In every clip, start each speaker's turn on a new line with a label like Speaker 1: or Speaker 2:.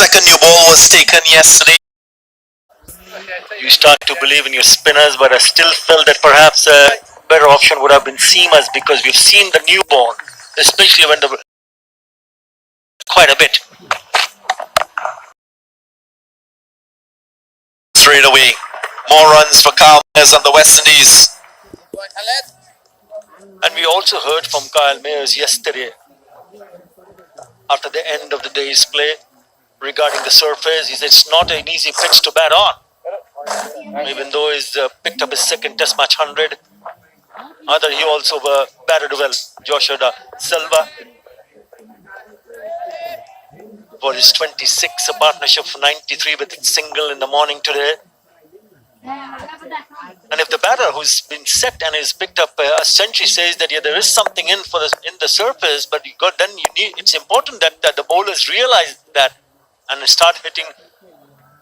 Speaker 1: second new ball was taken yesterday.
Speaker 2: You start to believe in your spinners, but I still felt that perhaps a better option would have been Seamers because we've seen the newborn, especially when the quite a bit.
Speaker 1: Straight away, more runs for Kyle on the West Indies.
Speaker 2: And we also heard from Kyle Mayers yesterday after the end of the day's play regarding the surface. He said it's not an easy pitch to bat on. Even though he's picked up his second Test match 100, I thought he also batted well. Joshua Silva for his 26, a partnership for 93 with single in the morning today. And if the batter who's been set and has picked up a century says that yeah, there is something in the surface, but it's important that the bowlers realize that and start hitting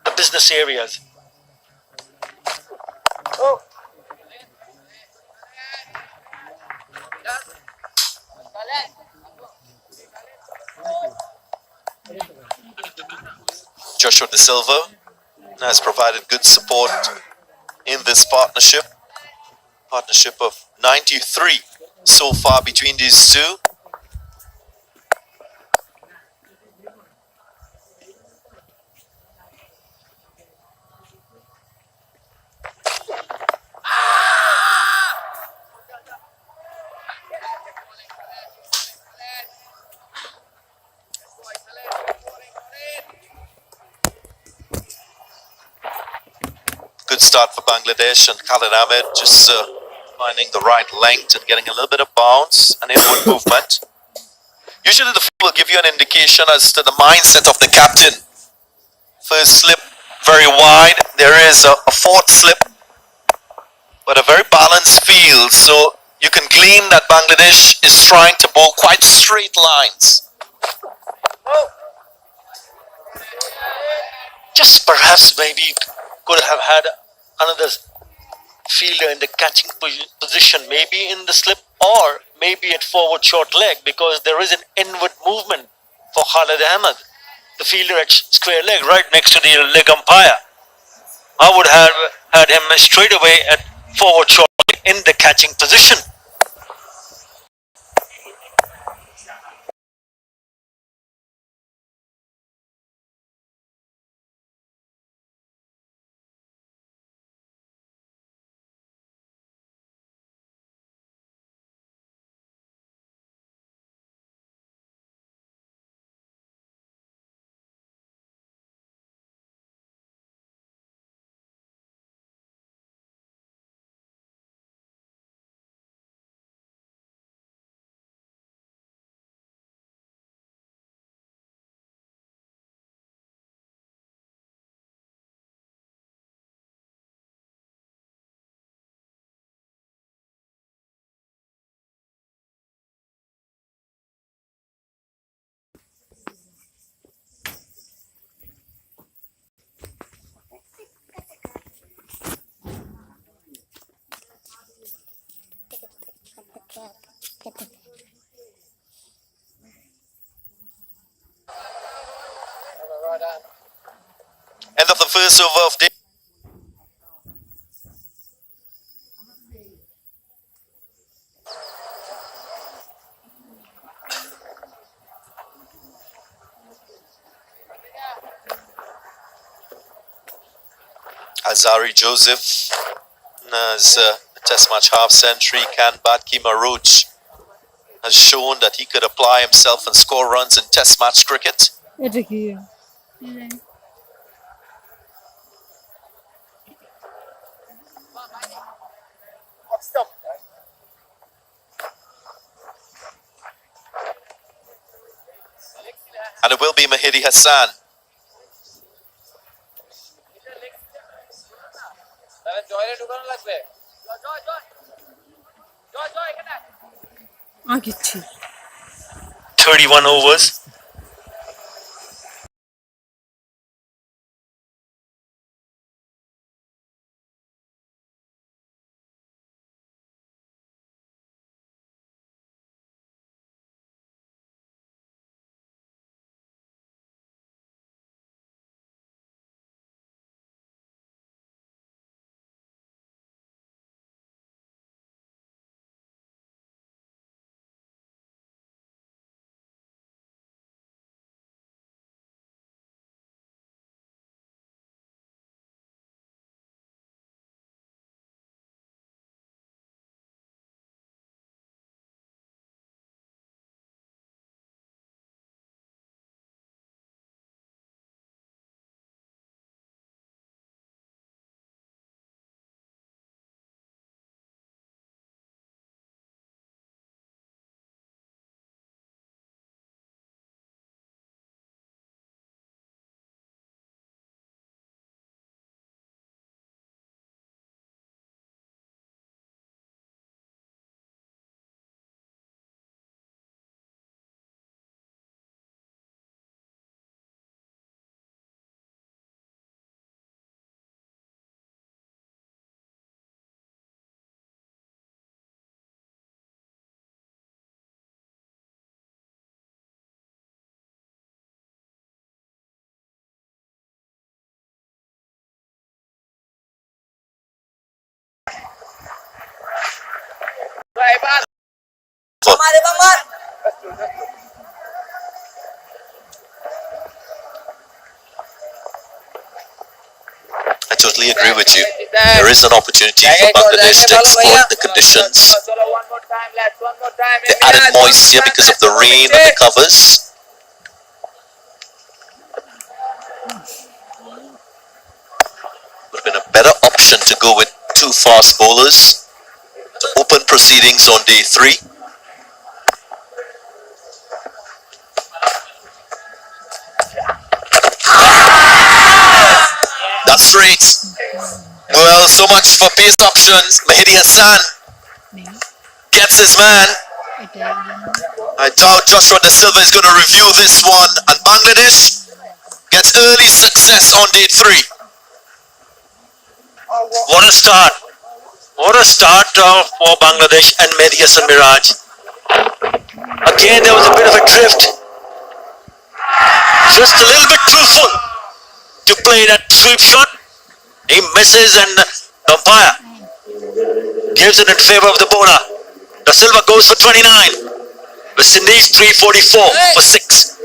Speaker 2: the business areas.
Speaker 1: Joshua De Silva has provided good support in this partnership. Partnership of 93 so far between these two. Good start for Bangladesh, and Khalid Ahmed just finding the right length and getting a little bit of bounce and inward movement. Usually the field will give you an indication as to the mindset of the captain. First slip very wide, there is a fourth slip, but a very balanced field, so you can glean that Bangladesh is trying to bowl quite straight lines.
Speaker 2: Just perhaps maybe could have had another fielder in the catching position, maybe in the slip or maybe at forward short leg, because there is an inward movement for Khalid Ahmed, the fielder at square leg, right next to the leg umpire. I would have had him straight away at forward short leg in the catching position.
Speaker 1: End of the first over of day. Azari Joseph has a test match half century. Can Batki Marouch has shown that he could apply himself and score runs in test match cricket.
Speaker 3: এটা কি
Speaker 1: And it will be Mahidi Hassan.
Speaker 3: আঁকিচ্ছি
Speaker 2: 31 overs.
Speaker 1: I totally agree with you. There is an opportunity for Bangladesh to exploit the conditions. They added moisture because of the rain and the covers. Would have been a better option to go with two fast bowlers to open proceedings on day 3. That's straight. Well, so much for pace options. Mehdi Hassan gets his man. I doubt Joshua De Silva is going to review this one, and Bangladesh gets early success on day 3.
Speaker 2: What a start! What a start for Bangladesh and Mehdi Hassan Miraj. Again, there was a bit of a drift. Just a little bit too full to play that sweep shot. He misses and the umpire gives it in favor of the bowler. Da Silva goes for 29. West Indies 344 for 6.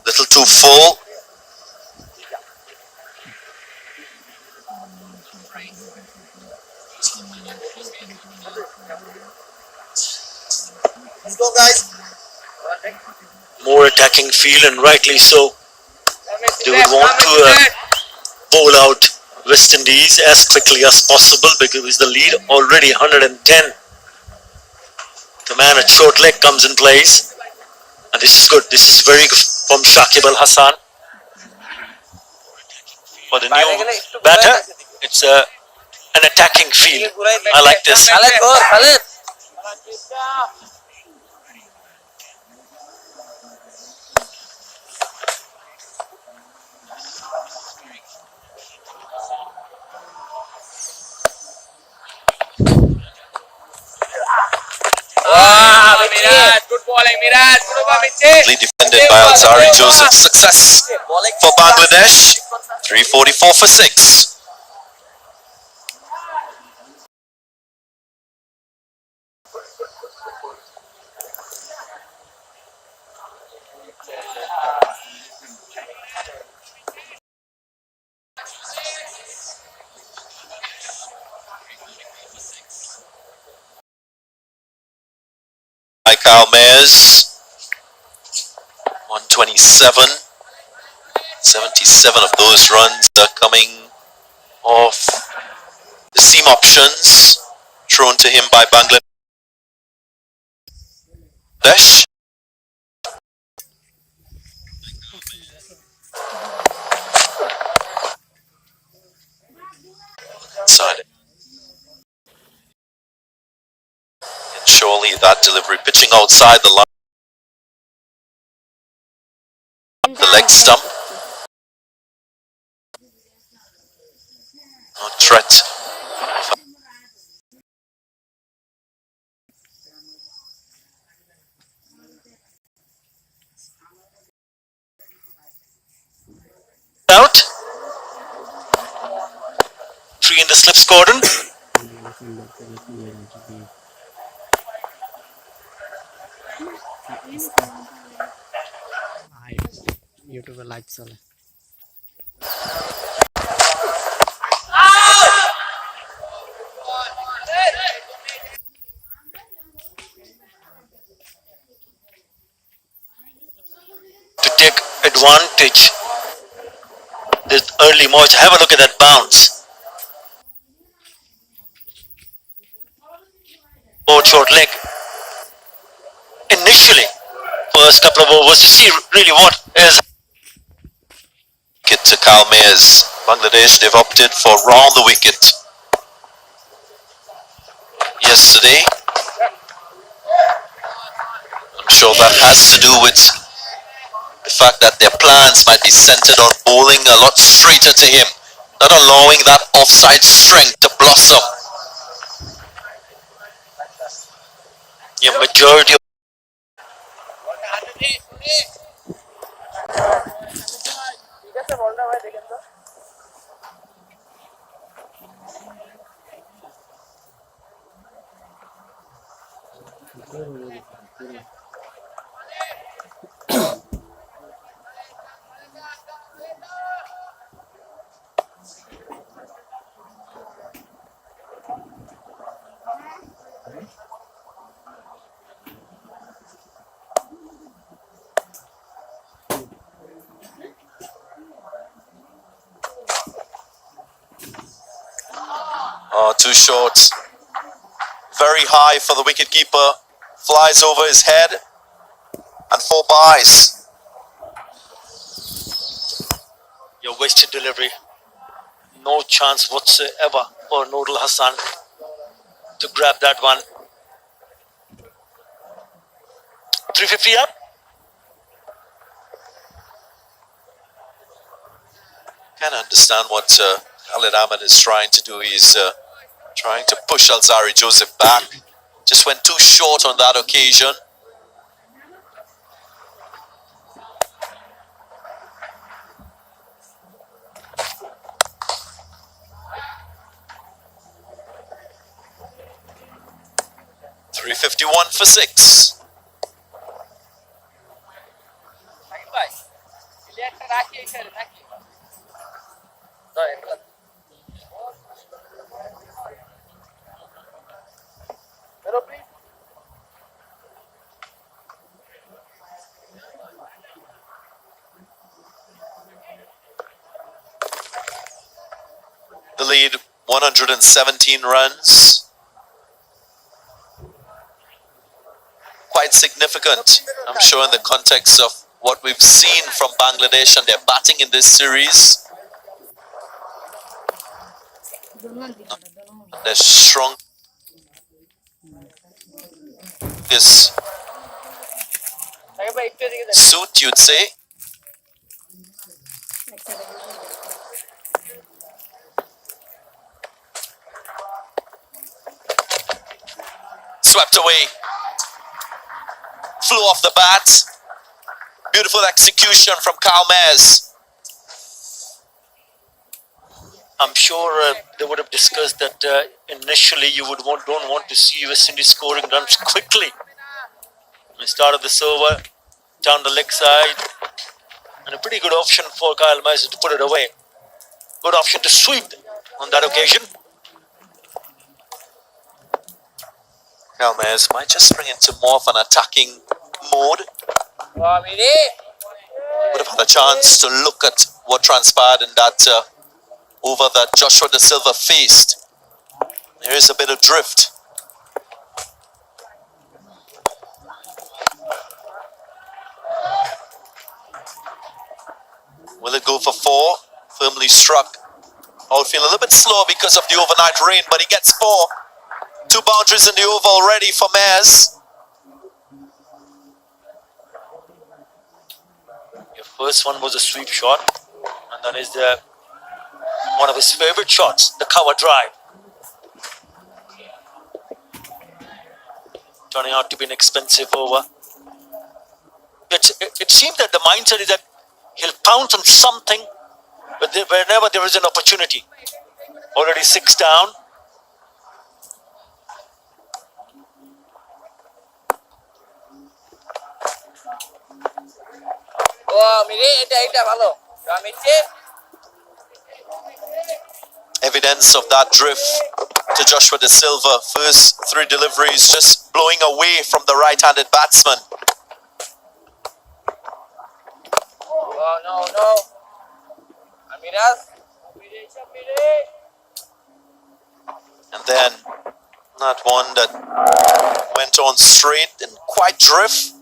Speaker 1: Little too full.
Speaker 3: Let's go, guys.
Speaker 2: More attacking feel, and rightly so. They would want to bowl out West Indies as quickly as possible because the lead already 110. The man at short leg comes in place, and this is good. This is very good from Shakib Al Hassan. For the new batter, it's an attacking feel. I like this.
Speaker 3: Good bowling, Miraj. Good over, Michi.
Speaker 1: Quickly defended by Alzari Joseph. Success for Bangladesh. 344 for 6. Kyle Mayers, 127. 77 of those runs are coming off the seam options thrown to him by Bangladesh. Inside. And surely that delivery pitching outside the line. The leg stump. No threat.
Speaker 2: Out. 3 in the slips cordon.
Speaker 4: YouTube live चले
Speaker 2: To take advantage this early moisture. Have a look at that bounce. Both short leg. Initially, first couple of overs to see really what is.
Speaker 1: It to Kyle Mayers. Bangladesh, they've opted for round the wicket. yesterday. I'm sure that has to do with the fact that their plans might be centered on bowling a lot straighter to him, not allowing that offside strength to blossom.
Speaker 2: Yeah, majority of
Speaker 1: Too short. Very high for the wicketkeeper. Flies over his head. And 4 byes.
Speaker 2: your wasted delivery. No chance whatsoever for Nurul Hassan to grab that one. 350 up.
Speaker 1: Can't understand what Khalid Ahmed is trying to do. He's trying to push Alzari Joseph back. Just went too short on that occasion. .351 for 6. The lead, 117 runs. Quite significant, I'm sure, in the context of what we've seen from Bangladesh and their batting in this series. Their strongest suit, you'd say. Swept away. Flew off the bat. Beautiful execution from Kyle Mayers.
Speaker 2: I'm sure they would have discussed that initially you don't want to see West Indies scoring runs quickly. We started this over down the leg side, and a pretty good option for Kyle Mayers to put it away. Good option to sweep on that occasion.
Speaker 1: Kyle Mayers might just spring into more of an attacking mode. Would have had a chance to look at what transpired in that over that Joshua De Silva faced. There is a bit of drift. Will it go for 4? Firmly struck. Outfield a little bit slow because of the overnight rain, but he gets 4. 2 boundaries in the over already for Mayers.
Speaker 2: Your first one was a sweep shot, and then is the one of his favorite shots, the cover drive. Turning out to be an expensive over. It seems that the mindset is that he'll pounce on something, but whenever there is an opportunity. Already 6 down.
Speaker 1: Evidence of that drift to Joshua De Silva. First 3 deliveries just blowing away from the right-handed batsman.
Speaker 3: No. Amiras.
Speaker 1: And then that one that went on straight and quite drift.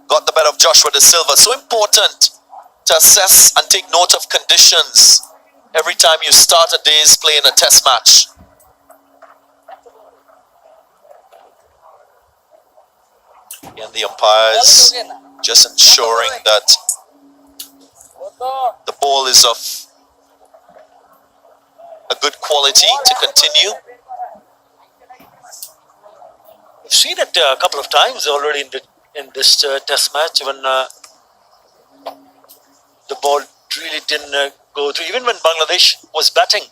Speaker 1: Got the better of Joshua De Silva. So important to assess and take note of conditions every time you start a day's play in a test match. And the umpires just ensuring that the ball is of a good quality to continue.
Speaker 2: We've seen it a couple of times already in this test match when the ball really didn't go through, even when Bangladesh was batting.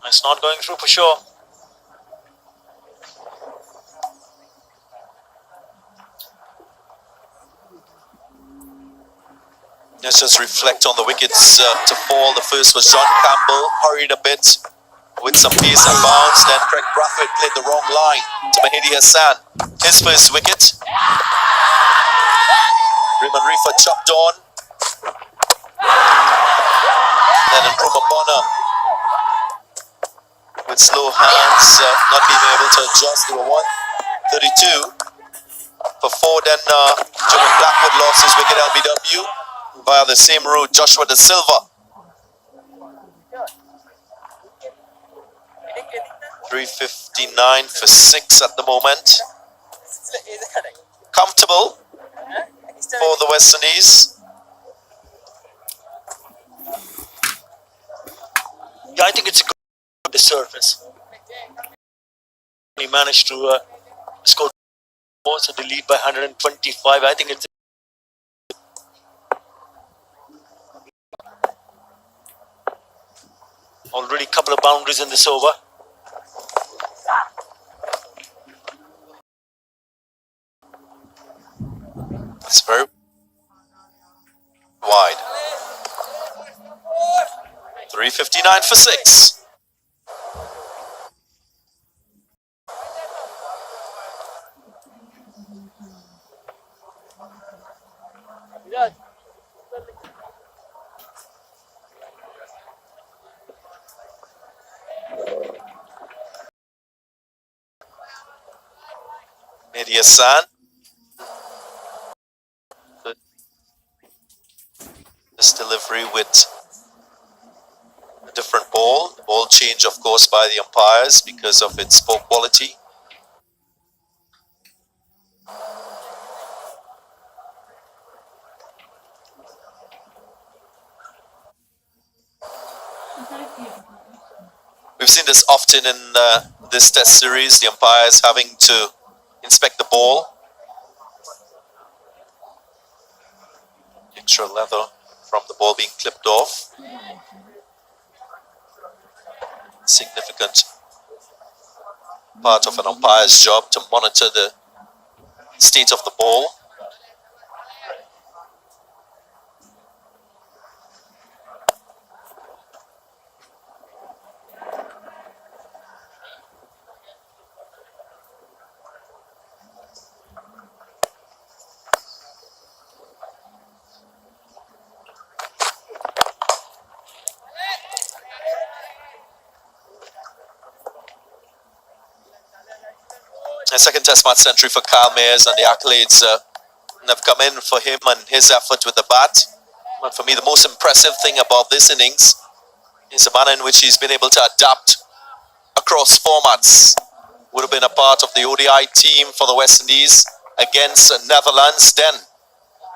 Speaker 2: It's not going through for sure.
Speaker 1: Let's just reflect on the wickets to fall. The first was John Campbell, hurried a bit with some pace and bounce. Then Craig Brathwaite played the wrong line to Mahdi Hassan. His first wicket. Raymond Reefer chopped on. Then Nkrumah Bonner with slow hands, not being able to adjust. They were 132 for 4. Then Julian Blackwood lost his wicket LBW via the same route. Joshua De Silva. 359 for 6 at the moment. Comfortable for the West Indies.
Speaker 2: Yeah, I think it's a good surface. He managed to score more, so they lead by 125. I think it's already a couple of boundaries in this over.
Speaker 1: It's very wide. 359 for 6. Mahdi Hassan. This delivery with a different ball. The ball change, of course, by the umpires because of its poor quality. We've seen this often in this test series, the umpires having to inspect the ball. Extra leather from the ball being clipped off. Significant part of an umpire's job to monitor the state of the ball. A second test match century for Kyle Mayers, and the accolades have come in for him and his effort with the bat. But for me, the most impressive thing about this innings is the manner in which he's been able to adapt across formats. Would have been a part of the ODI team for the West Indies against Netherlands, then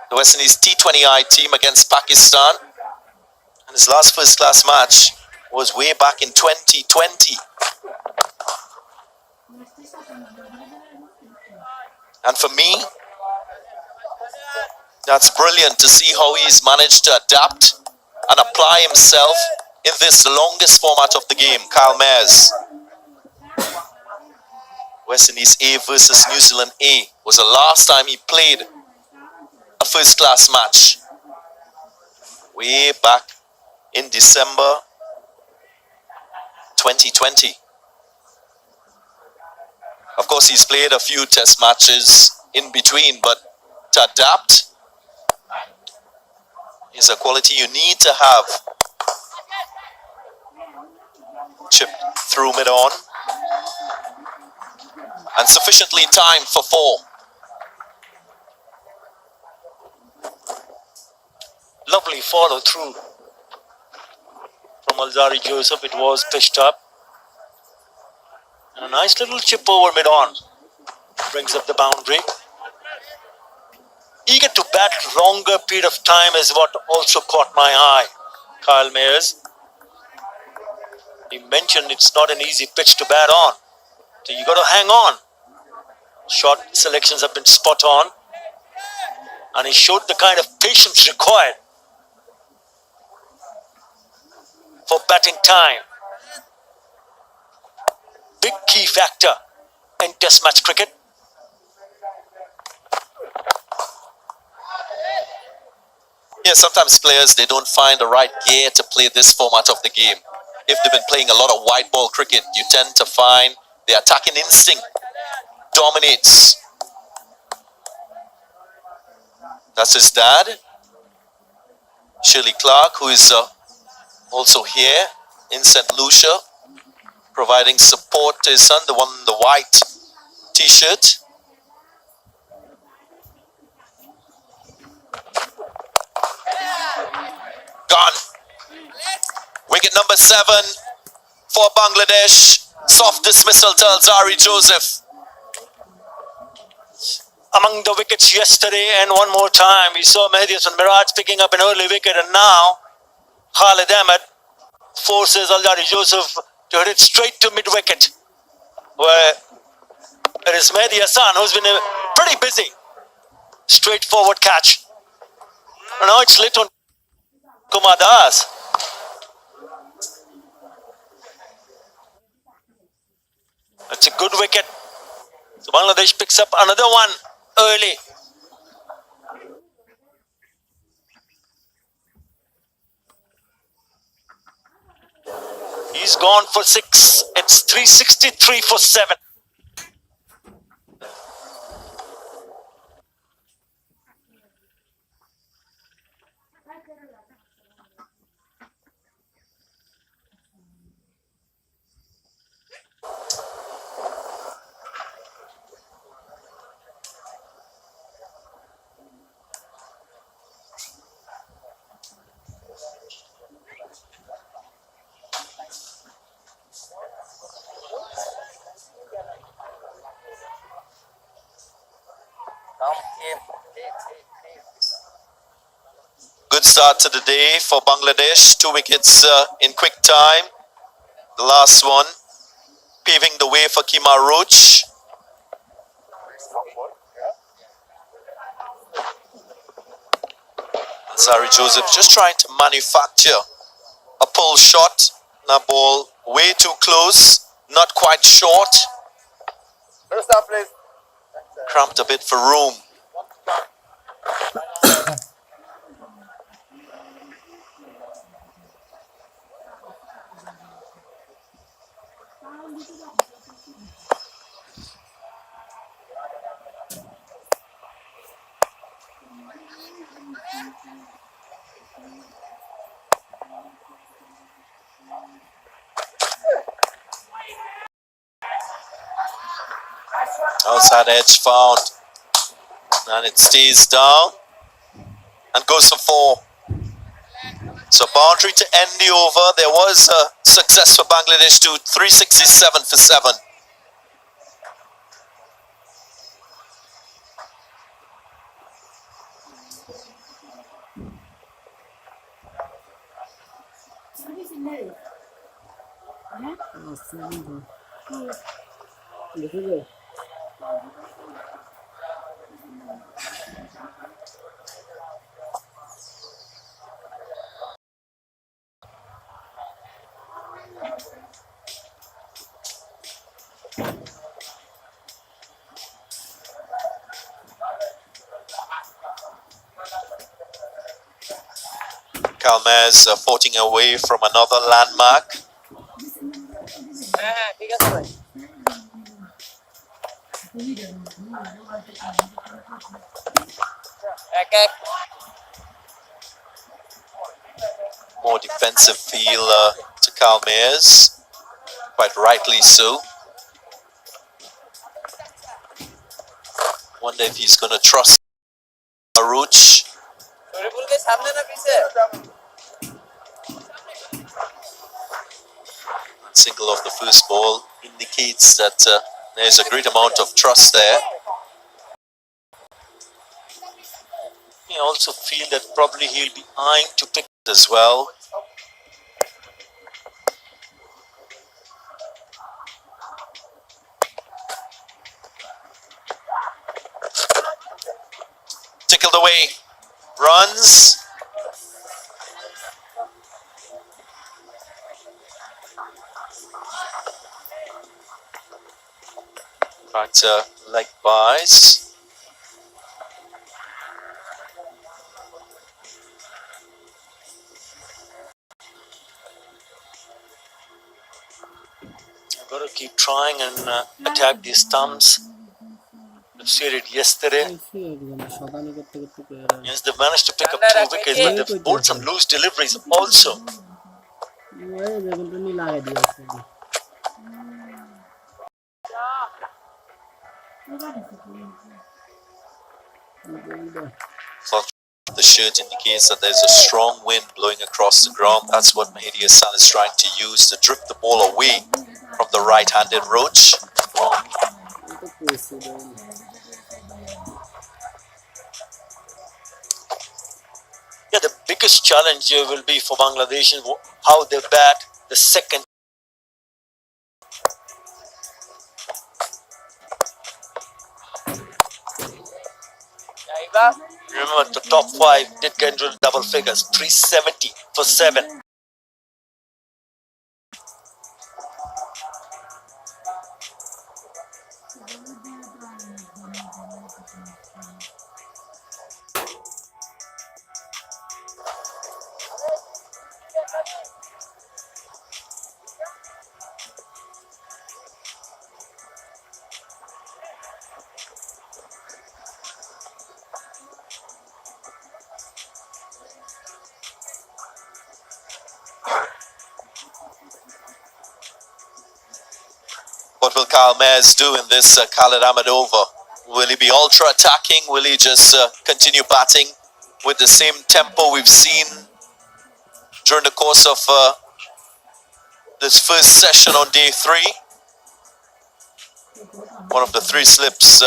Speaker 1: the West Indies T20I team against Pakistan. And his last first-class match was way back in 2020. And for me, that's brilliant to see how he's managed to adapt and apply himself in this longest format of the game. Kyle Mayers. West Indies A versus New Zealand A was the last time he played a first-class match. Way back in December 2020. Of course, he's played a few test matches in between, but to adapt is a quality you need to have. Chip through mid-on. And sufficiently timed for 4.
Speaker 2: Lovely follow through from Alzari Joseph. It was pitched up. And a nice little chip over mid-on. Brings up the boundary. Eager to bat longer period of time is what also caught my eye. Kyle Mayers. He mentioned it's not an easy pitch to bat on. So you got to hang on. Shot selections have been spot on. And he showed the kind of patience required for batting time. Big key factor in Test match cricket.
Speaker 1: Yeah, sometimes players, they don't find the right gear to play this format of the game. If they've been playing a lot of white ball cricket, you tend to find the attacking instinct dominates. That's his dad, Shirley Clark, who is also here in St. Lucia, providing support to his son, the one in the white t-shirt. Gone. Wicket number 7 for Bangladesh. Soft dismissal to Alzari Joseph.
Speaker 2: Among the wickets yesterday and one more time, we saw Mehdi Hasan Miraj picking up an early wicket, and now Khalid Ahmed forces Alzari Joseph to hit it straight to mid-wicket, where it is Mehdi Hasan who's been pretty busy. Straightforward catch. And now it's lit on Kumar Das. It's a good wicket. So Bangladesh picks up another one early. He's gone for 6. It's 363 for 7.
Speaker 1: Good start to the day for Bangladesh. 2 wickets in quick time. The last one paving the way for Kemar Roach. Alzari Joseph just trying to manufacture a pull shot. That ball way too close, not quite short.
Speaker 3: First up, please.
Speaker 1: Cramped a bit for room. Outside edge found, and it stays down and goes for 4. So boundary to end the over. There was a success for Bangladesh too, 367 for 7. Kalmaz floating away from another landmark.
Speaker 3: ঠিক আছে ভাই এক
Speaker 1: More defensive feel to Kalmaz, quite rightly so. Wonder if he's going to trust Aruch.
Speaker 3: শরীফুলকে সামনে না পিছে
Speaker 1: single of the first ball indicates that there's a great amount of trust there.
Speaker 2: I also feel that probably he'll be eyeing to pick
Speaker 1: As well. Tickled away. Runs. But leg buys.
Speaker 2: I've got to keep trying and attack these thumbs. I've said it yesterday.
Speaker 4: শতানি করতে করতে পেয়ে গেল।
Speaker 2: Yes, they've managed to pick up 2 wickets, but they've bowled some loose deliveries also.
Speaker 4: ওই দেখুন তুমি লাগাই দিয়েছে।
Speaker 1: The shirt indicates that there's a strong wind blowing across the ground. That's what Mahdi Hassan is trying to use to drift the ball away from the right-handed Roach.
Speaker 2: Yeah, the biggest challenge here will be for Bangladesh is how they bat the second. Remember, the top 5 did get into double figures, 370 for 7.
Speaker 1: What will Kyle Mayers do in this Khalid Ahmed over? Will he be ultra attacking? Will he just continue batting with the same tempo we've seen during the course of this first session on day 3? One of the 3 slips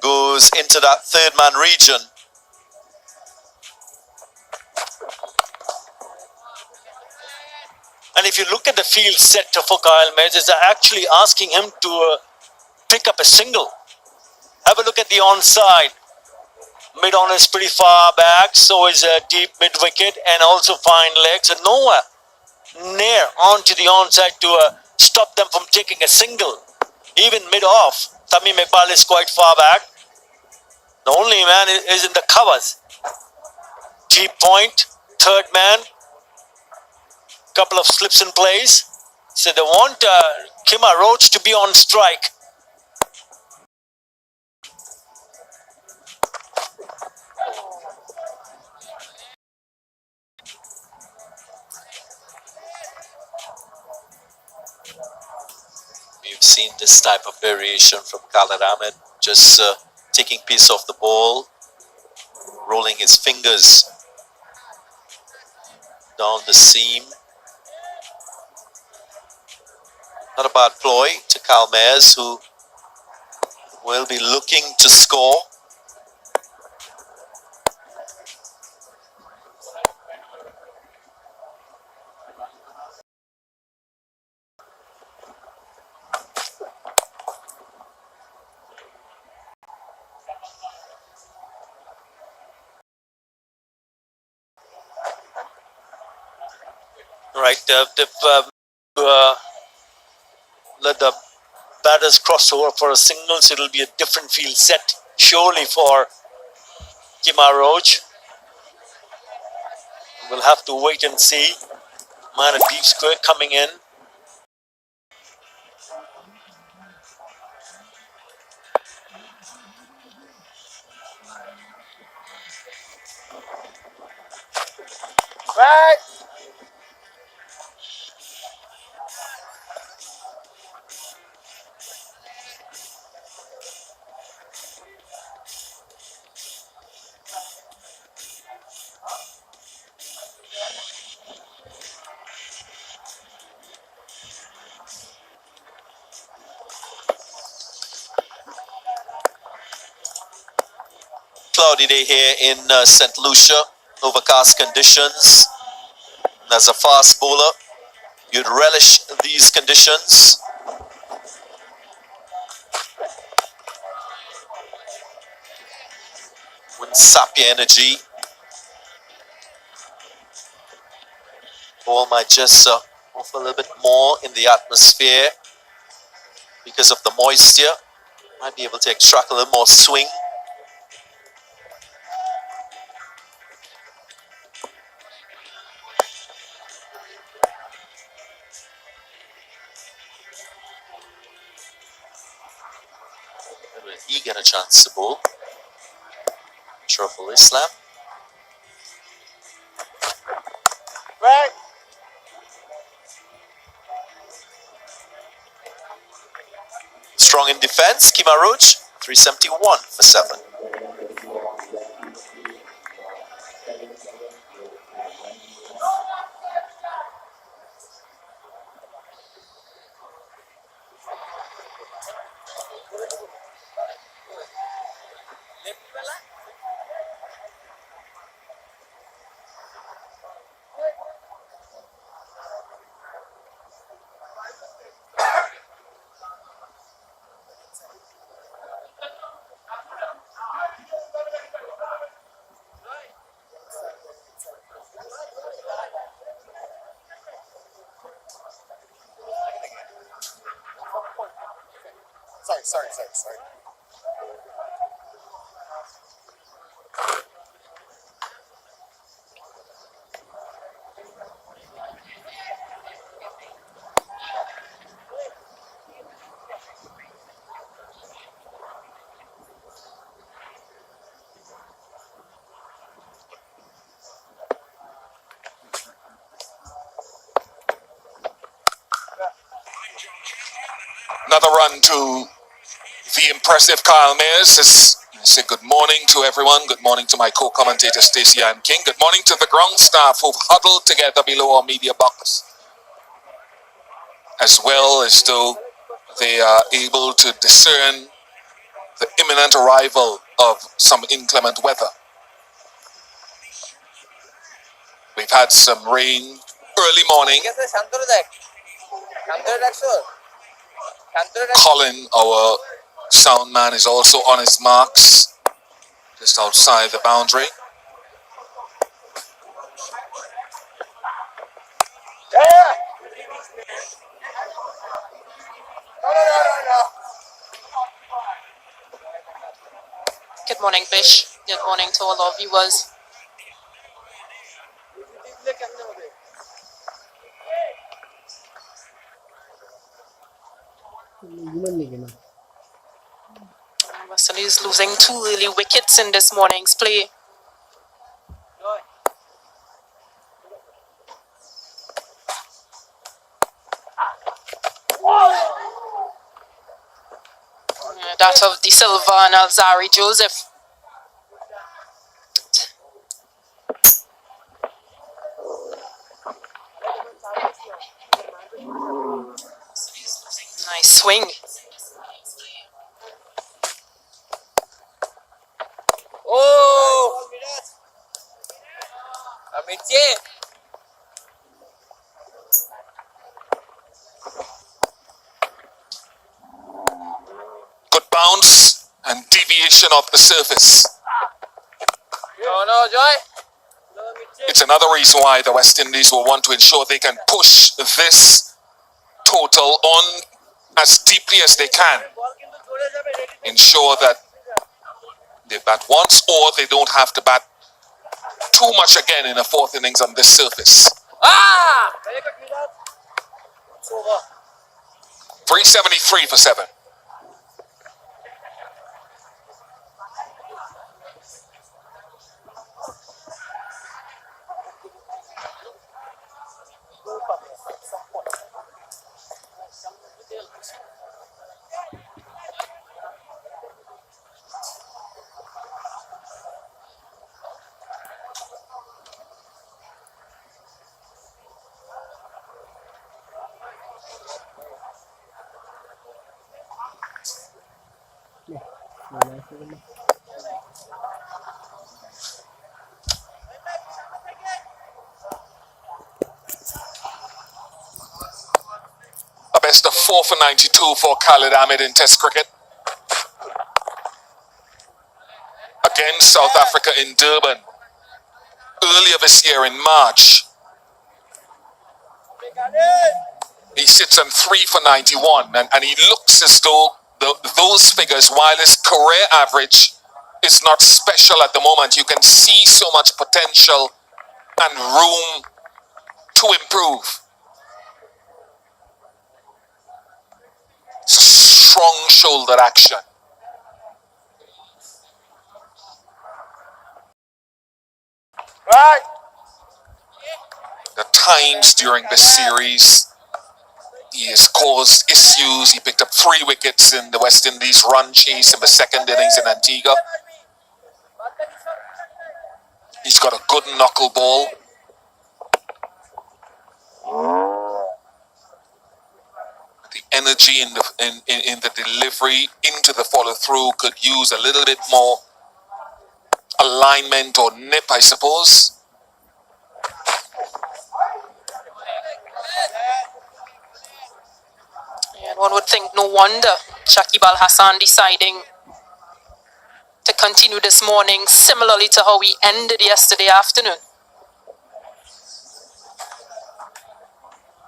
Speaker 1: goes into that third man region.
Speaker 2: And if you look at the field set for Kyle Mayers, they're actually asking him to pick up a single. Have a look at the onside. Mid on is pretty far back, so is a deep mid wicket and also fine legs. And nowhere near onto the onside to stop them from taking a single. Even mid off, Tamim Iqbal is quite far back. The only man is in the covers. Deep point, third man. Couple of slips in place. So they want Kima Roach to be on strike.
Speaker 1: We've seen this type of variation from Khalid Ahmed, just taking piece of the ball, rolling his fingers down the seam. Not a bad ploy to Kyle Mayers, who will be looking to score.
Speaker 2: Right, they've let the batters cross over for a single, so it'll be a different field set, surely for Kima Roach. We'll have to wait and see. Man, a deep square coming in.
Speaker 3: Right.
Speaker 1: cloudy day here in St. Lucia, overcast conditions. And as a fast bowler, you'd relish these conditions. Wouldn't sap your energy. Ball might just offer a little bit more in the atmosphere because of the moisture. Might be able to extract a little more swing. Will he get a chance to bowl? Truffle Islam.
Speaker 3: Right.
Speaker 1: Strong in defense, Kimaruj, 371 for 7.
Speaker 3: Sorry.
Speaker 5: Another run to the impressive Kyle Mayers. Say good morning to everyone. Good morning to my co-commentator Stacey Ann King. Good morning to the ground staff who've huddled together below our media box, as well as though they are able to discern the imminent arrival of some inclement weather. We've had some rain early morning.
Speaker 3: ঠিক আছে শান্তরে দেখ রাখছো শান্তরে রাখ
Speaker 5: Colin, our sound man, is also on his marks, just outside the boundary.
Speaker 3: No.
Speaker 6: Good morning, Bish. Good morning to all our viewers. Wesley is losing 2 early wickets in this morning's play. That of De Silva and Alzari Joseph. Nice swing.
Speaker 3: Oh! Amici!
Speaker 5: Good bounce and deviation of the surface.
Speaker 3: No, Joy!
Speaker 5: It's another reason why the West Indies will want to ensure they can push this total on as deeply as they can. Ensure that they bat once or they don't have to bat too much again in a fourth innings on this surface.
Speaker 3: Ah! It's over.
Speaker 5: 373 for 7. 4 for 92 for Khalid Ahmed in Test cricket. Against South Africa in Durban earlier this year in March. He sits on 3 for 91, and he looks as though those figures, while his career average is not special at the moment, you can see so much potential and room to improve. It's a strong shoulder action.
Speaker 3: Right.
Speaker 5: The times during this series, he has caused issues. He picked up 3 wickets in the West Indies run chase in the second innings in Antigua. He's got a good knuckle ball. The energy in the delivery into the follow through could use a little bit more alignment or nip, I suppose.
Speaker 6: And one would think no wonder Shakib Al Hassan deciding to continue this morning similarly to how we ended yesterday afternoon.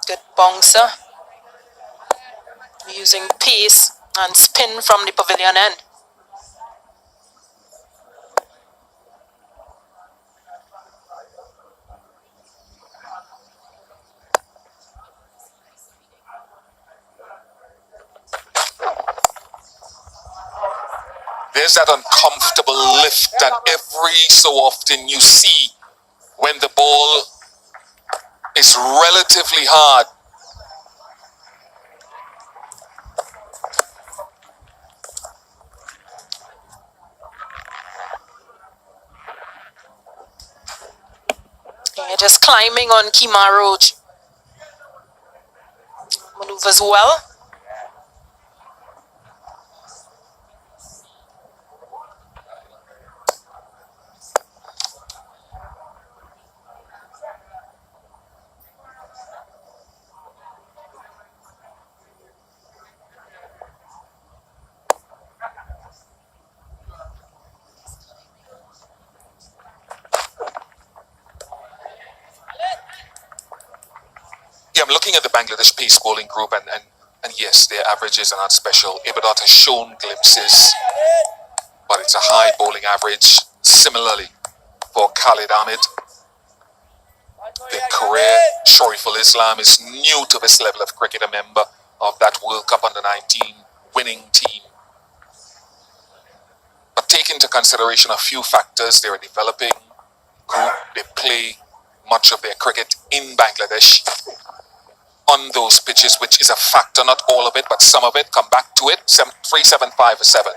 Speaker 6: Good bouncer. Using pace and spin from the pavilion end.
Speaker 5: There's that uncomfortable lift that every so often you see when the ball is relatively hard.
Speaker 6: Yeah, just climbing on Kima Road. Maneuvers well.
Speaker 5: Yeah, I'm looking at the Bangladesh pace bowling group, and yes, their averages are not special. Ibadat has shown glimpses, but it's a high bowling average. Similarly, for Khalid Ahmed, the career Shariful Islam is new to this level of cricket, a member of that World Cup Under-19 winning team. But take into consideration a few factors. They're a developing group. They play much of their cricket in Bangladesh on those pitches, which is a factor, not all of it, but some of it. Come back to it. 375 for 7.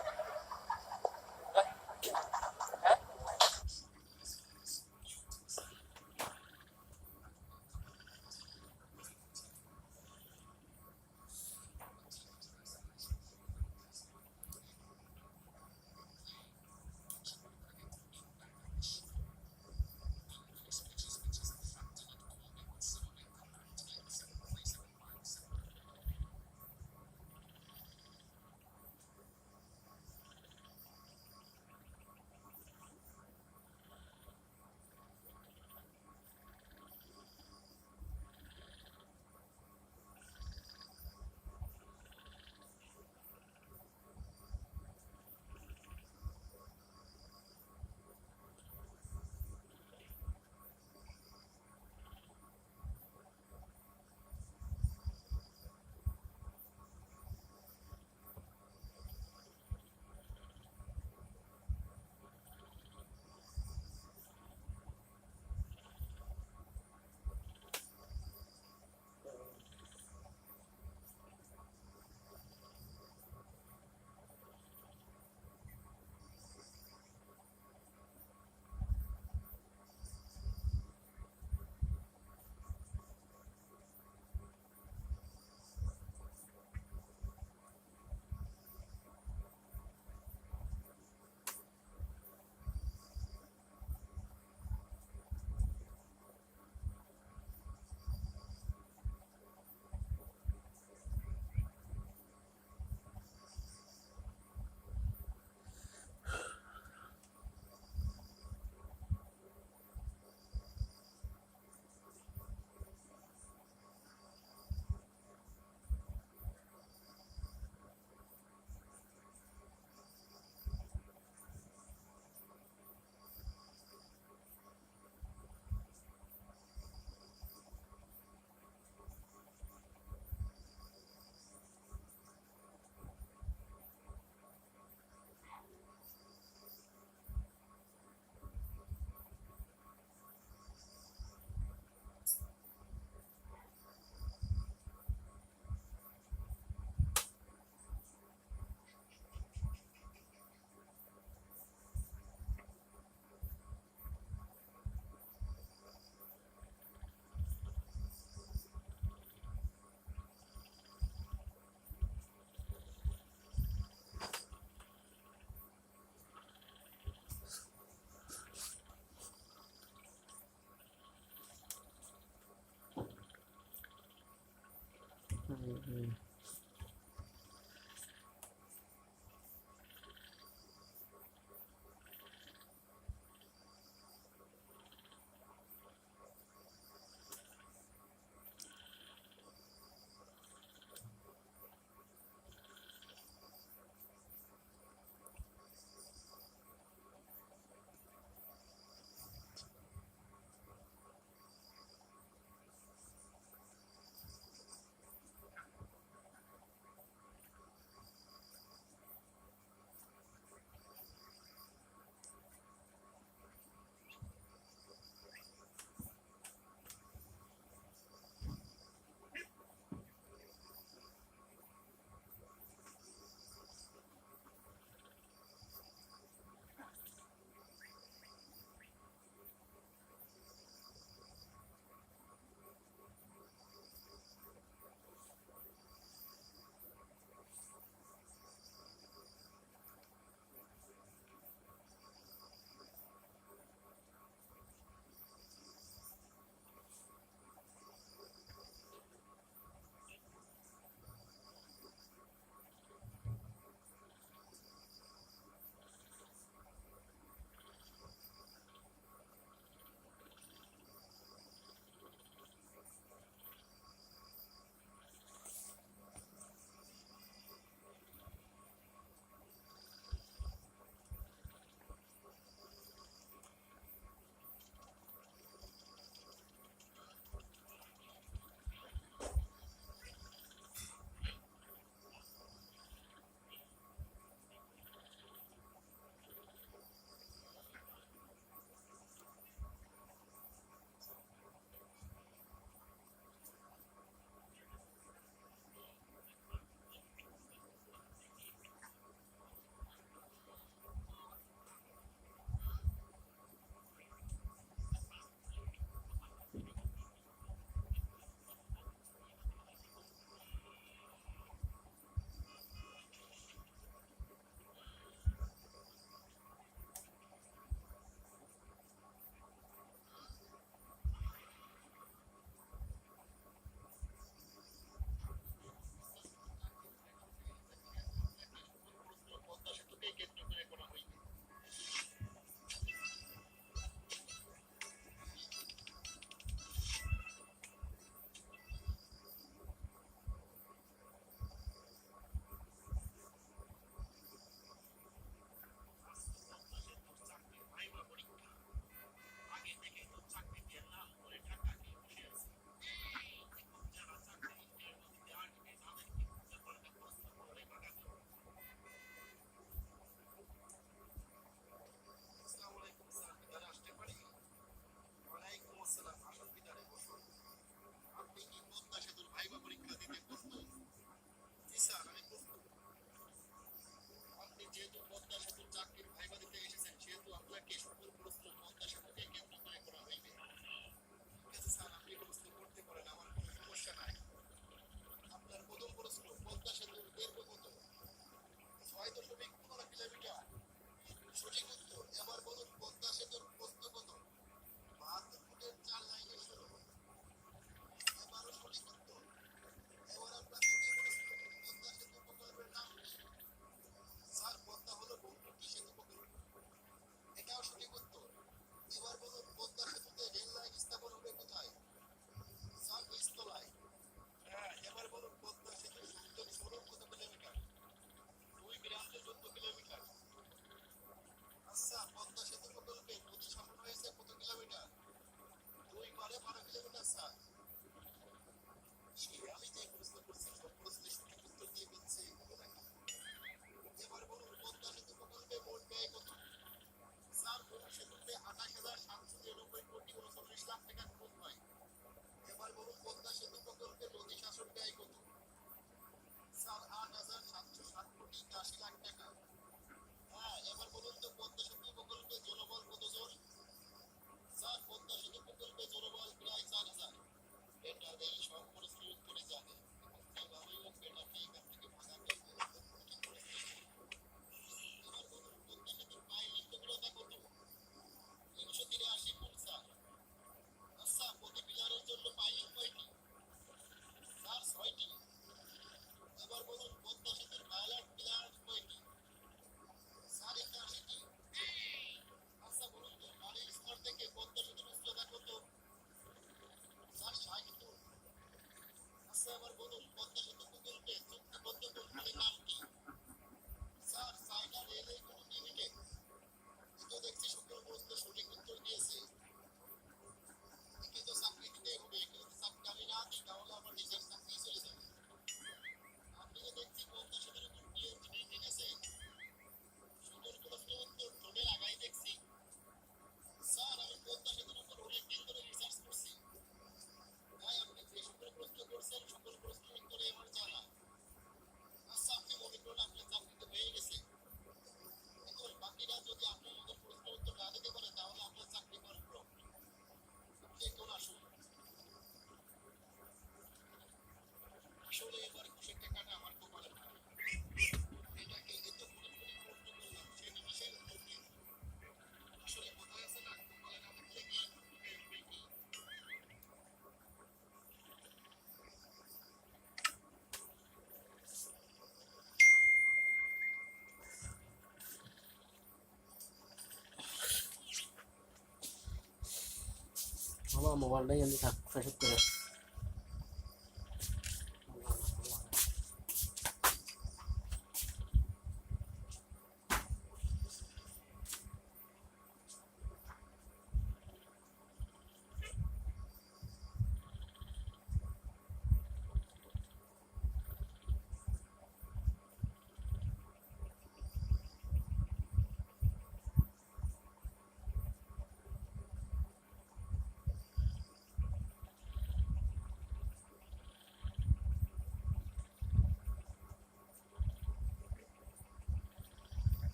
Speaker 4: মোবাইলটাই আমি থাক ফেসব করে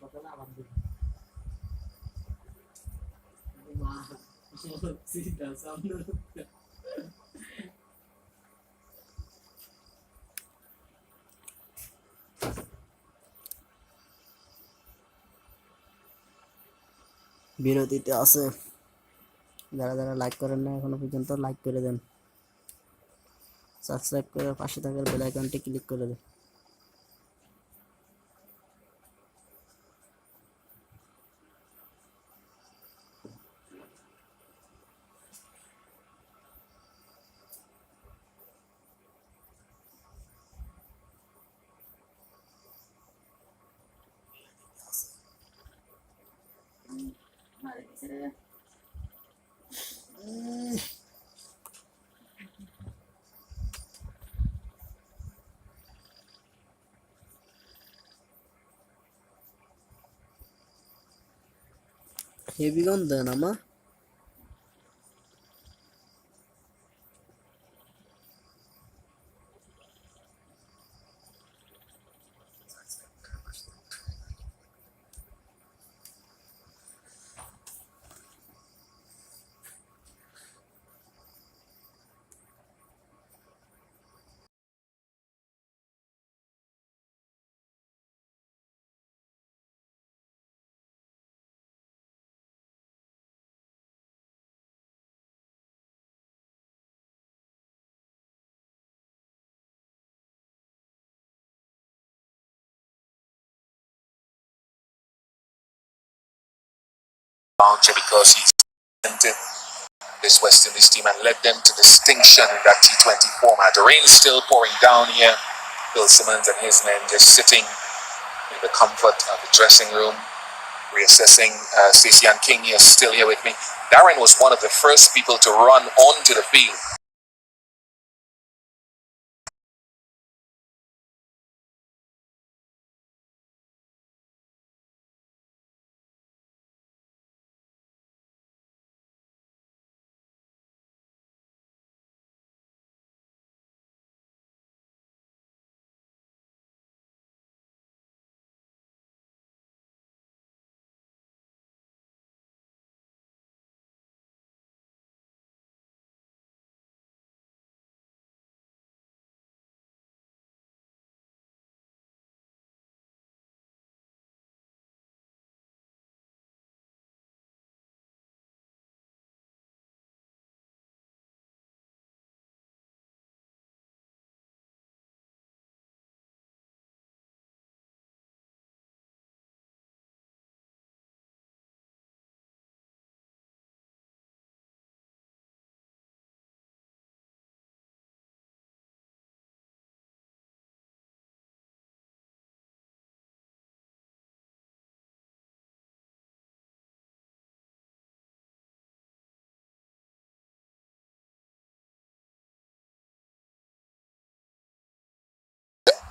Speaker 4: সকালে আবার দিন মা চিন্তা সামনে বিরতিতে আছে যারা যারা লাইক করেন না এখনো পর্যন্ত লাইক করে দেন সাবস্ক্রাইব করে পাশে থাকার বেল আইকনটি ক্লিক করে দেন হেভি গন্ধ না মা
Speaker 5: Bouncer because he's represented this West Indies team and led them to distinction in that T20 format. The rain is still pouring down here. Bill Simmons and his men just sitting in the comfort of the dressing room, reassessing. Stacey and King is still here with me. Darren was one of the first people to run onto the field.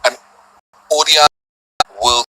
Speaker 5: An ODI World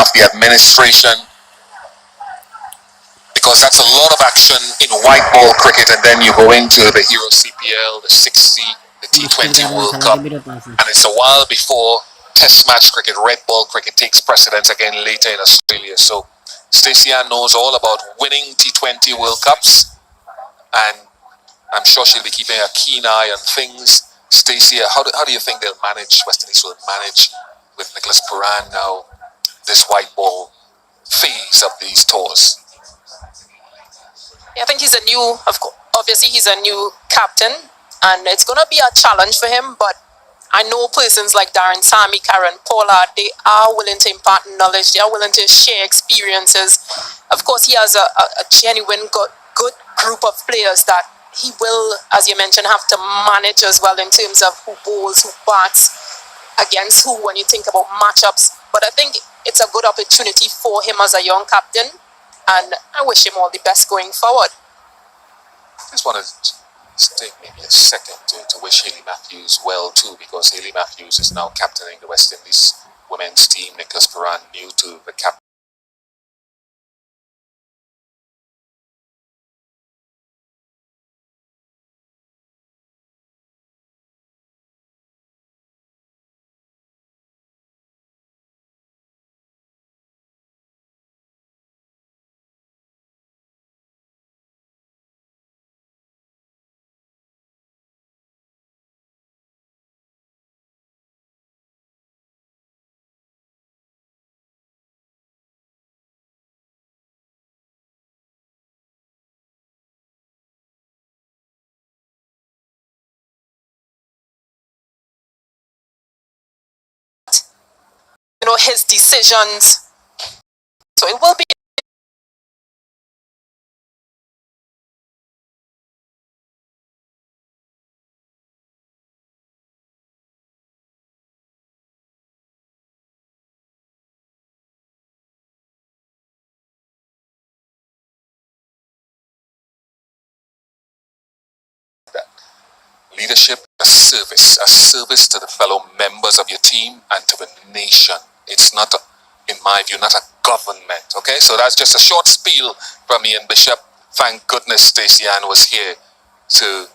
Speaker 5: staff, the administration, because that's a lot of action in white ball cricket, and then you go into the Hero CPL, the 60, the
Speaker 4: বৃষ্টির
Speaker 5: T20
Speaker 4: কারণে
Speaker 5: World
Speaker 4: খেলা
Speaker 5: Cup,
Speaker 4: থেকে বিরত আছে
Speaker 5: and it's a while before Test match cricket, red ball cricket takes precedence again later in Australia. So Stacey Ann knows all about winning T20 World Cups, and I'm sure she'll be keeping a keen eye on things. Stacey, how do you think they'll manage, West Indies will manage with Nicholas Puran now, this white ball phase of these tours?
Speaker 6: I think he's a new, obviously he's a new captain, and it's going to be a challenge for him. But I know persons like Darren Sammy, Karen Pollard, they are willing to impart knowledge. They are willing to share experiences. Of course, he has a genuine good group of players that he will, as you mentioned, have to manage as well in terms of who bowls, who bats, against who when you think about matchups. But I think it's a good opportunity for him as a young captain, and I wish him all the best going forward.
Speaker 5: I just want to take maybe a second to wish Hayley Matthews well too, because Hayley Matthews is now captaining the West Indies women's team. Nicholas Puran new to the captain.
Speaker 6: His decisions. So it will be
Speaker 5: Leadership, a service to the fellow members of your team and to the nation. It's not, in my view, not a government. Okay, so that's just a short spiel from Ian Bishop. Thank goodness Stacey Ann was here to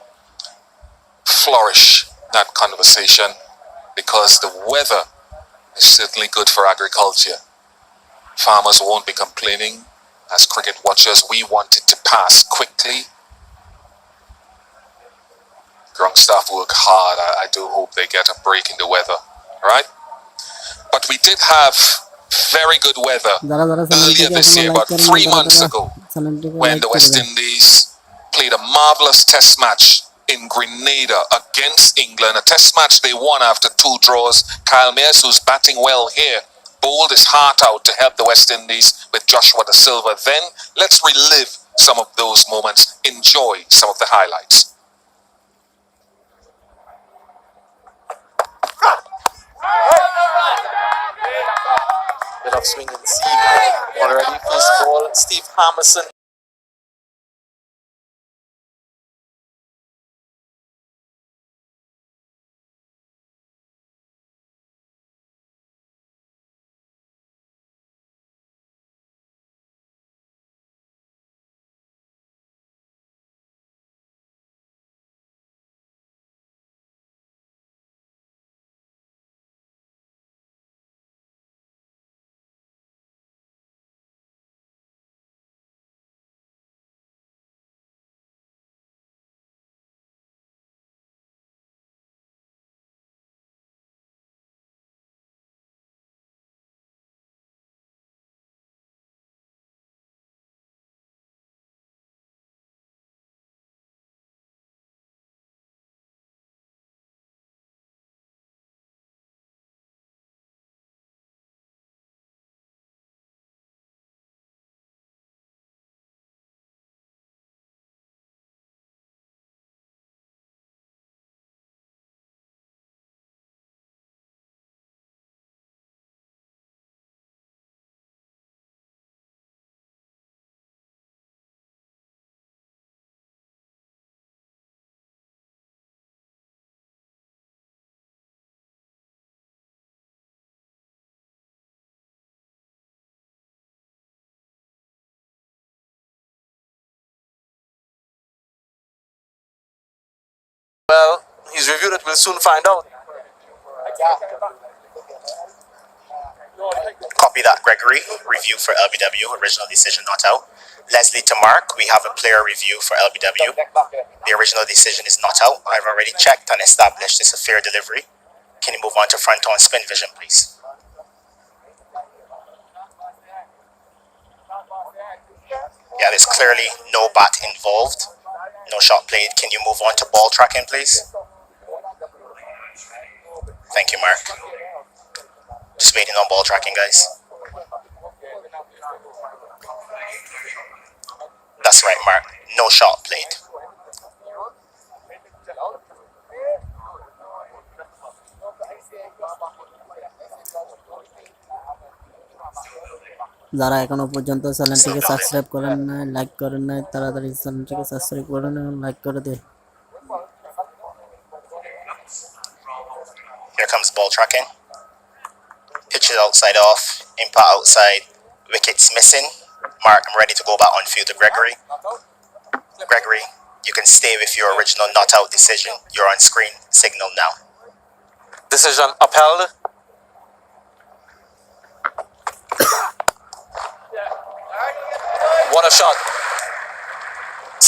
Speaker 5: flourish that conversation, because the weather is certainly good for agriculture. Farmers won't be complaining. As cricket watchers, we want it to pass quickly. Ground staff work hard. I do hope they get a break in the weather. All right? But we did have very good weather
Speaker 4: যারা যারা
Speaker 5: earlier
Speaker 4: চ্যানেলটিকে
Speaker 5: this
Speaker 4: এখনো
Speaker 5: year,
Speaker 4: like
Speaker 5: about
Speaker 4: করেন না
Speaker 5: 3
Speaker 4: তারা
Speaker 5: months
Speaker 4: তারা
Speaker 5: ago,
Speaker 4: চ্যানেলটিকে
Speaker 5: when
Speaker 4: like
Speaker 5: the
Speaker 4: করে
Speaker 5: West
Speaker 4: দেন
Speaker 5: Indies played a marvelous test match in Grenada against England. A test match they won after 2 draws. Kyle Mayers, who's batting well here, bowled his heart out to help the West Indies with Joshua Da Silva. Then let's relive some of those moments, enjoy some of the highlights.
Speaker 2: Bit of swing and seam already. First ball, Steve Harmison
Speaker 7: He's reviewed it. We'll soon find out.
Speaker 8: Copy that, Gregory. Review for LBW. Original decision not out. Leslie to Mark. We have a player review for LBW. The original decision is not out. I've already checked and established it's a fair delivery. Can you move on to front on spin vision, please? Yeah, there's clearly no bat involved. No shot played. Can you move on to ball tracking, please? Thank you, Mark. Just waiting on ball tracking, guys. That's right, Mark. No shot played.
Speaker 4: যারা এখনো পর্যন্ত চ্যানেলটিকে subscribe করেন নাই, like করেন নাই, তাড়াতাড়ি চ্যানেলটিকে সাবস্ক্রাইব করেন এবং লাইক করে দিন।
Speaker 8: Here comes ball tracking. Pitch is outside off. Impact outside. Wickets missing. Mark, I'm ready to go back on field to Gregory. Gregory, you can stay with your original not out decision. You're on screen. Signal now.
Speaker 7: Decision upheld. What a shot.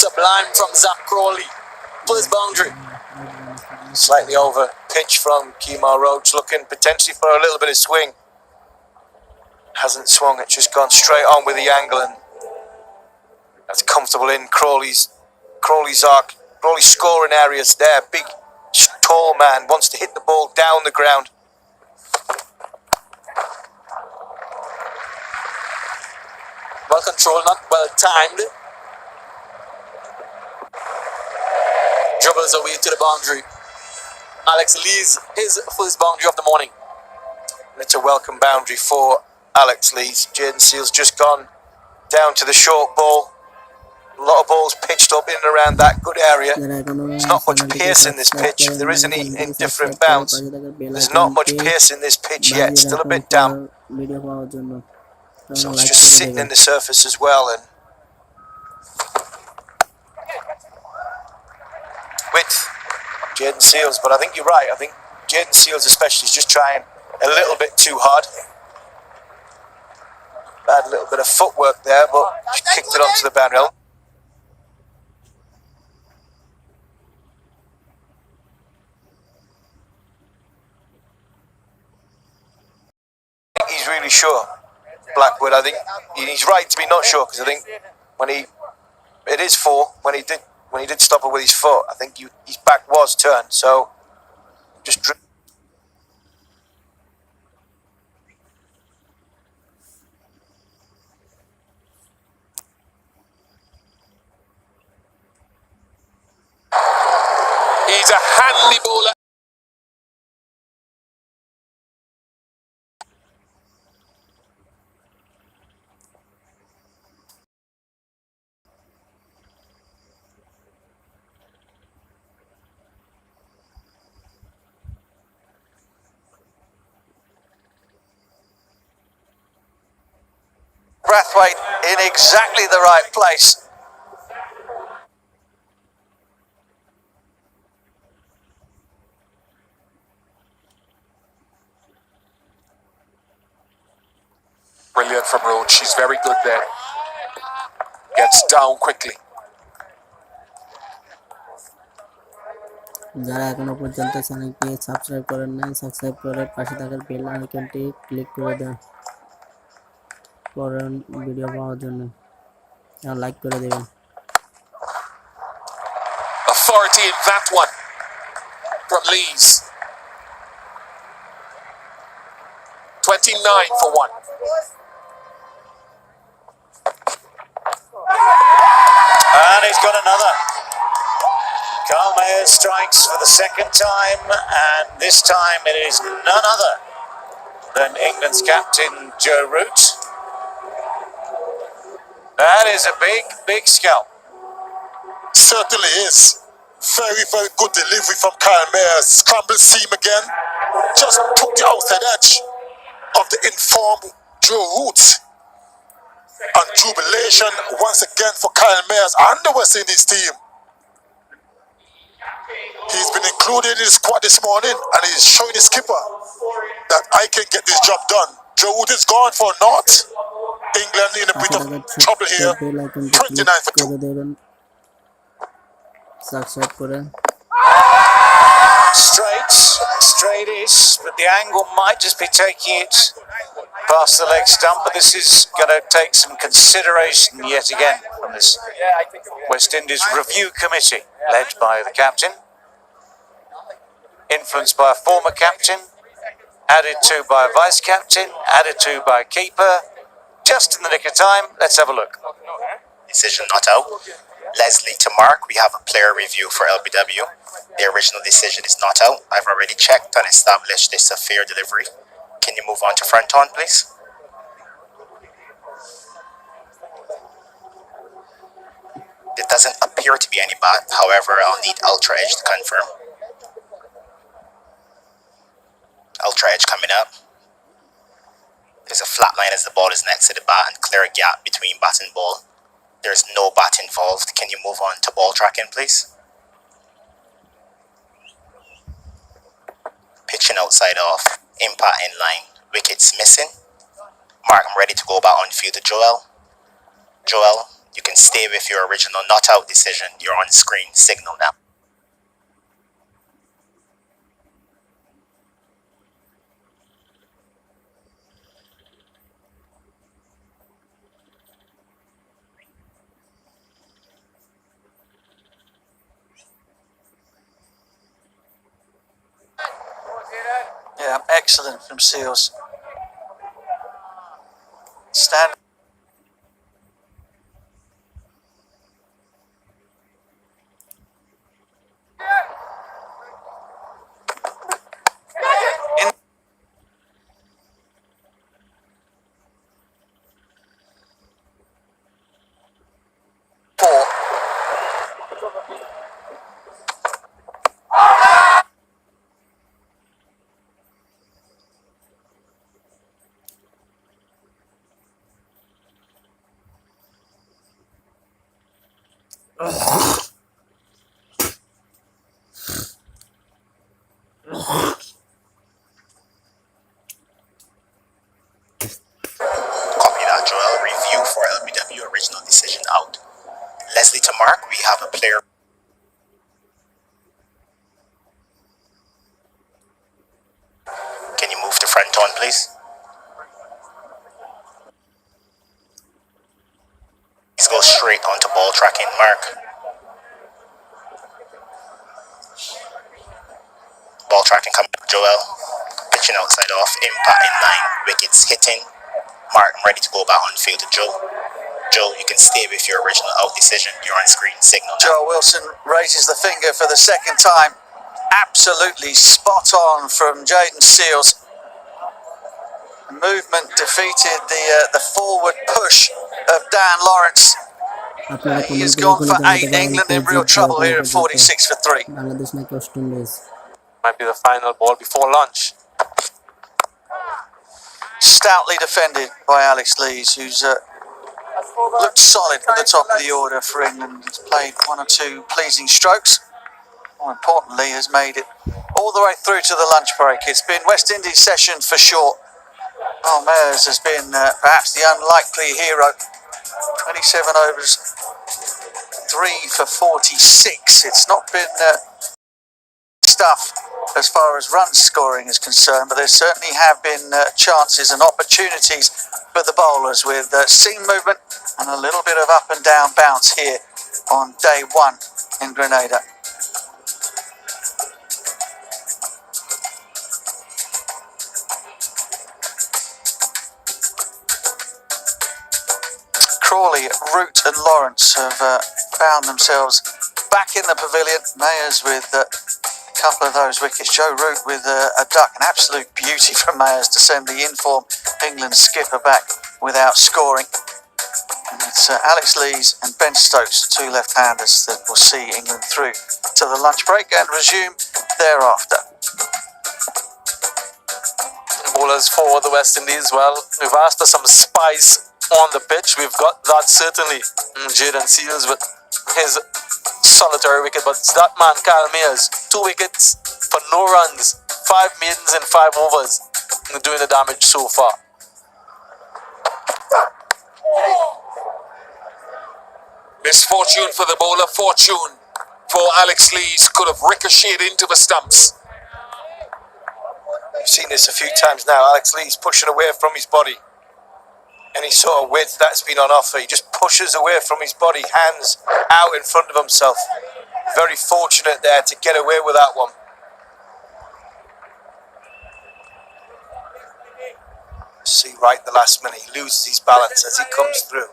Speaker 7: Sublime from Zach Crawley. First boundary. Slightly over pitch from Kemar Roach, looking potentially for a little bit of swing. Hasn't swung, it's just gone straight on with the angle, and that's comfortable in Crawley's arc. Crawley's scoring areas there. Big, tall man wants to hit the ball down the ground. Well controlled, not well timed. Dribbles away to the boundary. Alex Lees, his first boundary of the morning. And it's a welcome boundary for Alex Lees. Jaden Seals just gone down to the short ball. A lot of balls pitched up in and around that good area. There's not much pace in this pitch. If there is any indifferent bounce, there's not much pace in this pitch yet. Still a bit damp. So it's just sitting in the surface as well. And with Jaden Seals, but I think you're right. I think Jaden Seals especially is just trying a little bit too hard. Bad little bit of footwork there, but she kicked it onto the boundary. He's really sure, Blackwood. I think he's right to be not sure, because I think it is 4 when he did stop it with his foot. I think his back was turned, so just.
Speaker 5: He's a handy bowler.
Speaker 7: Brathwaite in exactly the right place.
Speaker 5: Brilliant from Roach. She's very good there. Gets down quickly.
Speaker 4: যারা এখনো পর্যন্ত চ্যানেলটি subscribe করেন নাই, subscribe করে পাশে থাকা bell আইকনটি ক্লিক করে দেন পরের ভিডিও পাওয়ার জন্য, আর লাইক করে দেবেন।
Speaker 5: Authority in that one from Lees. 29 for 1.
Speaker 9: And he's got another. Kalmair strikes for the second time, and this time it is none other than England's captain Joe Root. That is a big, big scalp.
Speaker 10: Certainly is. Very, very good delivery from Kalmair. Scramble seam again. Just took the outside edge of the informed Joe Root. And jubilation once again for Kalmair and the West Indies team. He's been included in his squad this morning, and he's showing his skipper that I can get this job done. Joe Root is gone for naught. England in a bit
Speaker 4: পাশে
Speaker 10: of
Speaker 4: থাকা
Speaker 10: trouble
Speaker 4: ছোট্ট
Speaker 10: here.
Speaker 4: Bell আইকনটি click
Speaker 10: 29 for 2.
Speaker 4: করে দেবেন, subscribe করে।
Speaker 9: Straight is, but the angle might just be taking it past the leg stump, but this is going to take some consideration yet again from this West Indies review committee, led by the captain, influenced by a former captain, added to by a vice captain, added to by a keeper. Just in the nick of time, let's have a look.
Speaker 8: Decision not out. Leslie to Mark, we have a player review for LBW. The original decision is not out. I've already checked and established this a fair delivery. Can you move on to front on, please? It doesn't appear to be any bat. However, I'll need Ultra Edge to confirm. Ultra Edge coming up. There's a flat line as the ball is next to the bat and clear a gap between bat and ball. There's no bat involved. Can you move on to ball tracking, please? Pitching outside off. Impact in line. Wickets missing. Mark, I'm ready to go back on field to Joel. Joel, you can stay with your original not out decision. You're on screen. Signal now.
Speaker 7: Yeah, excellent from Seals. Stand.
Speaker 8: Copy that, Joel. Review for LBW. Original decision out. Leslie to Mark, we have a player. Can you move to front on, please? Please go straight onto ball tracking, Mark. Ball tracking coming up, Joel. Pitching outside off, impact in line, wickets hitting. Mark, I'm ready to go back on field to Joe. Joe, you can stay with your original out decision. You're on screen. Signal now.
Speaker 7: Joel Wilson raises the finger for the second time. Absolutely spot on from Jaden Seals. Movement defeated the forward push of Dan Lawrence.
Speaker 4: আপনারা
Speaker 7: He has
Speaker 4: comment করে
Speaker 7: gone
Speaker 4: বলে
Speaker 7: for
Speaker 4: জানাতে
Speaker 7: 8.
Speaker 4: পারেন
Speaker 7: England
Speaker 4: K
Speaker 7: in real
Speaker 4: জিতবে
Speaker 7: trouble
Speaker 4: এখনো
Speaker 7: here at
Speaker 4: পর্যন্ত
Speaker 7: 46 for 3.
Speaker 4: Bangladesh নাকি West Indies.
Speaker 2: Might be the final ball before lunch.
Speaker 7: Stoutly defended by Alex Lees, who's looked solid at the top of the order for England. He's played one or two pleasing strokes. More importantly, has made it all the way through to the lunch break. It's been West Indies session for short. Oh, Mayers has been perhaps the unlikely hero. 27 overs, 3 for 46. It's not been stuff as far as run scoring is concerned, but there certainly have been chances and opportunities for the bowlers with seam movement and a little bit of up and down bounce here on day 1 in Grenada. Crawley, Root and Lawrence have found themselves back in the pavilion. Mayers with a couple of those wickets. Joe Root with a duck. An absolute beauty from Mayers to send the informed England skipper back without scoring. And it's Alex Lees and Ben Stokes, the two left-handers, that will see England through to the lunch break and resume thereafter.
Speaker 2: Bowlers for the West Indies, well, we've asked for some spice
Speaker 7: on the pitch. We've got that certainly. Jaden Seals with his solitary wicket, but it's that man, Kyle Mears, 2 wickets for no runs, 5 maidens in 5 overs, doing the damage so far.
Speaker 5: Misfortune for the bowler, fortune for Alex Lees. Could have ricocheted into the stumps.
Speaker 7: We've seen this a few times now. Alex Lees pushing away from his body. Any sort of width that's been on offer, he just pushes away from his body, hands out in front of himself. Very fortunate there to get away with that one. See right the last minute, he loses his balance as he comes through.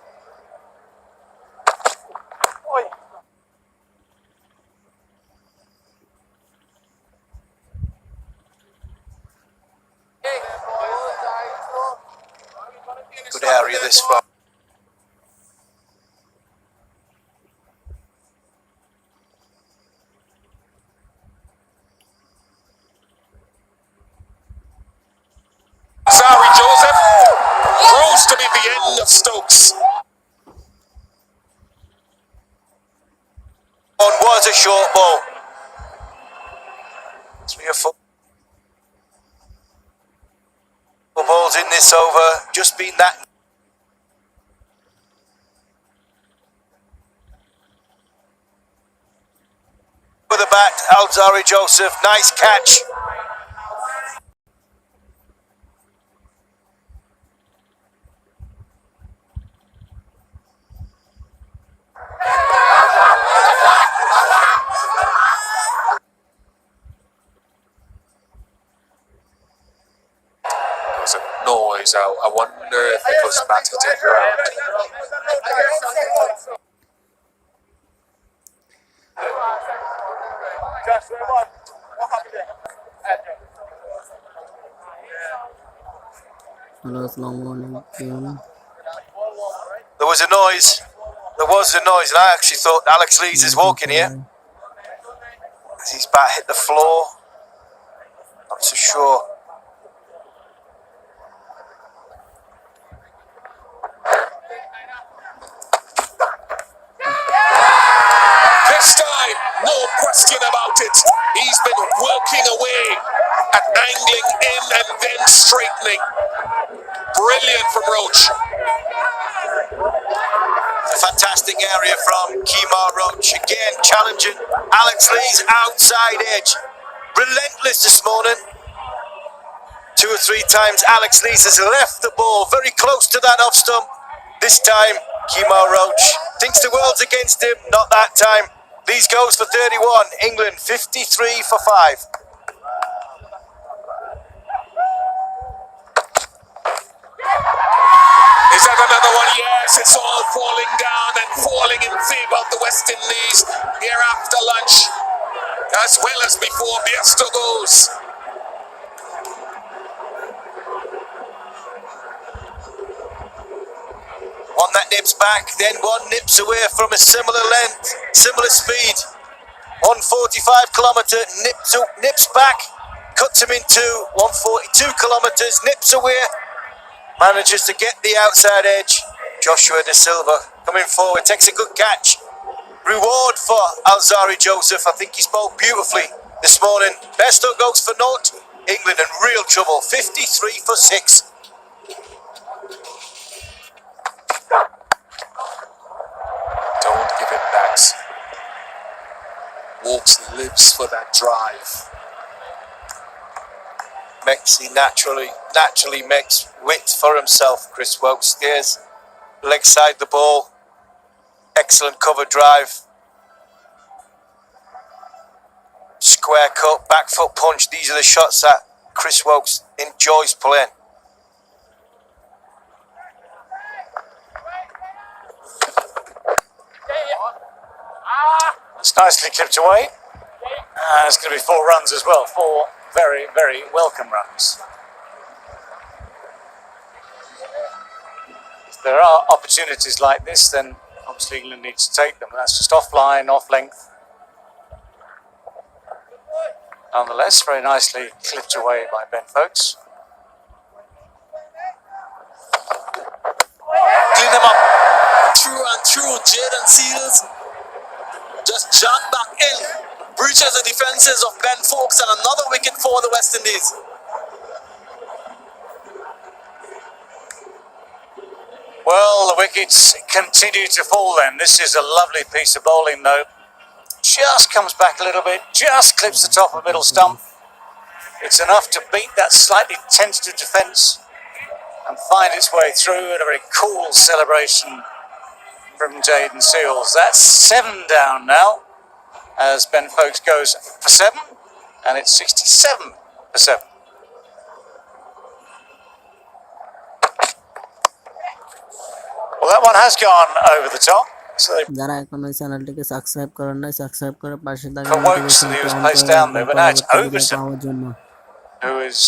Speaker 7: Good area this from.
Speaker 5: Zari Joseph proves to be the end of Stokes.
Speaker 7: One was a short ball. 3 or 4 balls in this over, just been that. With the bat, Alzari Joseph, nice catch.
Speaker 5: There was a noise. I wonder if it was batted to the ground.
Speaker 4: Hello, Assalamualaikum.
Speaker 7: There was a noise. There was a noise, and I actually thought Alex Lees is walking here. As his bat hit the floor. Not so sure.
Speaker 5: This time, no question about it. He's been working away at angling in and then straightening. Brilliant from Roach.
Speaker 7: A fantastic area from Kemar Roach. Again, challenging Alex Lee's outside edge. Relentless this morning. 2 or 3 times Alex Lees has left the ball very close to that off stump. This time, Kemar Roach thinks the world's against him. Not that time. Lees goes for 31. England 53 for 5.
Speaker 5: Is that another one? Yes, it's all falling down and falling in favour of the West Indies here after lunch. As well as before Biesto goes.
Speaker 7: One that nips back, then one nips away from a similar length, similar speed. 145 kilometre, nips back, cuts him in two. 142 kilometres, nips away, manages to get the outside edge. Joshua De Silva coming forward, takes a good catch. Reward for Alzari Joseph. I think he's bowled beautifully this morning. Besto goes for naught. England in real trouble. 53 for 6.
Speaker 5: Don't give him that. Walks, lives for that drive.
Speaker 7: He naturally makes width for himself. Chris Woke stays leg side the ball. Excellent cover drive. Square cut, back foot punch. These are the shots that Chris Wokes enjoys playing.
Speaker 9: It's nicely clipped away. And it's going to be 4 runs as well. 4 very, very welcome runs. If there are opportunities like this, then obviously England needs to take them. That's just offline, off length. Nonetheless, very nicely clipped away by Ben Folkes.
Speaker 7: through. Jaden Seals just jogged back in, breaches the defenses of Ben Fowkes, and another wicket for the West Indies.
Speaker 9: Well, the wickets continue to fall then. This is a lovely piece of bowling though. Just comes back a little bit, just clips the top of middle stump. It's enough to beat that slightly tentative defence and find its way through in a very cool celebration from Jaden Seals. That's 7 down now as Ben Fowkes goes for 7, and it's 67 for 7. Well, that one has gone over the top. So they
Speaker 4: যারা এখন এই চ্যানেলটিকে subscribe করেন নাই subscribe করে পাশে থাকা
Speaker 9: for Wokes that he was placed down there, but now it's
Speaker 4: পরবর্তী ভিডিও
Speaker 9: Overton
Speaker 4: পাওয়ার জন্য
Speaker 9: who is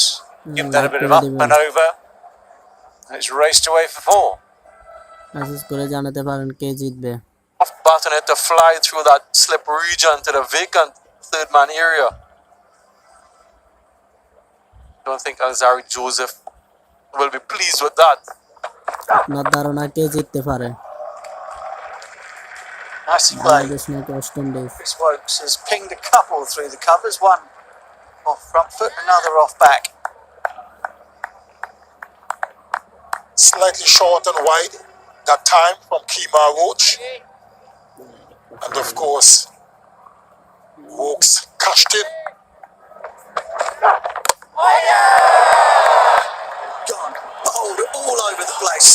Speaker 9: given that a
Speaker 4: like
Speaker 9: bit of
Speaker 4: করে
Speaker 9: up
Speaker 4: দিবেন
Speaker 9: and over. And it's raced away for 4.
Speaker 4: Message করে জানাতে পারেন কে জিতবে
Speaker 1: Off button it to fly through that slip region to the vacant third man area. Don't think Alzari Joseph will be pleased with that.
Speaker 4: আপনার ধারণা কে জিততে পারে
Speaker 7: Nicely played.
Speaker 4: Bangladesh নাকি West Indies
Speaker 7: Chris Wokes has pinged a couple through the covers, one off front foot, another off back.
Speaker 10: Slightly short and wide that time from Kemar Roach. And of course, Wokes cashed in.
Speaker 7: Gone, bowled all over the place.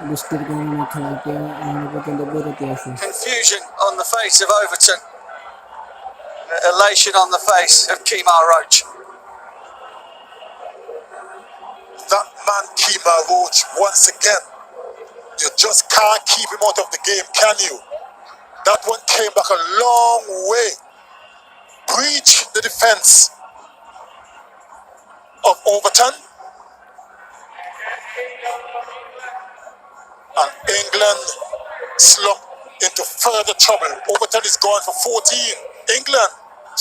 Speaker 4: বৃষ্টির কারণে খেলাটি এখনো পর্যন্ত বিরতি আছে
Speaker 7: Confusion on the face of Overton. Elation on the face of Kemar Roach.
Speaker 10: That man Kemar Roach, once again, you just can't keep him out of the game, can you? That one came back a long way. Breach the defense of Overton. And England slump into further trouble. Overton is gone for 14. England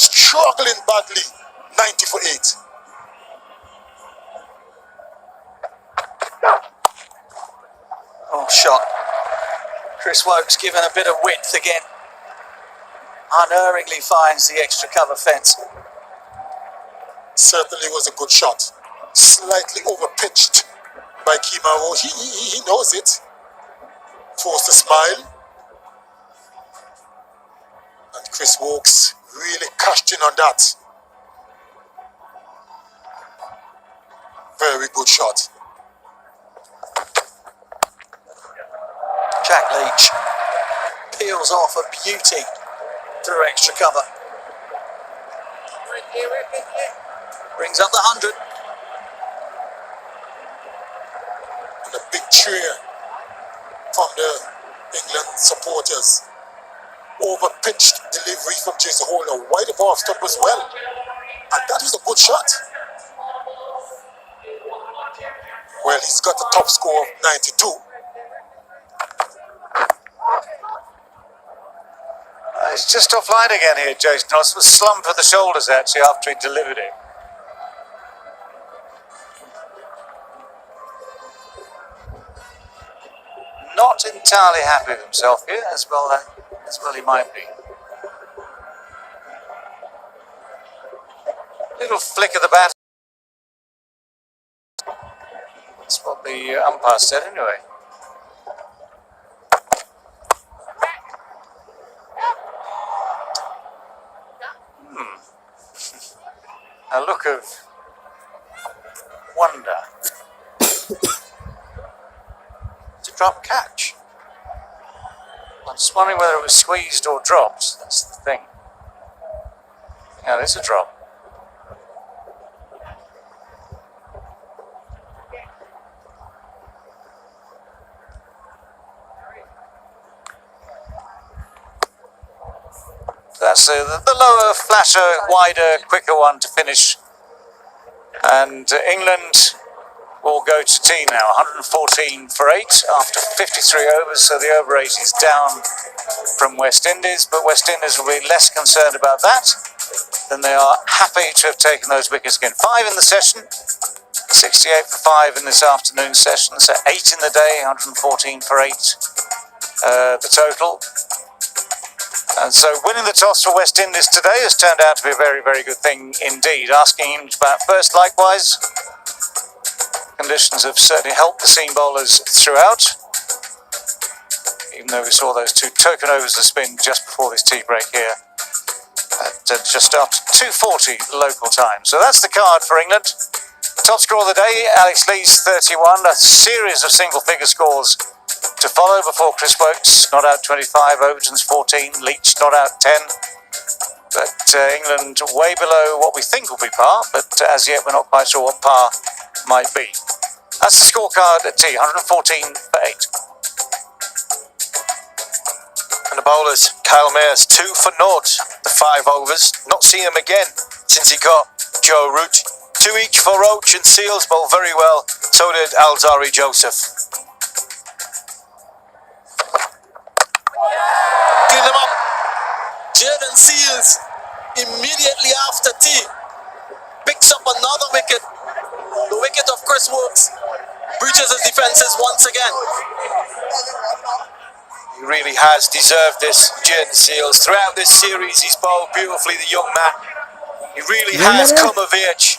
Speaker 10: struggling badly. 90 for 8.
Speaker 7: Oh, shot. Chris Wokes given a bit of width again. Unerringly finds the extra cover fence.
Speaker 10: Certainly was a good shot. Slightly overpitched by Kemar Roach. He knows it. Forced a smile. And Chris Wokes really cashed in on that. Very good shot.
Speaker 7: Jack Leach peels off a beauty through extra cover. Brings up the 100.
Speaker 10: And a big cheer from the England supporters. Overpitched delivery from Jason Holder. Wide of off stump as well. And that is a good shot. Well, he's got the top score of 92.
Speaker 9: It's just offline again here, Jason. I was slumped with the shoulders actually after he delivered it. Not entirely happy with himself here, as well he might be. Little flick of the bat. That's what the umpire said anyway. A look of wonder. To drop catch. I'm just wondering whether it was squeezed or dropped. That's the thing. Yeah, there's a drop. That's the lower, flatter, wider, quicker one to finish. And England will go to tea now. 114 for 8 after 53 overs. So the over 8 is down from West Indies. But West Indies will be less concerned about that than they are happy to have taken those wickets again. 5 in the session. 68 for 5 in this afternoon session. So 8 in the day, 114 for 8. the total. And so winning the toss for West Indies today has turned out to be a very, very good thing indeed. Asking him to bat first likewise. Conditions have certainly helped the seam bowlers throughout, even though we saw those two token overs to spin just before this tea break here at just after 2:40 local time. So that's the card for England. Top score of the day, Alex Lees 31, a series of single figure scores to follow before Chris Wokes not out 25, Overton's 14, Leach not out 10. But England way below what we think will be par, but as yet we're not quite sure what par might be. That's the scorecard at tea, 114 for 8.
Speaker 7: And the bowlers, Kyle Mayers, 2 for 0, the 5 overs. Not seen him again since he got Joe Root. 2 each for Roach and Seals, bowled very well. So did Alzari Joseph.
Speaker 3: Clean them up. Jaden Seals, immediately after tea, picks up another wicket. The wicket of Chris Wokes breaches his defenses once again.
Speaker 7: He really has deserved this, Jaden Seals. Throughout this series, he's bowled beautifully, the young man. He really has come of age.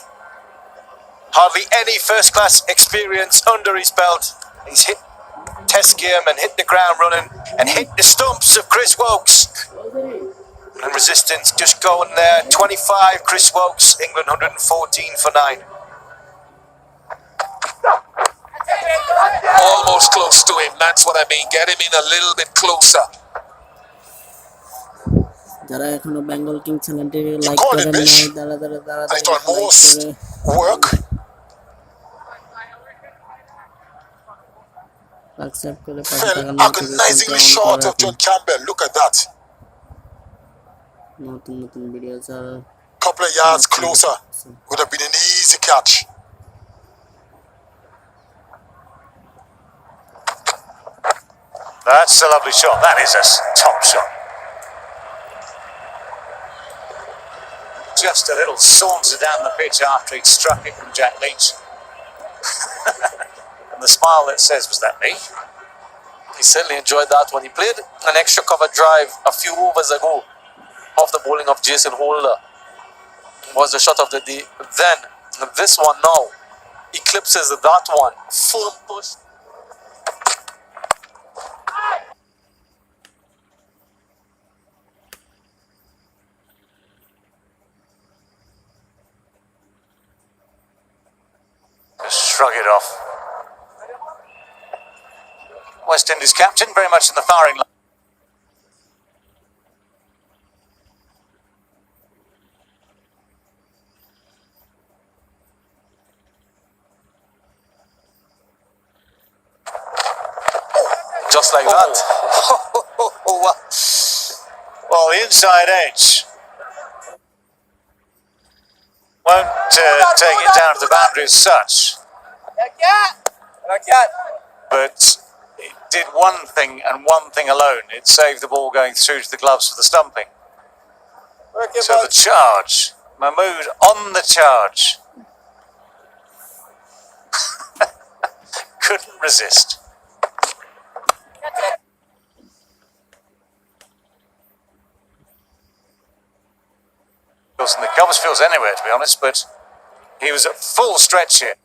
Speaker 7: Hardly any first-class experience under his belt. He's hit test game and hit the ground running and hit the stumps of Chris Wokes. And resistance just going there. 25, Chris Wokes, England 114 for 9.
Speaker 5: Almost close to him. That's what I mean. Get him in a little bit closer.
Speaker 4: যারা এখনো Bengal king চ্যানেলটিকে like
Speaker 10: call it,
Speaker 4: করেন
Speaker 10: Bish?
Speaker 4: নাই তারা
Speaker 10: I done most work.
Speaker 4: Subscribe করে
Speaker 10: Fell agonizingly short of John Campbell. Look at that.
Speaker 4: নতুন নতুন video ছাড়া
Speaker 10: Couple of yards closer would have been an easy catch.
Speaker 9: That's a lovely shot. That is a top shot. Just a little saunter down the pitch after he'd struck it from Jack Leach. And the smile that says, was that me?
Speaker 3: He certainly enjoyed that one. He played an extra cover drive a few overs ago off the bowling of Jason Holder. Was the shot of the day. Then this one now eclipses that one. Full push.
Speaker 9: Just shrug it off. West Indies captain, very much in the firing line.
Speaker 3: Just like that.
Speaker 9: Well, the inside edge won't take it down to the boundary as such, but it did one thing and one thing alone. It saved the ball going through to the gloves for the stumping. So the charge, Mahmood on the charge. Couldn't resist. And the covers feels anywhere, to be honest, but he was at full stretch here.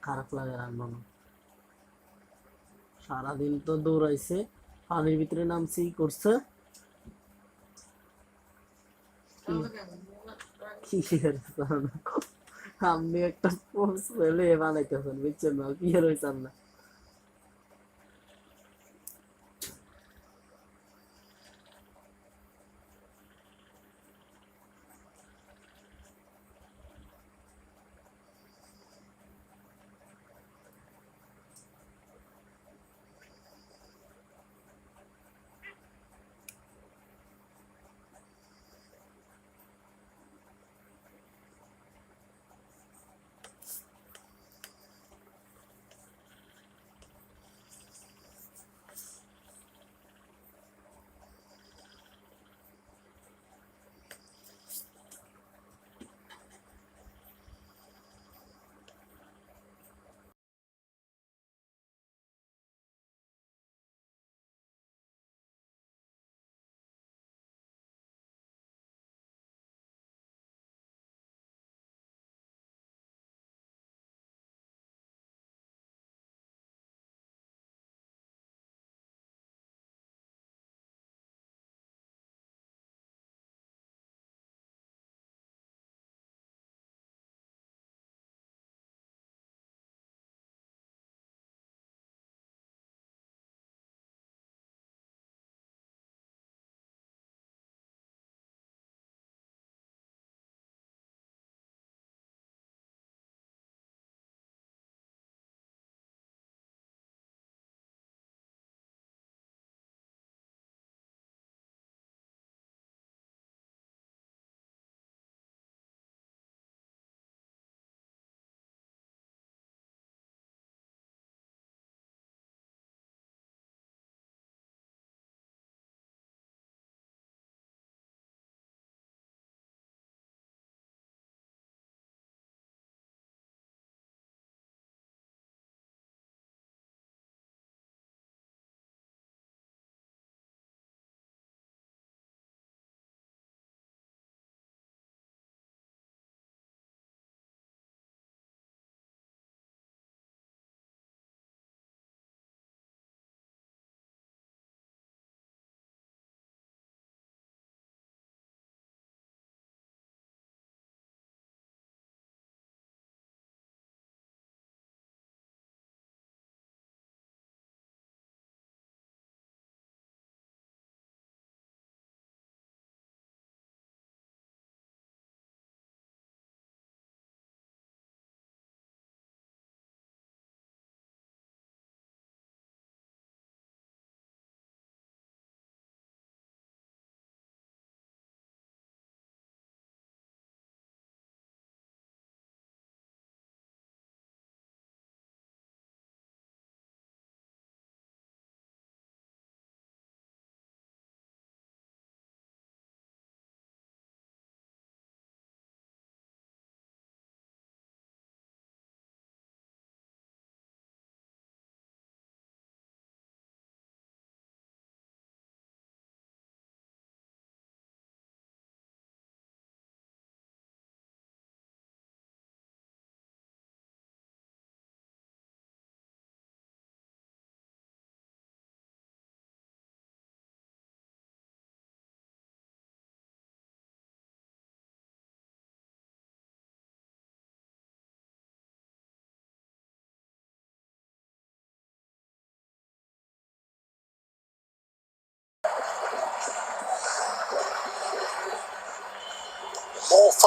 Speaker 4: খারাপ লাগে রাখবো না সারাদিন তো দৌড়াইছে পানির ভিতরে নামছি করছে কি আমি একটা পোস্ট পেলে বানাইতেছেন বুঝছেন না কি হয়েছেন না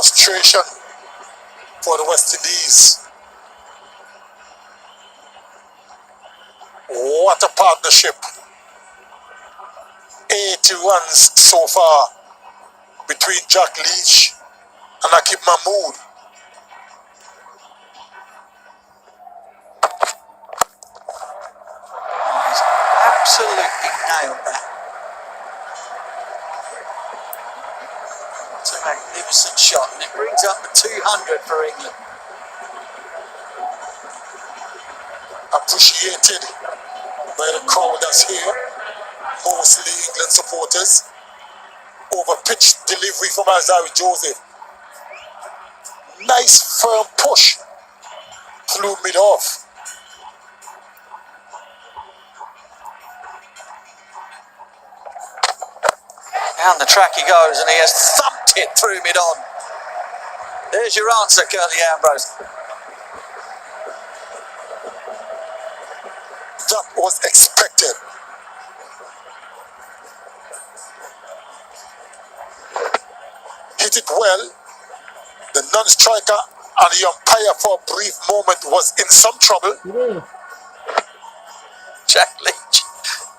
Speaker 10: frustration for the West Indies. What a partnership. 80 runs so far between Jack Leach and Akib Mahmood.
Speaker 9: He's absolutely nailed that. It's a magnificent shot, and it brings up the 200 for England.
Speaker 10: Appreciated by the crowd that's here, mostly England supporters. Over pitch delivery from Alzari Joseph. Nice firm push through mid-off.
Speaker 9: Down the track he goes, and he has thumped it through mid-on. There's your answer, Curly Ambrose.
Speaker 10: That was expected. Hit it well. The non-striker and the umpire for a brief moment was in some trouble.
Speaker 9: Jack Leach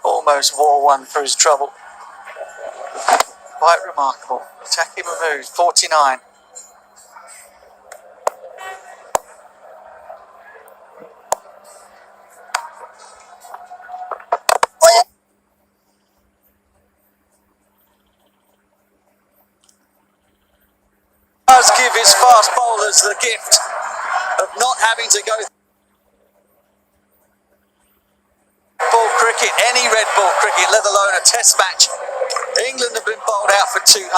Speaker 9: almost wore one for his trouble. Quite remarkable. Taki Mahmood, 49. Does give his fast bowlers the gift of not having to go ball cricket, any red ball cricket, let alone a test match. England have been bowled out for 204.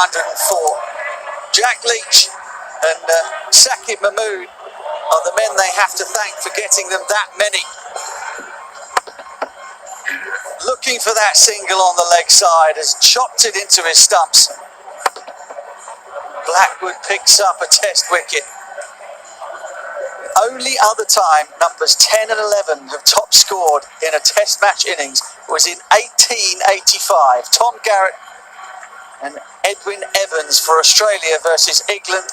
Speaker 9: Jack Leach and Sakib Mahmood are the men they have to thank for getting them that many. Looking for that single on the leg side, has chopped it into his stumps. Blackwood picks up a test wicket. Only other time numbers 10 and 11 have top scored in a test match innings was in 1885. Tom Garrett and Edwin Evans for Australia versus England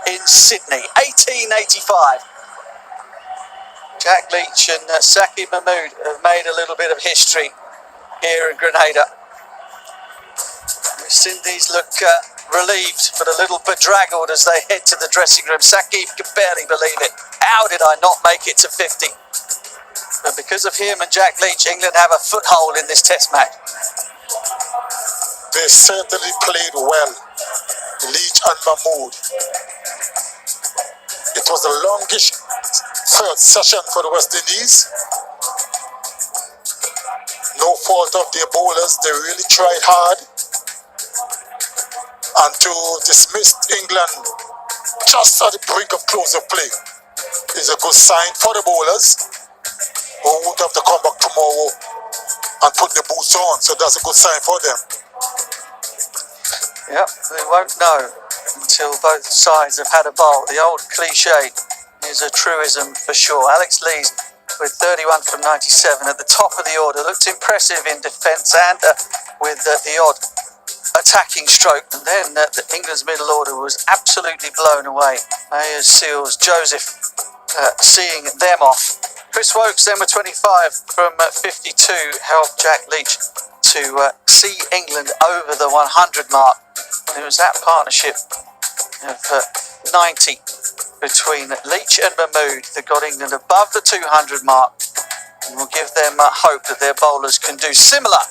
Speaker 9: in Sydney. 1885. Jack Leach and Sakib Mahmood have made a little bit of history here in Grenada. West Indies look relieved but a little bedraggled as they head to the dressing room. Sakib can barely believe it. How did I not make it to 50? But because of him and Jack Leach, England have a foothold in this test match.
Speaker 10: They certainly played well, Leach and Mahmood. It was a longish third session for the West Indies. No fault of their bowlers, they really tried hard. And to dismiss England just at the brink of close of play is a good sign for the bowlers who would have to come back tomorrow and put the boots on. So that's a good sign for them.
Speaker 9: Yep, they won't know until both sides have had a bowl. The old cliche is a truism for sure. Alex Lees with 31 from 97 at the top of the order. Looked impressive in defence and with the odd attacking stroke, and then England's middle order was absolutely blown away. Ayers, Seals, Joseph seeing them off. Chris Wokes then with 25 from 52 helped Jack Leach to see England over the 100 mark. And it was that partnership of 90 between Leach and Mahmood that got England above the 200 mark, and will give them hope that their bowlers can do similar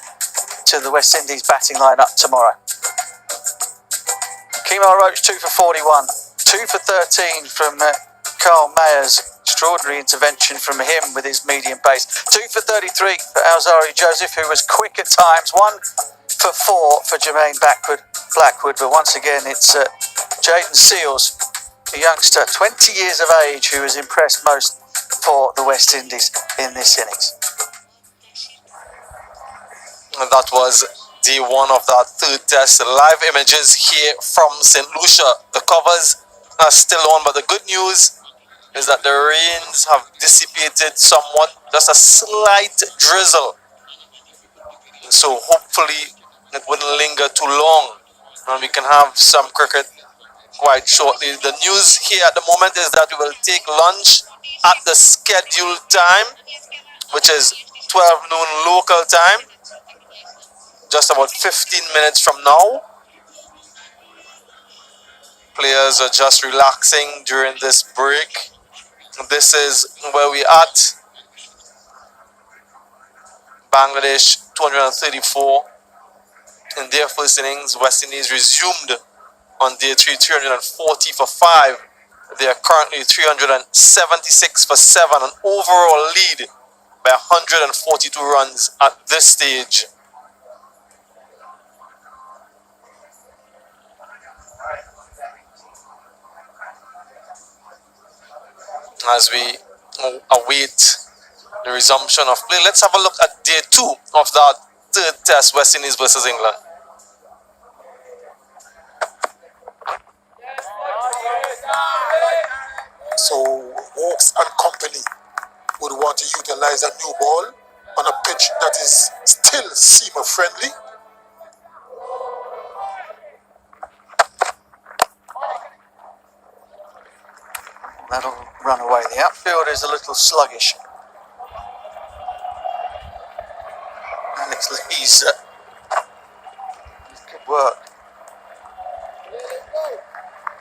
Speaker 9: to the West Indies batting line-up tomorrow. Kemar Roach 2 for 41, 2 for 13 from Carl Mayers. Extraordinary intervention from him with his medium pace. 2 for 33 for Alzari Joseph, who was quick at times. 1 for 4 for Jermaine Blackwood, but once again it's Jaden Seals, a youngster, 20 years of age, who has impressed most for the West Indies in this innings.
Speaker 3: And that was day one of that third test. Live images here from St. Lucia. The covers are still on, but the good news is that the rains have dissipated somewhat. Just a slight drizzle. So hopefully it wouldn't linger too long and we can have some cricket quite shortly. The news here at the moment is that we will take lunch at the scheduled time, which is 12 noon local time, just about 15 minutes from now. Players are just relaxing during this break. This is where we at. Bangladesh 234 in their first innings. West Indies resumed on day 3, 340 for 5. They are currently 376 for 7, an overall lead by 142 runs at this stage. As we await the resumption of play, let's have a look at day 2 of that third test, West Indies versus England.
Speaker 10: So Hawks and company would want to utilize a new ball on a pitch that is still seamer friendly.
Speaker 9: That'll run away. The outfield is a little sluggish. Alex Lee's good work.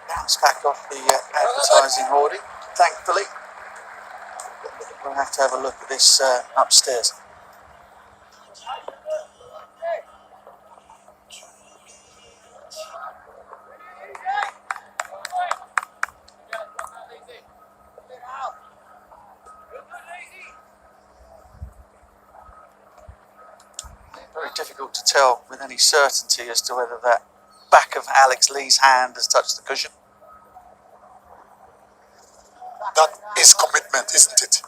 Speaker 9: Bounce back off the advertising hoarding, thankfully. We'll have to have a look at this upstairs. Very difficult to tell with any certainty as to whether that back of Alex Lee's hand has touched the cushion.
Speaker 10: That is commitment, isn't it?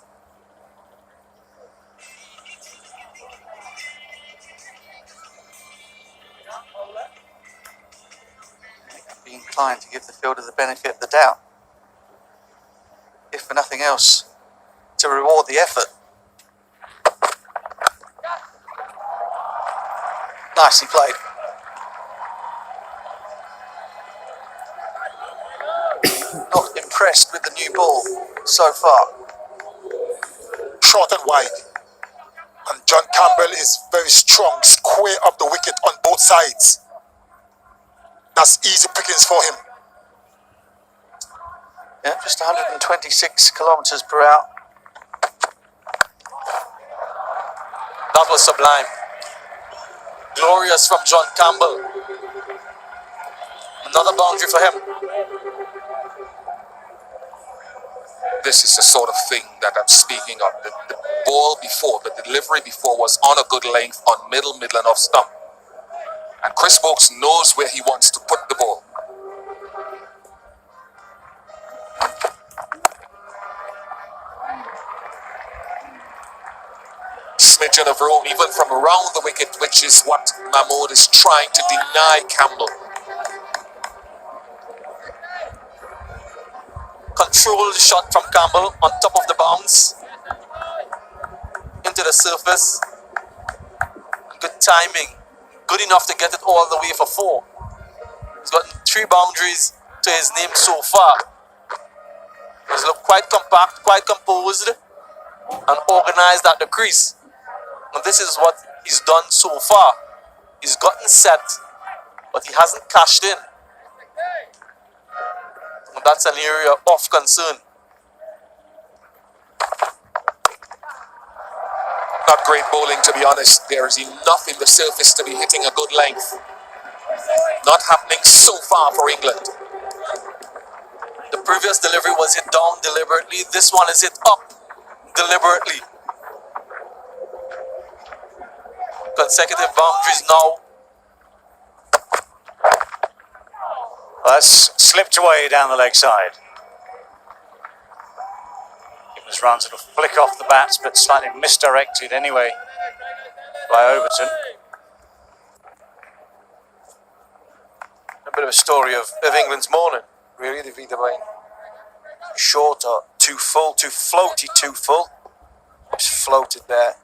Speaker 9: I'd be inclined to give the fielder the benefit of the doubt, if for nothing else, to reward the effort. Nicely played. Not impressed with the new ball so far.
Speaker 10: Short and wide. And John Campbell is very strong, square up the wicket on both sides. That's easy pickings for him.
Speaker 9: Yeah, just 126 kilometres per hour.
Speaker 3: That was sublime. Glorious from John Campbell. Another boundary for him.
Speaker 5: This is the sort of thing that I'm speaking of. The ball before, the delivery before was on a good length on middle, middle and off stump. And Chris Boakes knows where he wants to put the ball. Smidgen of room even from around the wicket, which is what Mahmood is trying to deny Campbell.
Speaker 3: Controlled shot from Campbell on top of the bounce into the surface. Good timing, good enough to get it all the way for 4. He's gotten 3 boundaries to his name so far. He's looked quite compact, quite composed and organized at the crease. And this is what he's done so far. He's gotten set, but he hasn't cashed in. And that's an area of concern.
Speaker 5: Not great bowling, to be honest. There is enough in the surface to be hitting a good length. Not happening so far for England.
Speaker 3: The previous delivery was hit down deliberately. This one is hit up deliberately. Consecutive boundaries now.
Speaker 9: That's slipped away down the leg side. Gibbons runs, it'll flick off the bats, but slightly misdirected anyway by Overton.
Speaker 7: A bit of a story of England's morning, really. They've either been short or too full, too floaty, too full. Just floated there.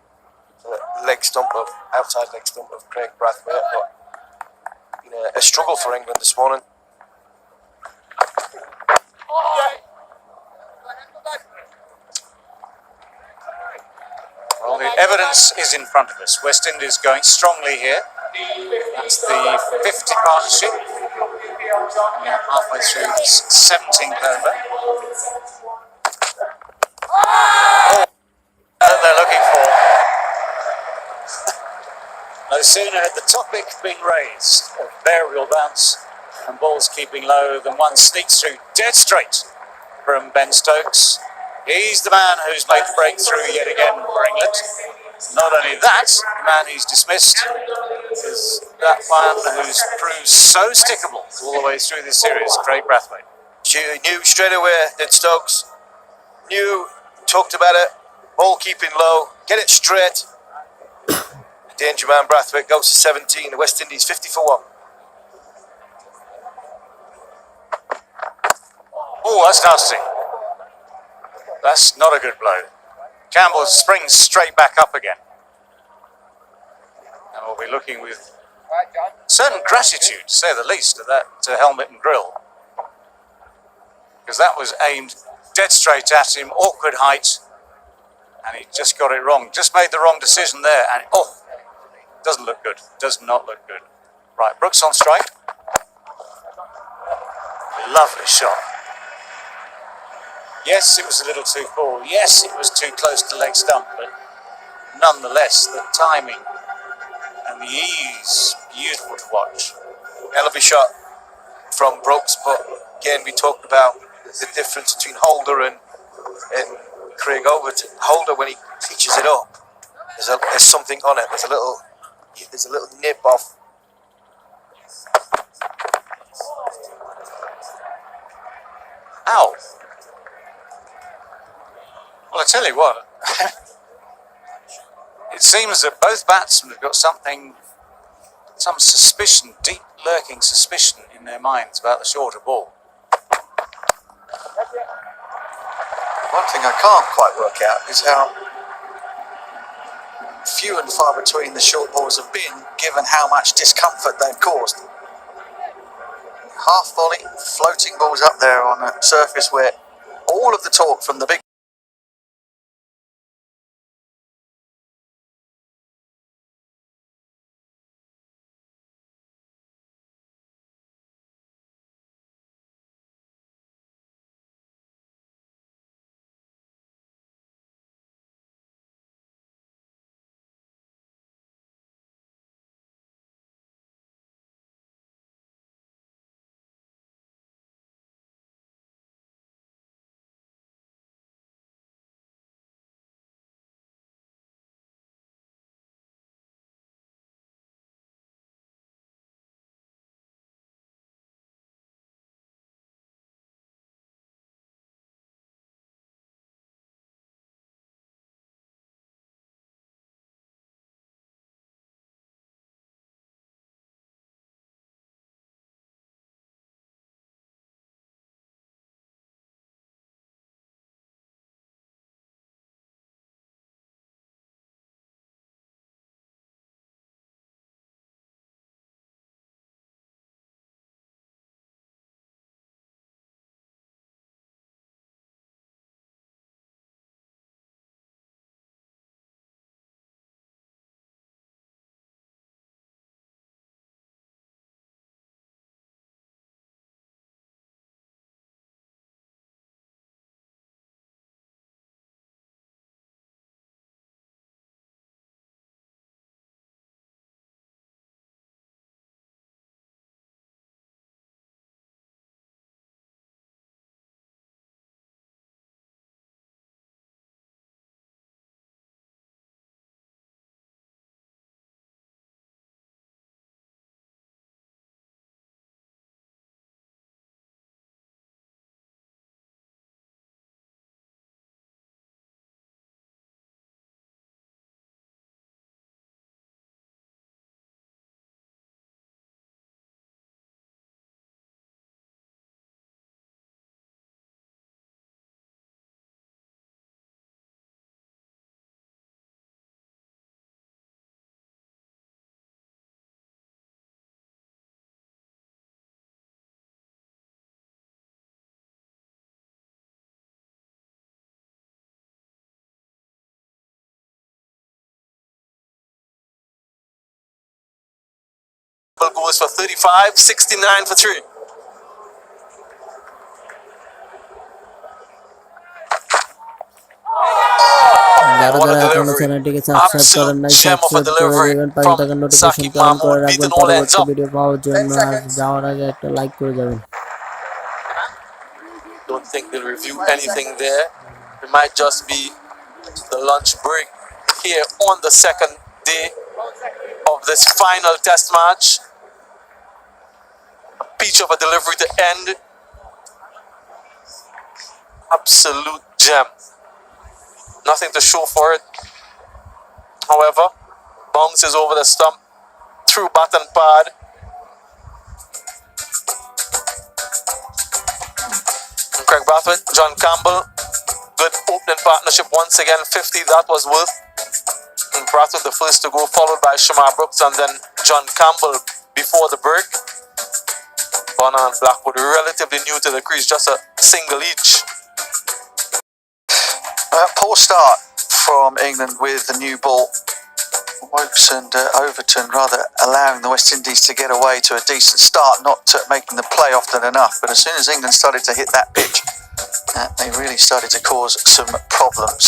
Speaker 7: The leg stump of, outside leg stump of Craig Brathwaite, but a struggle for England this morning.
Speaker 9: Evidence is in front of us. West Indies going strongly here. That's the 50 partnership. We are halfway through this 17th over. That they're looking for. No sooner had the topic been raised of variable bounce and balls keeping low than one sneaks through dead straight from Ben Stokes. He's the man who's made the breakthrough yet again for England. Not only that, the man he's dismissed is that one who's proved so stickable all the way through this series, Craig Brathwaite.
Speaker 7: Knew straight away, did Stokes. Knew, talked about it. Ball keeping low, get it straight. Danger man Brathwaite goes to 17. The West Indies 50 for 1.
Speaker 9: Oh, that's nasty. That's not a good blow. Campbell springs straight back up again. And we'll be looking with certain gratitude, to say the least, at that helmet and grill. Because that was aimed dead straight at him, awkward height, and he just got it wrong. Just made the wrong decision there, and doesn't look good. Does not look good. Right, Brooks on strike. Lovely shot. Yes, it was a little too full. Yes, it was too close to leg stump, but nonetheless, the timing and the ease, beautiful to watch.
Speaker 7: Hell of a shot from Brooks, but again, we talked about the difference between Holder and Craig Overton. Holder, when he pitches it up, there's something on it. There's a little nip off.
Speaker 9: Ow. Well, I tell you what, it seems that both batsmen have got some suspicion, deep lurking suspicion in their minds about the shorter ball.
Speaker 11: One thing I can't quite work out is how few and far between the short balls have been, given how much discomfort they've caused. Half volley, floating balls up there on a surface where all of the talk from the big
Speaker 3: goes for 35, 69 for 3.
Speaker 4: যারা
Speaker 3: What a
Speaker 4: যারা এখনো
Speaker 3: delivery.
Speaker 4: চ্যানেলটিকে subscribe করেন
Speaker 3: Absolute
Speaker 4: নাই
Speaker 3: gem of a
Speaker 4: subscribe করে
Speaker 3: delivery
Speaker 4: দেবেন, পাশে
Speaker 3: from
Speaker 4: থাকা
Speaker 3: Saki
Speaker 4: নোটিফিকেশনটা অন করে
Speaker 3: Mahmood.
Speaker 4: রাখবেন
Speaker 3: Beaten all ends
Speaker 4: পরবর্তী
Speaker 3: up.
Speaker 4: ভিডিও পাওয়ার
Speaker 3: 10
Speaker 4: জন্য। আর
Speaker 3: seconds.
Speaker 4: যাওয়ার আগে একটা লাইক করে যাবেন।
Speaker 3: Don't think they'll review anything there. It might just be the lunch break here on the second day of this final test match. A peach of a delivery to end. Absolute gem. Nothing to show for it. However, bounces over the stump through bat and pad. And Craig Brathwaite, John Campbell. Good opening partnership once again. 50, that was worth. And Brathwaite the first to go, followed by Shamar Brooks and then John Campbell before the break. Bonner and Blackwood relatively new to the crease, just a single each.
Speaker 11: Poor start from England with the new ball. Wokes and Overton rather allowing the West Indies to get away to a decent start, not making the play often enough. But as soon as England started to hit that pitch, they really started to cause some problems.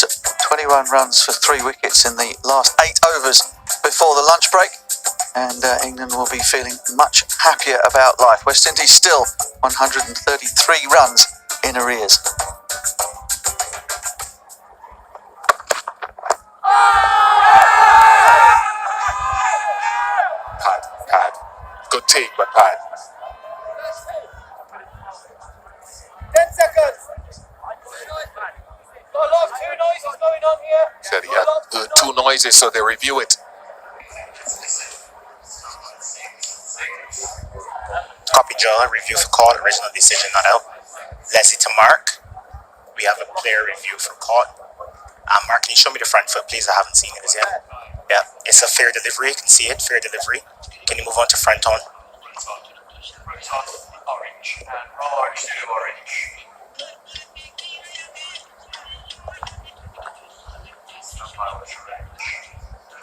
Speaker 11: 21 runs for 3 wickets in the last 8 overs before the lunch break. And England will be feeling much happier about life. West Indies still 133 runs in arrears.
Speaker 5: Pad. Good take, but pad.
Speaker 2: 10 seconds. Got a lot of two noises going on here.
Speaker 5: Said he had two noises, so they review it.
Speaker 8: Copy Joe, review for call, original decision not out. Leslie to Mark. We have a player review for call. Mark, can you show me the front foot, please? I haven't seen it as yet. Yeah, it's a fair delivery. You can see it, fair delivery. Can you move on to front on?
Speaker 12: Orange and orange to orange.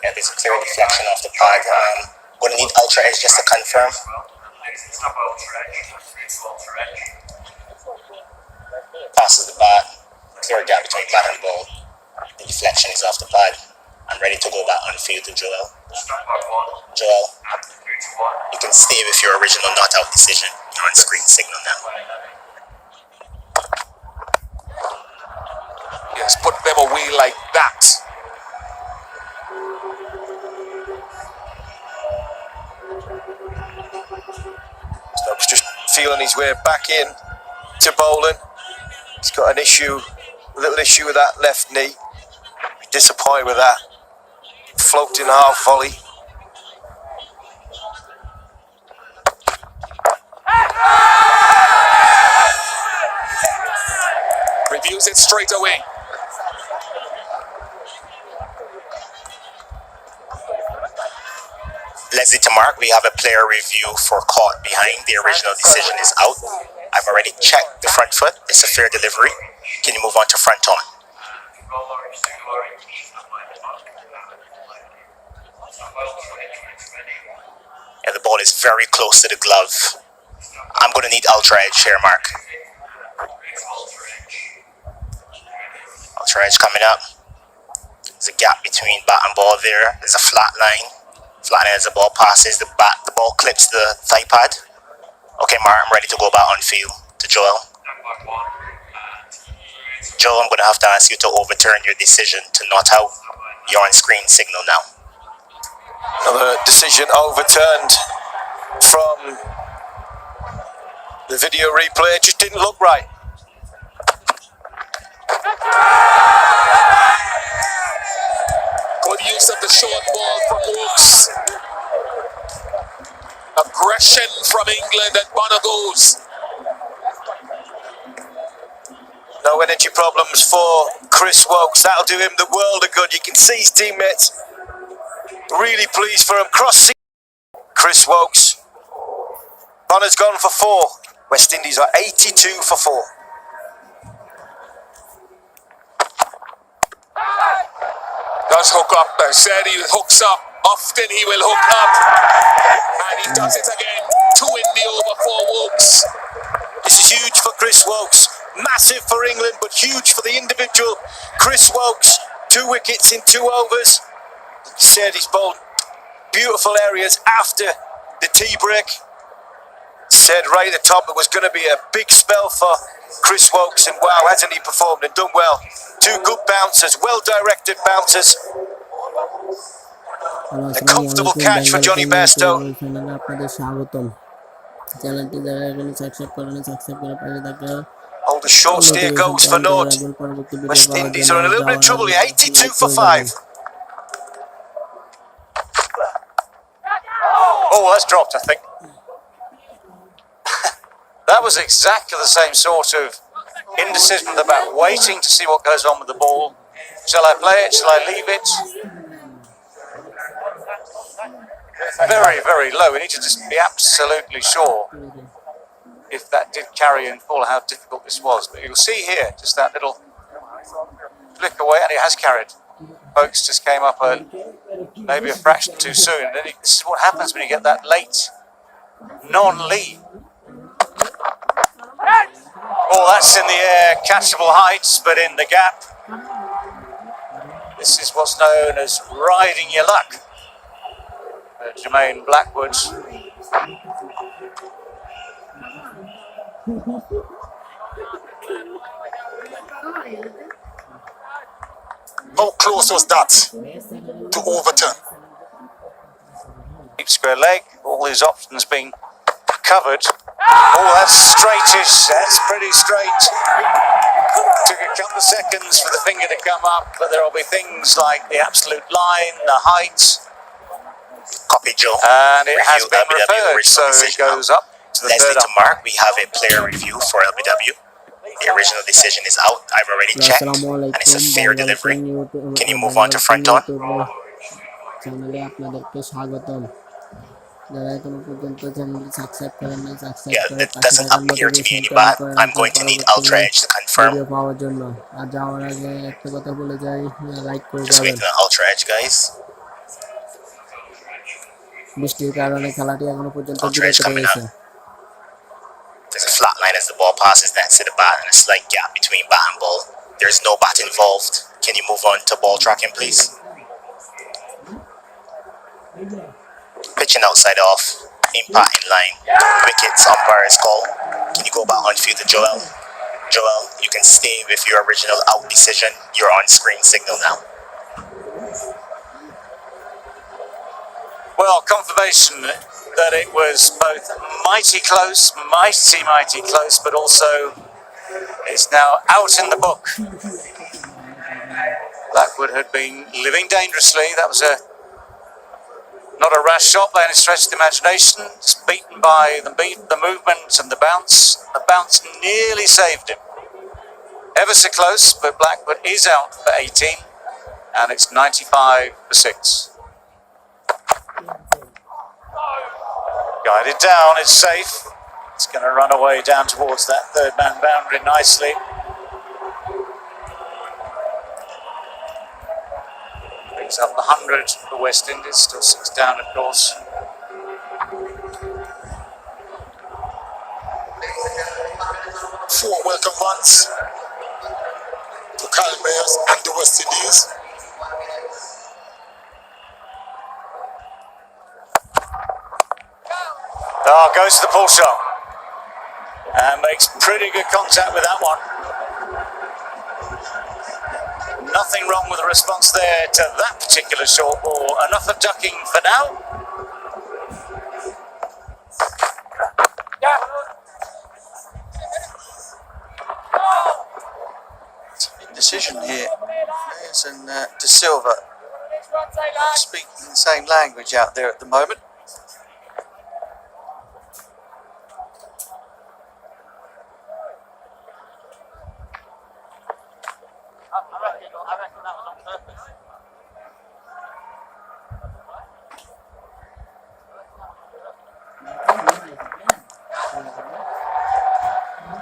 Speaker 8: Yeah, there's a clear deflection off the pad. Gonna need ultra edge just to confirm. Passes the bat. Clear gap between bat and ball. The deflection is off the pad. I'm ready to go back on field to Joel. Joel, you can stay with your original not out decision. You're on screen signal now.
Speaker 5: Yes, put them away like that.
Speaker 7: Stokes just feeling his way back in to bowling. He's got a little issue with that left knee. Disappointed with that. Floating half volley.
Speaker 5: Reviews it straight away.
Speaker 8: Leslie to Mark, we have a player review for caught behind. The original decision is out. I've already checked the front foot. It's a fair delivery. Can you move on to front on? Yeah, the ball is very close to the glove. I'm going to need ultra edge here, Mark. Ultra edge coming up. There's a gap between bat and ball there. There's a flat line. Flat line as the ball passes the bat. The ball clips the thigh pad. Okay, Mark, I'm ready to go back on field to Joel. Joel, I'm going to have to ask you to overturn your decision to not out. You're on screen signal now.
Speaker 7: Another decision overturned from the video replay. It just didn't look right.
Speaker 5: Good use of the short ball from Wokes. Aggression from England and Bonner goes.
Speaker 7: No energy problems for Chris Wokes. That'll do him the world of good. You can see his teammates really pleased for him. Cross Chris Wokes. Bonner's gone for 4. West Indies are 82 for 4.
Speaker 5: Does hook up. I said he hooks up. Often he will hook up. And he does it again. 2 in the over for Wokes.
Speaker 9: This is huge for Chris Wokes. Massive for England, but huge for the individual. Chris Wokes, 2 wickets in 2 overs. Like he said, he's bowled beautiful areas after the tea break. Said right at the top it was going to be a big spell for Chris Wokes, and wow, hasn't he performed and done well. 2 good bouncers, well-directed bouncers. A comfortable catch for Johnny Bairstow.
Speaker 4: চ্যানেলে আপনাদের স্বাগতম। চ্যানেলটি যারা এখনো subscribe করেনি subscribe করে পাশে থাকলে
Speaker 9: Oh, the short steer goes for naught. West Indies are in a little bit of trouble here. 82 for 5. Oh, that's dropped, I think. That was exactly the same sort of indecision about waiting to see what goes on with the ball. Shall I play it? Shall I leave it? Very, very low. We need to just be absolutely sure if that did carry in full, how difficult this was. But you'll see here, just that little flick away, and it has carried. Folks just came up maybe a fraction too soon. Then this is what happens when you get that late non-lead. Oh, that's in the air, catchable heights, but in the gap. This is what's known as riding your luck. Jermaine Blackwood.
Speaker 10: How close was that to overturn?
Speaker 9: Deep square leg, all his options being covered. Oh, that's straightish, that's pretty straight. Took a couple of seconds for the finger to come up, but there will be things like the absolute line, the height.
Speaker 8: Copy, Joe.
Speaker 9: And it has been referred, so it goes up to the
Speaker 8: Leslie
Speaker 9: third
Speaker 8: to Mark, we have a player review for LBW. The original decision is out. I've already checked, and it's a fair delivery. Can you move on to front on?
Speaker 4: চ্যানেলে আপনাদেরকে স্বাগতম। যারা এখনো পর্যন্ত চ্যানেলটি subscribe করেন নাই subscribe
Speaker 8: Yeah,
Speaker 4: করে
Speaker 8: that
Speaker 4: পাশে
Speaker 8: doesn't
Speaker 4: থাকা
Speaker 8: appear to be
Speaker 4: notification
Speaker 8: any
Speaker 4: on
Speaker 8: bad.
Speaker 4: করে
Speaker 8: I'm
Speaker 4: রাখবেন
Speaker 8: going to need
Speaker 4: পরবর্তী
Speaker 8: Ultra Edge to confirm.
Speaker 4: Video পাওয়ার জন্য। আর যাওয়ার আগে একটা কথা বলে যাই, লাইক করে
Speaker 8: Just
Speaker 4: যাবেন।
Speaker 8: waiting on Ultra Edge, guys.
Speaker 4: বৃষ্টির কারণে খেলাটি এখনো পর্যন্ত
Speaker 8: Ultra Edge
Speaker 4: বিরত
Speaker 8: coming
Speaker 4: রয়েছে।
Speaker 8: up. There's a flat line as the ball passes next to the bat and a slight gap between bat and ball. There's no bat involved. Can you move on to ball tracking, please? Pitching outside off, impact in line. Wickets, umpire's call. Can you go back on field to Joel? Joel, you can stay with your original out decision. Your on-screen signal now.
Speaker 9: Well, confirmation that it was both mighty close, mighty close, but also it's now out in the book. Blackwood had been living dangerously. That was not a rash shot by any stretch of the imagination. It's beaten by the movement and the bounce. The bounce nearly saved him. Ever so close, but Blackwood is out for 18, and it's 95 for 6. Guided down, it's safe. It's going to run away down towards that third man boundary nicely. Brings up the 100 for West Indies, still 6 down, of course.
Speaker 10: Four welcome runs to Kyle Mayers and the West Indies.
Speaker 9: Oh, goes to the pull shot. And makes pretty good contact with that one. Nothing wrong with the response there to that particular short ball. Enough of ducking for now.
Speaker 11: Indecision here. Mayers and De Silva speaking the same language out there at the moment.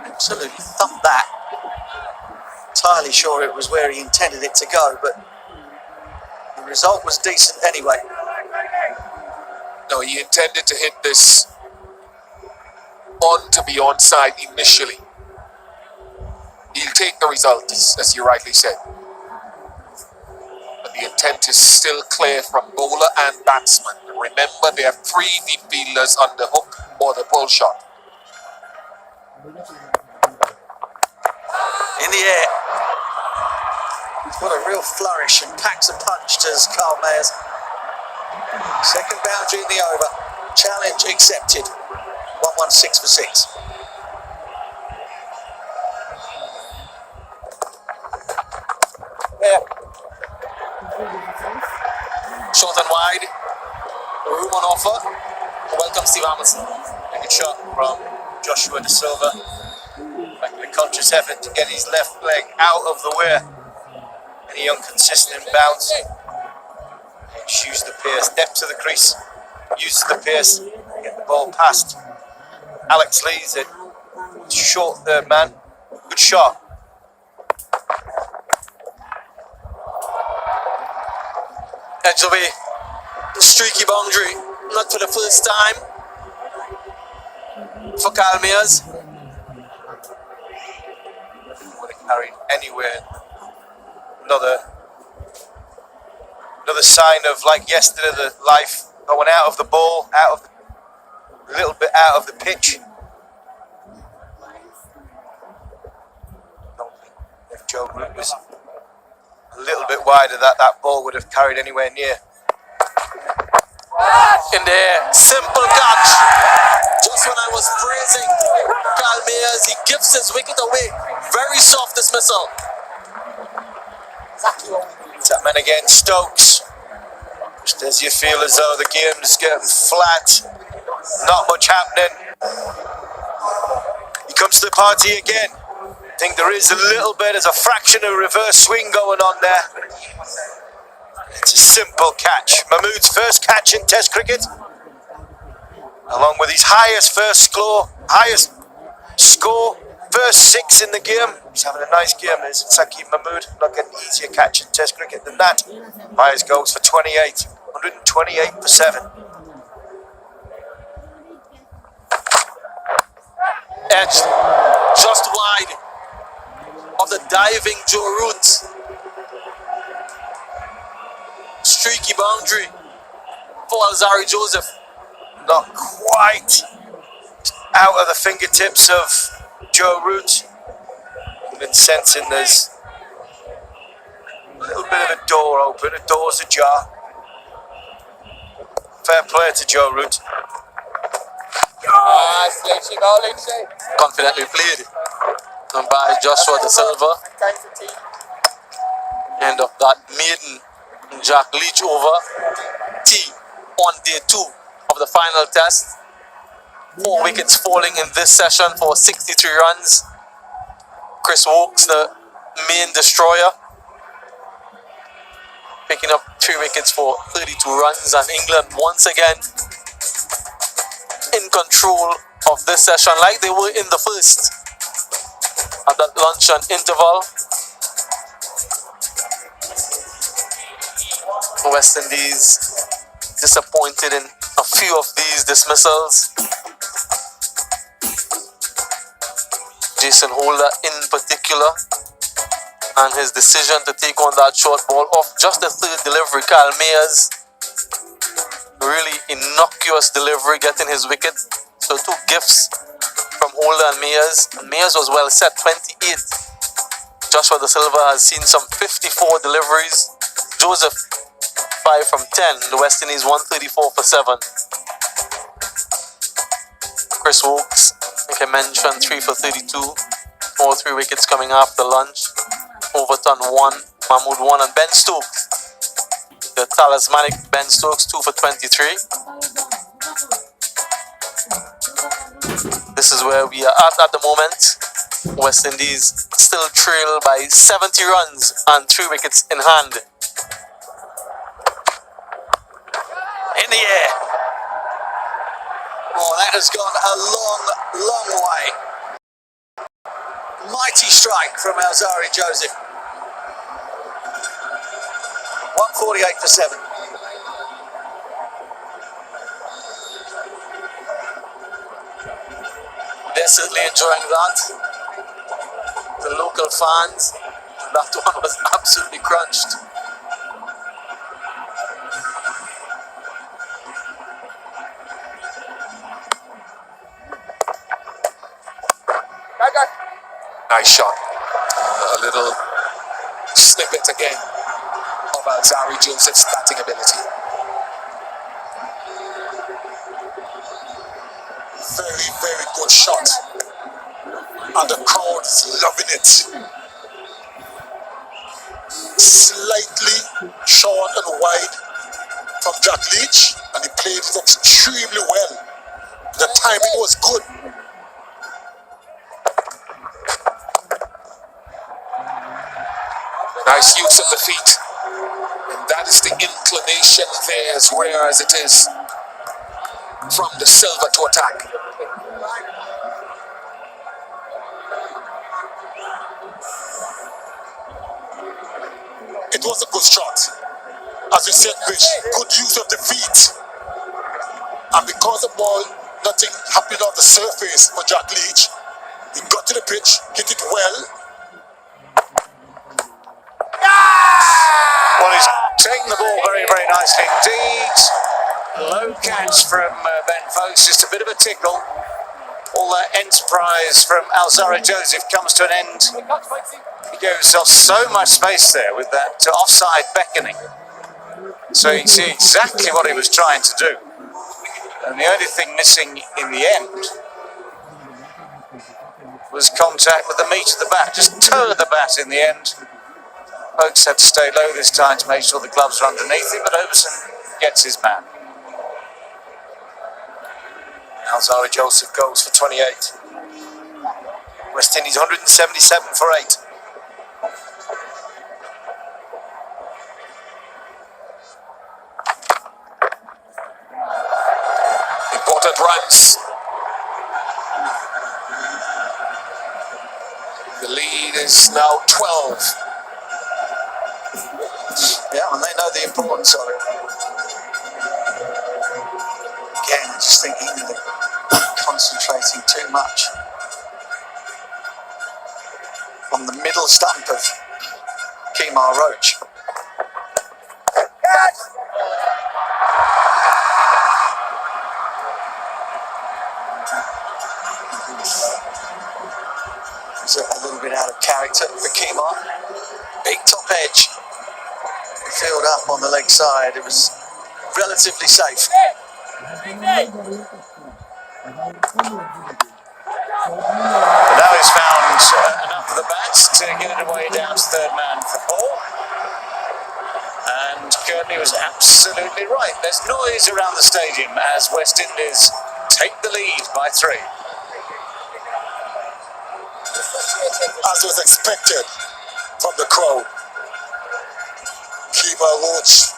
Speaker 11: Absolutely thumped that. Entirely sure it was where he intended it to go, but the result was decent anyway.
Speaker 5: No, he intended to hit this on to be onside initially. He'll take the result, as you rightly said. But the intent is still clear from bowler and batsman. Remember, there are 3 deep fielders on the hook or the pull shot.
Speaker 11: In the air. He's got a real flourish and packs a punch, does Carl Mayers. Second boundary in the over. Challenge accepted. 116 for 6.
Speaker 3: Yeah. Short and wide. Room on offer. Welcome, Steve Hamilton.
Speaker 7: A good shot from Joshua De Silva. Making a conscious effort to get his left leg out of the way. Any inconsistent bounce. Just use the pace. Depth to the crease. Use the pace. Get the ball past Alex Lees. It's short third man. Good shot.
Speaker 3: Edge away. Streaky boundary. Not for the first time for Carl Mayers.
Speaker 7: Would have carried anywhere. Another sign of, like yesterday, the life going out of the ball, a little bit out of the pitch. If Joe Root was a little bit wider, that ball would have carried anywhere near.
Speaker 3: In there, simple catch. Just when I was praising Carl Mayers, he gives his wicket away. Very soft dismissal.
Speaker 7: That man again, Stokes. Just as you feel as though the game is getting flat, not much happening. He comes to the party again. I think there is a little bit, there's a fraction of reverse swing going on there. It's a simple catch. Mahmood's first catch in Test cricket, along with his highest score, first 6 in the game. He's having a nice game, is Saqib Mahmood. Not getting easier catch in Test cricket than that. Myers goes for 28, 128 for 7.
Speaker 3: Edge just wide of the diving Joe Root. Streaky boundary for Alzari Joseph.
Speaker 7: Not quite out of the fingertips of Joe Root. I've been sensing there's a little bit of a door open, a door's ajar. Fair play to Joe Root.
Speaker 3: Confidently played by Joshua De Silva. End of that maiden Jack Leach over. T on day 2 of the final test. 4 wickets falling in this session for 63 runs. Chris Wokes, the main destroyer, picking up 3 wickets for 32 runs, and England once again in control of this session like they were in the first at that luncheon interval. West Indies disappointed in a few of these dismissals. Jason Holder in particular, and his decision to take on that short ball off just the 3rd delivery. Carl Mayers, really innocuous delivery, getting his wicket. So 2 gifts from Holder and Mayers. And Mayers was well set, 28. Joshua De Silva has seen some 54 deliveries. Joseph, 5 from 10. The West Indies 134 for 7. Chris Wokes, I think I mentioned, 3 for 32. All 3 wickets coming after lunch. Overton 1, Mahmood 1, and Ben Stokes, the talismanic Ben Stokes, 2 for 23. This is where we are at the moment. West Indies still trail by 70 runs and 3 wickets in hand.
Speaker 11: In the air. Oh, that has gone a long, long way. Mighty strike from Alzari Joseph. 148 for 7.
Speaker 3: They're certainly enjoying that. The local fans, that one was absolutely crunched.
Speaker 5: Nice shot. A little snippet again of Alzari Joseph's batting ability.
Speaker 10: Very, very good shot. And the crowd is loving it. Slightly short and wide from Jack Leach, and he played it extremely well. The timing was good.
Speaker 5: Nice use of the feet. And that is the inclination there as rare as it is from the Silver to attack.
Speaker 10: It was a good shot. As we said, Rich, good use of the feet. And because the ball, nothing happened on the surface for Jack Leach, he got to the pitch, hit it well.
Speaker 9: Well, he's taken the ball very, very nicely indeed. Low catch from Ben Foakes, just a bit of a tickle. All that enterprise from Alzari Joseph comes to an end. He gave himself so much space there with that offside beckoning. So you can see exactly what he was trying to do. And the only thing missing in the end was contact with the meat of the bat. Just toe of the bat in the end. Oakes had to stay low this time to make sure the gloves are underneath him, but Overton gets his man.
Speaker 7: Alzari Joseph goes for 28. West Indies 177 for 8.
Speaker 5: Important runs. The lead is now 12.
Speaker 11: Yeah, and they know the importance of it. Again, I just think England are concentrating too much on the middle stump of Kemar Roach. It's a little bit out of character for Kemar. Big top edge. Filled up on the leg side. It was relatively safe.
Speaker 9: But now he's found enough of the bats to get it away down to third man for ball. And Courtney was absolutely right. There's noise around the stadium as West Indies take the lead by 3.
Speaker 10: As was expected from the crowd. Kemar Roach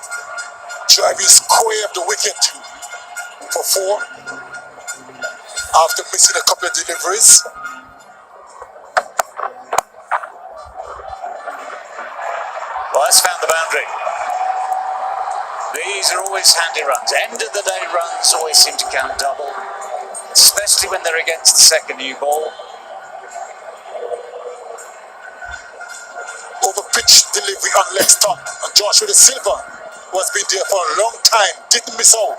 Speaker 10: driving square of the wicket for 4 after missing a couple of deliveries.
Speaker 9: Well, that's found the boundary. These are always handy runs. End of the day runs always seem to count double, especially when they're against the second new ball.
Speaker 10: Over pitch delivery on leg stump, and Joshua De Silva, who has been there for a long time, didn't miss out.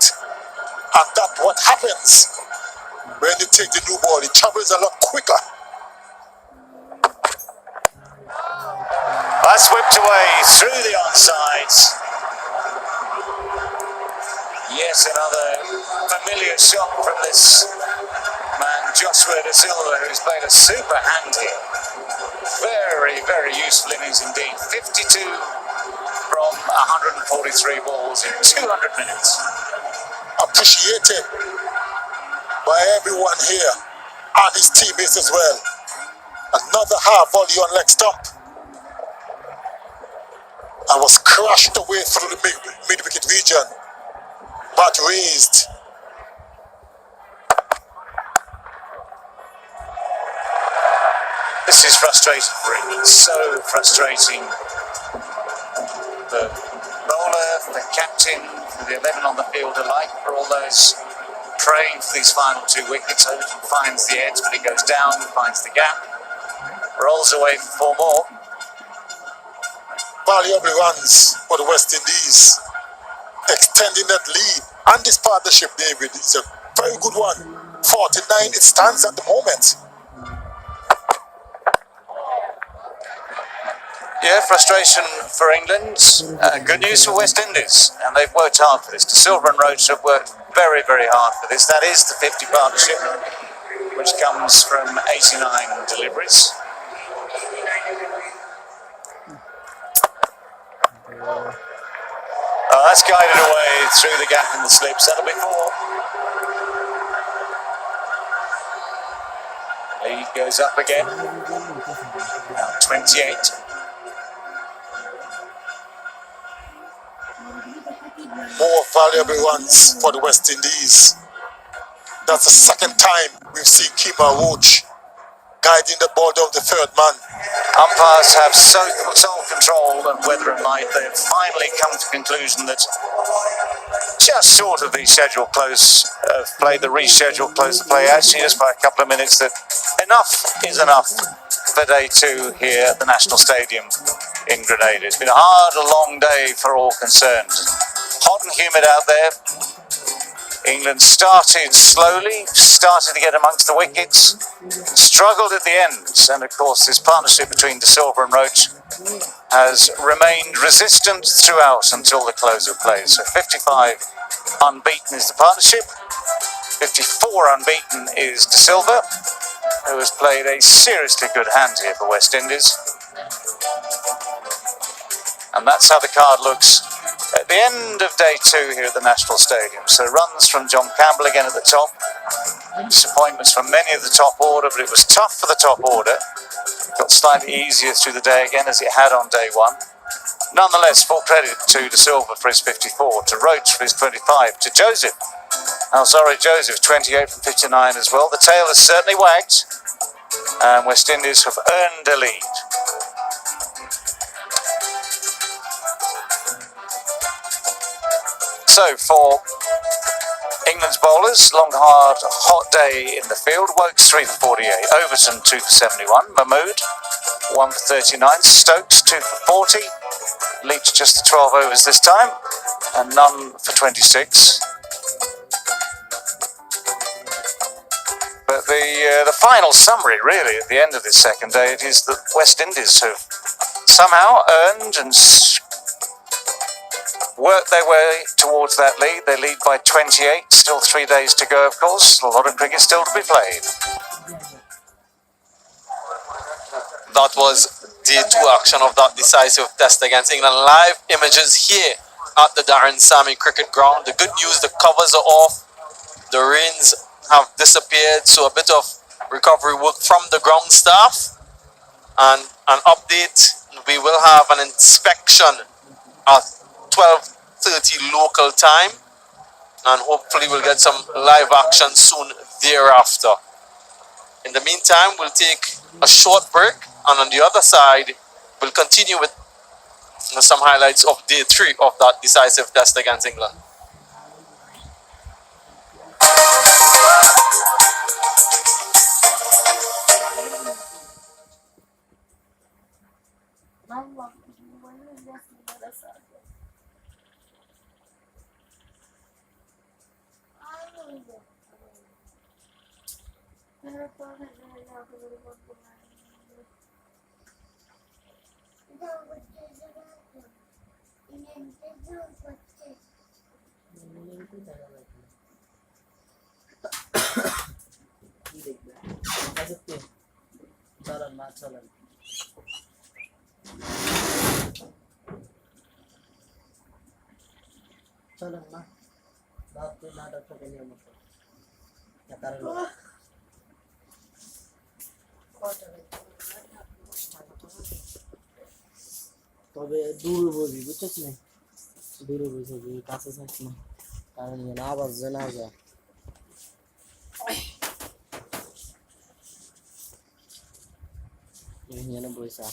Speaker 10: And that's what happens when you take the new ball. It travels a lot quicker.
Speaker 9: That's whipped away through the onside. Yet another familiar shot from this man, Joshua De Silva, who's played a super hand here. Very, very useful innings indeed. 52 from 143 balls in 200 minutes.
Speaker 10: Appreciated by everyone here and his teammates as well. Another half volley on leg stump and was crashed away through the mid-wicket region. Bat raised.
Speaker 9: This is frustrating for England. So frustrating. The bowler, the captain, the 11 on the field alike, for all those praying for these final 2 wickets. Overton finds the edge, but he goes down, finds the gap, rolls away for 4 more.
Speaker 10: Valuable runs for the West Indies, extending that lead. And this partnership, David, is a very good one. 49 it stands at the moment.
Speaker 9: Yeah, frustration for England. Good news for West Indies, and they've worked hard for this. De Silva and Roach have worked very, very hard for this. That is the 50 partnership, which comes from 89 deliveries. That's guided away through the gap in the slips. That'll be 4. Lead goes up again. Now 28.
Speaker 10: More valuable runs for the West Indies. That's the second time we've seen Kemar Roach guiding the ball down the 3rd man.
Speaker 9: Umpires have sole control of weather and light. They've finally come to the conclusion that just short of the scheduled close of play, the rescheduled close of play, actually just by a couple of minutes, that enough is enough for day 2 here at the National Stadium in Grenada. It's been a hard, a long day for all concerned. Hot and humid out there. England started slowly, started to get amongst the wickets, struggled at the ends, and of course this partnership between De Silva and Roach has remained resistant throughout until the close of play. So 55 unbeaten is the partnership, 54 unbeaten is De Silva, who has played a seriously good hand here for West Indies. And that's how the card looks at the end of day 2 here at the National Stadium. So runs from John Campbell again at the top. Disappointments from many of the top order, but it was tough for the top order. Got slightly easier through the day again, as it had on day 1. Nonetheless, full credit to De Silva for his 54, to Roach for his 25, to Joseph. Joseph, 28 from 59 as well. The tail has certainly wagged, and West Indies have earned a lead. So for England's bowlers, long, hard, hot day in the field. Wokes 3 for 48, Overton 2 for 71, Mahmood 1 for 39, Stokes 2 for 40, Leach just the 12 overs this time, and none for 26. But the final summary, really, at the end of this second day, it is that West Indies have somehow earned and work their way towards that lead. They lead by 28, still 3 days to go, of course. A lot of cricket still to be played.
Speaker 3: That was day 2 action of that decisive test against England. Live images here at the Darren Sammy Cricket Ground. The good news, the covers are off. The rains have disappeared, so a bit of recovery work from the ground staff. And an update, we will have an inspection at 12:30 local time, and hopefully we'll get some live action soon thereafter. In the meantime, we'll take a short break, and on the other side, we'll continue with some highlights of day 3 of that decisive test against England.
Speaker 4: চলেন না রাত্রে নাটকটাকে নিয়ে মতো তবে দূর বুঝি বুঝছিস না দূর বুঝি কাছে থাকছ না কারণ আওয়াজ জানা যায় এখানে বইসা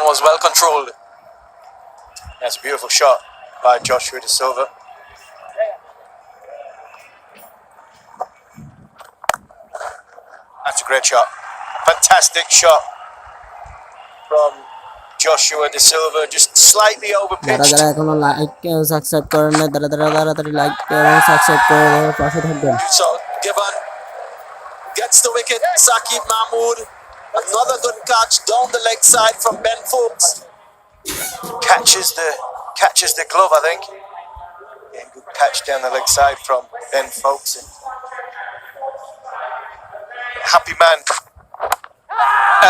Speaker 3: one was well controlled.
Speaker 7: That's a beautiful shot by Joshua De Silva. That's a great shot. Fantastic shot from Joshua De Silva, just slightly
Speaker 4: যারা
Speaker 7: overpitched.
Speaker 4: যারা এখনো লাইক সাবস্ক্রাইব করেন না তারা তাড়াতাড়ি লাইক এবং সাবস্ক্রাইব করে পাশে থাকবেন।
Speaker 3: So Gibbon gets the wicket. Saqib Mahmood, another good catch down the leg side from Ben Foakes.
Speaker 7: Catches the glove, I think. Yeah, good catch down the leg side from Ben Foakes. Happy man.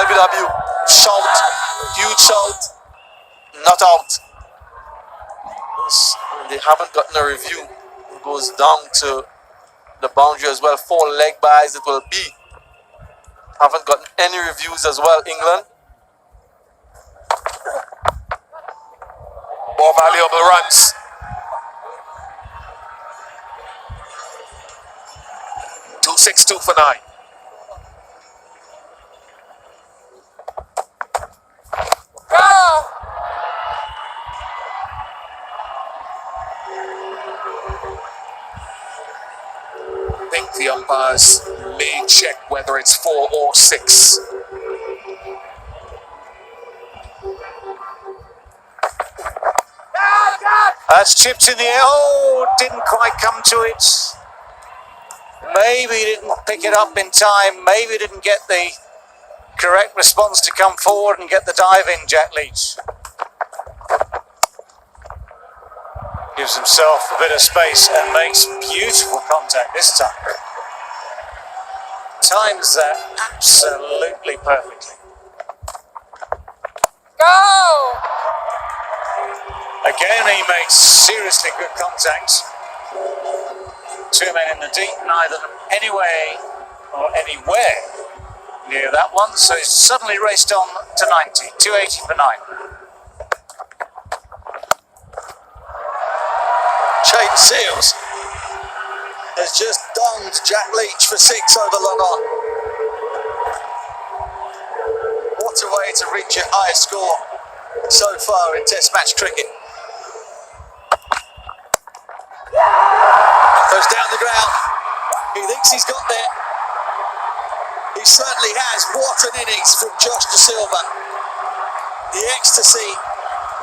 Speaker 3: LBW shout, huge shout, not out. They haven't gotten a review. It goes down to the boundary as well. 4 leg byes it will be. Haven't gotten any reviews as well, England.
Speaker 5: More valuable runs. Two 6, 2 for 9. I think the umpires may check whether it's 4 or 6.
Speaker 9: That's chipped in the air. Oh, didn't quite come to it. Maybe didn't pick it up in time. Maybe didn't get the correct response to come forward and get the dive in, Jack Leach. Gives himself a bit of space and makes beautiful contact this time. Times that absolutely perfectly.
Speaker 6: Go!
Speaker 9: Again, he makes seriously good contact. 2 men in the deep, neither them anyway or anywhere near that one. So he's suddenly raced on to 90, 280 for 9.
Speaker 11: Jaden Seals has just donged Jack Leach for 6 over long on. What a way to reach your highest score so far in Test match cricket. Goes down the ground. He thinks he's got there. He certainly has. What an innings from Josh De Silva. The ecstasy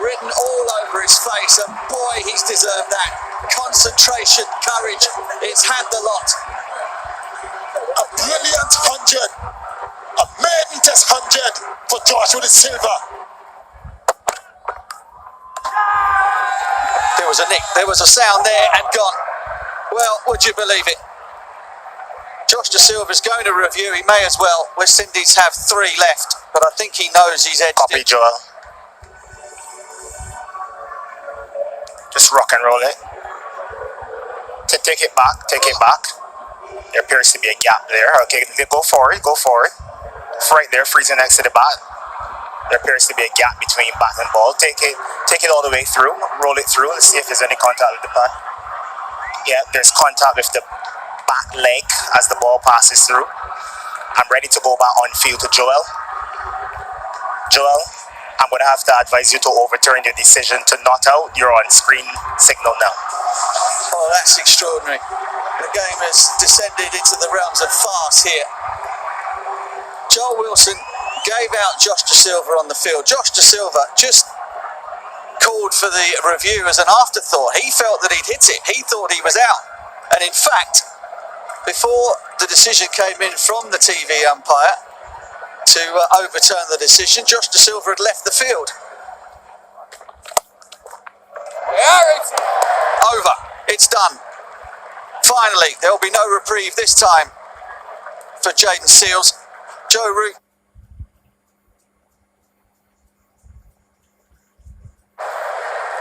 Speaker 11: written all over his face, and boy, he's deserved that. Concentration, courage, it's had the lot.
Speaker 10: A brilliant 100. A maiden test 100 for Joshua De Silva.
Speaker 11: There was a nick, there was a sound there and gone. Well, would you believe it? Josh De Silva's going to review, he may as well. West Indies have 3 left, but I think he knows he's edged
Speaker 8: Copy,
Speaker 11: it.
Speaker 8: Joel. Just rock and roll it. Take it back, take it back. There appears to be a gap there. Okay, go for it, go for it. Right there, freezing next to the bat. There appears to be a gap between bat and ball. Take it all the way through, roll it through, and see if there's any contact with the bat. Yeah, there's contact with the back leg as the ball passes through. I'm ready to go back on field to Joel. Joel, I'm going to have to advise you to overturn your decision to not out. You're on screen signal now.
Speaker 11: Oh, that's extraordinary. The game has descended into the realms of farce here. Joel Wilson gave out Josh De Silva on the field. Josh De Silva just called for the review as an afterthought. He felt that he'd hit it. He thought he was out. And in fact, before the decision came in from the TV umpire to overturn the decision, Josh De Silva had left the field. Over. It's done. Finally, there will be no reprieve this time for Jaden Seals. Joe Root.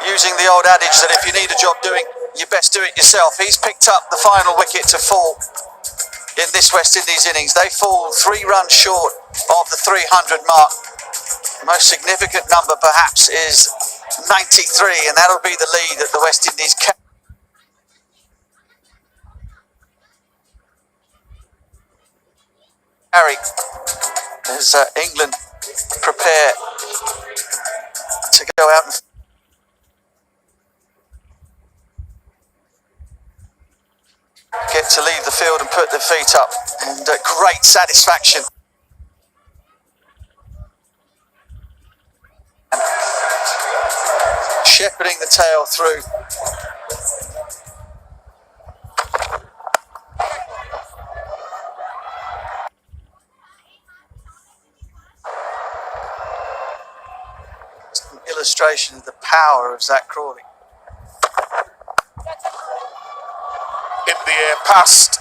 Speaker 11: Using the old adage that if you need a job doing, you best do it yourself. He's picked up the final wicket to fall in this West Indies innings. They fall 3 runs short of the 300 mark. The most significant number perhaps is 93, and that'll be the lead that the West Indies carry. As England prepare to go out and get to leave the field and put their feet up, and great satisfaction. Shepherding the tail through. Just an illustration of the power of Zach Crawley.
Speaker 5: In the air, past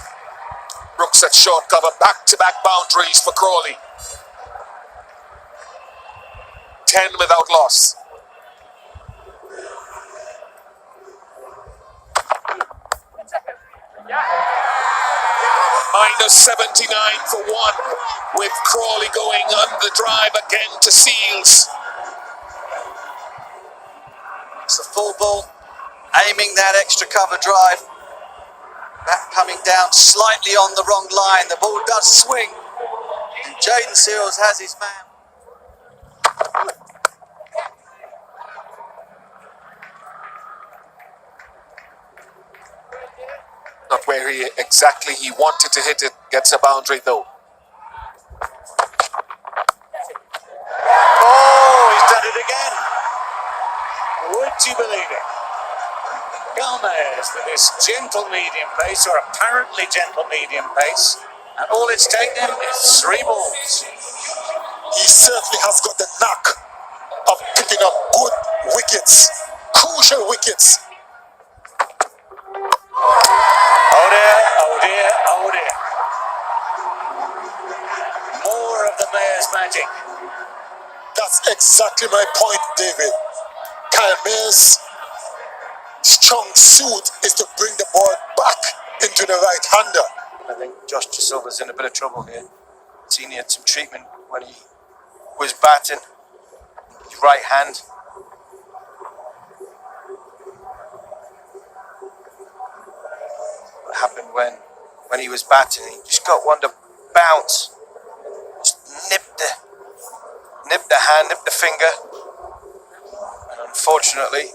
Speaker 5: Brooks at short cover, back-to-back boundaries for Crawley. 10 without loss. Minus 79 for 1, with Crawley going on the drive again to Seals.
Speaker 11: It's the full ball, aiming that extra cover drive. That coming down slightly on the wrong line. The ball does swing. And Jaden Seals has his man.
Speaker 5: Not where he exactly he wanted to hit it. Gets a boundary though.
Speaker 9: Oh, he's done it again. Would you believe it? Gomez with his gentle medium pace, or apparently gentle medium pace, and all it's taken is 3 balls.
Speaker 10: He certainly has got the knack of picking up good wickets, crucial wickets.
Speaker 9: Oh dear, oh dear, oh dear. More of the mayor's magic.
Speaker 10: That's exactly my point, David. Kyle Mayer's strong suit is to bring the ball back into the right-hander.
Speaker 7: I think Josh Silva's in a bit of trouble here. He had some treatment when he was batting. His right hand. What happened when he was batting? He just got one to bounce. Just nipped the hand, nipped the finger. And unfortunately,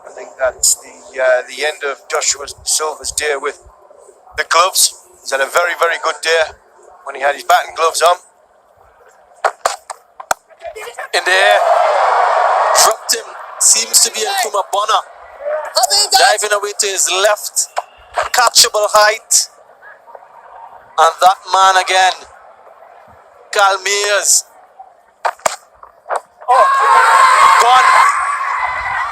Speaker 7: I think that's the end of Joshua Silva's day with the gloves. He's had a very, very good day when he had his batting gloves on.
Speaker 3: In the air, dropped him. Seems to be a Kuma Bonner. Diving away to his left, catchable height. And that man again, Kyle Mayers. Oh, gone.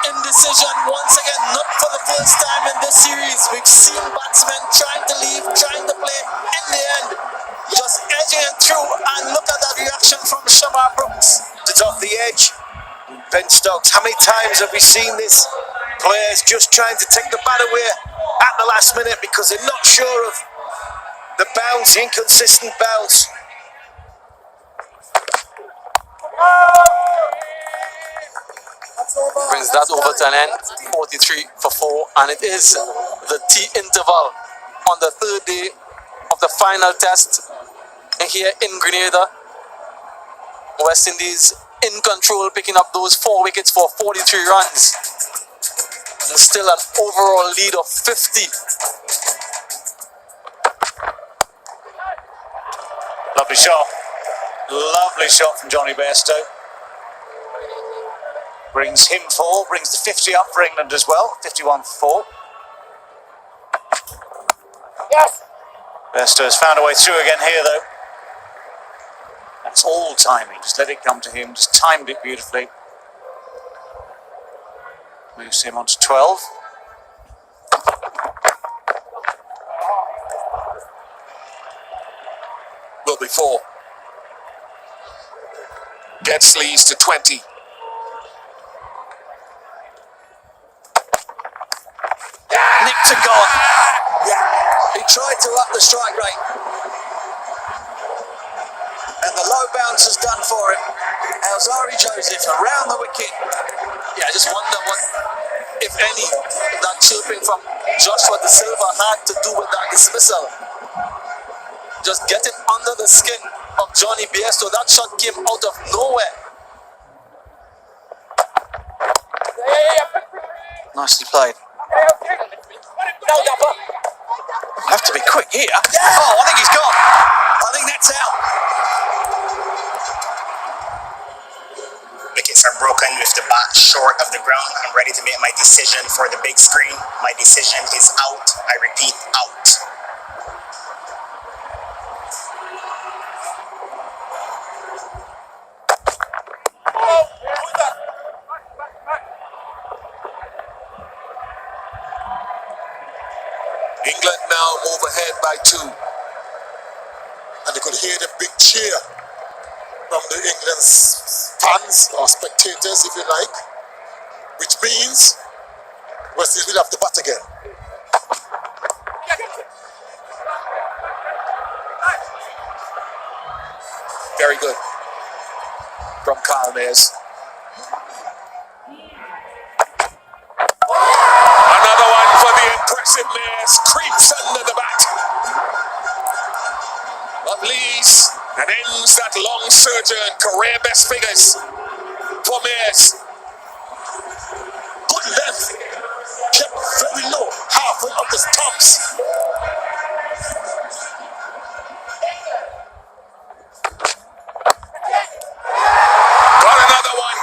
Speaker 3: Indecision once again, not for the first time in this series. We've seen batsmen trying to leave, trying to play. In the end, just edging it through. And look at that reaction from Shamar Brooks.
Speaker 7: It's off the edge. Ben Stokes, how many times have we seen this? Players just trying to take the bat away at the last minute because they're not sure of the bounce, the inconsistent bounce.
Speaker 3: Brings that over to an end, 43 for 4, and it is the tea interval on the 3rd day of the final test here in Grenada. West Indies in control, picking up those 4 wickets for 43 runs. And still an overall lead of 50.
Speaker 9: Lovely shot. Lovely shot from Johnny Bairstow. Brings him 4, brings the 50 up for England as well. 51 for 4. Yes! Bairstow has found a way through again here though. That's all timing. Just let it come to him. Just timed it beautifully. Moves him on to 12.
Speaker 5: Will be 4. Gets Lees to 20.
Speaker 11: Nicked and gone. He tried to up the strike rate. And the low bounce has done for him. Alzari Joseph around the wicket.
Speaker 3: Yeah, I just wonder what, if any, that chirping from Joshua De Silva had to do with that dismissal. Just getting under the skin of Johnny Biesto. That shot came out of nowhere.
Speaker 11: Nicely played. Have to be quick here. Oh, I think he's gone. I think that's out.
Speaker 8: Wickets are broken with the bat short of the ground. I'm ready to make my decision for the big screen. My decision is out. I repeat, out.
Speaker 5: England now move ahead by 2.
Speaker 10: And you could hear the big cheer from the England's fans or spectators, if you like, which means West Indies will have to bat again.
Speaker 5: Very good from Kyle Mayers. Another one for the impressive Mayers. Creeps under the bat of Lees and ends that long sojourn. Career best figures for Mayers.
Speaker 10: Good length, kept very low, halfway up the stumps.
Speaker 5: Got another one.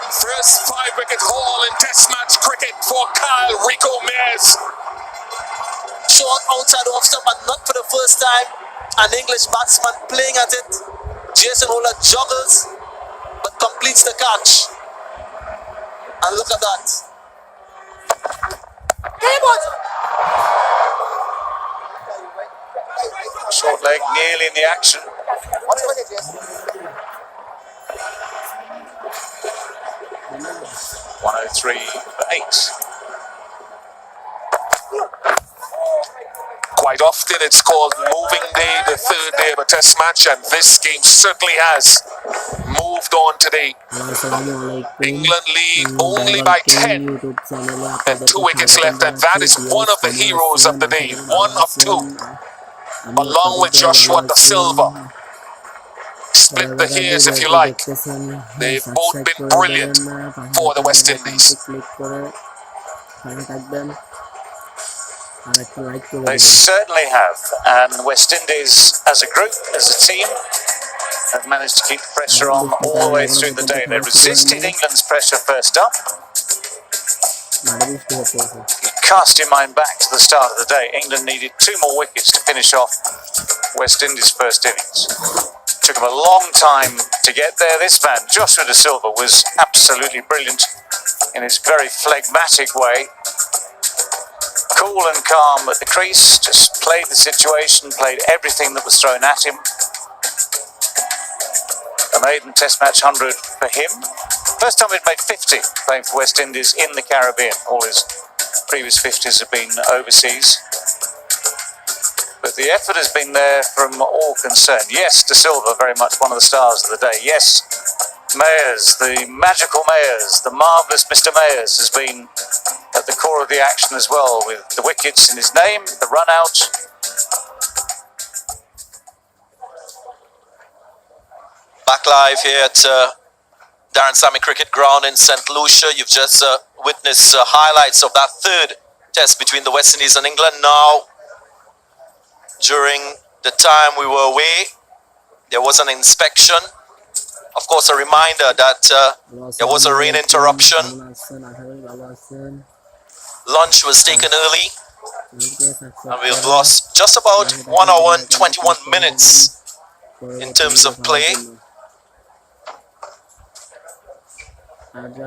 Speaker 5: First 5-wicket haul in Test match cricket for Kyle Rico Mayers.
Speaker 3: Short outside off stump, and not for the first time. An English batsman playing at it. Jason Holder juggles, but completes the catch. And look at that.
Speaker 9: Short leg nearly in the action. 103 for 8.
Speaker 5: Quite often it's called moving day, the third day of a Test match, and this game certainly has moved on today. England lead only by 10 and 2 wickets left, and that is one of the heroes of the day, one of 2, along with Joshua Da Silva. Split the hairs if you like. They've both been brilliant for the West Indies.
Speaker 9: They certainly have. And West Indies, as a group, as a team, have managed to keep the pressure on all the way through the day. They resisted England's pressure first up. Cast your mind back to the start of the day. England needed 2 more wickets to finish off West Indies' first innings. Took them a long time to get there. This man, Joshua Da Silva, was absolutely brilliant in his very phlegmatic way. Cool and calm at the crease, just played the situation, played everything that was thrown at him. A maiden Test match 100 for him. First time he'd made 50 playing for West Indies in the Caribbean. All his previous 50s have been overseas. But the effort has been there from all concerned. Yes, Da Silva, very much one of the stars of the day. Yes, Mayers, the magical Mayers, the marvellous Mr. Mayers has been at the core of the action as well, with the wickets in his name, the run out.
Speaker 1: Back live here at Darren Sammy Cricket Ground in St. Lucia. You've just witnessed highlights of that third test between the West Indies and England. Now, during the time we were away, there was an inspection. Of course, a reminder that there was a rain interruption. Lunch was taken early, and we've lost just about 1 hour and 21 minutes in terms of play. Didn't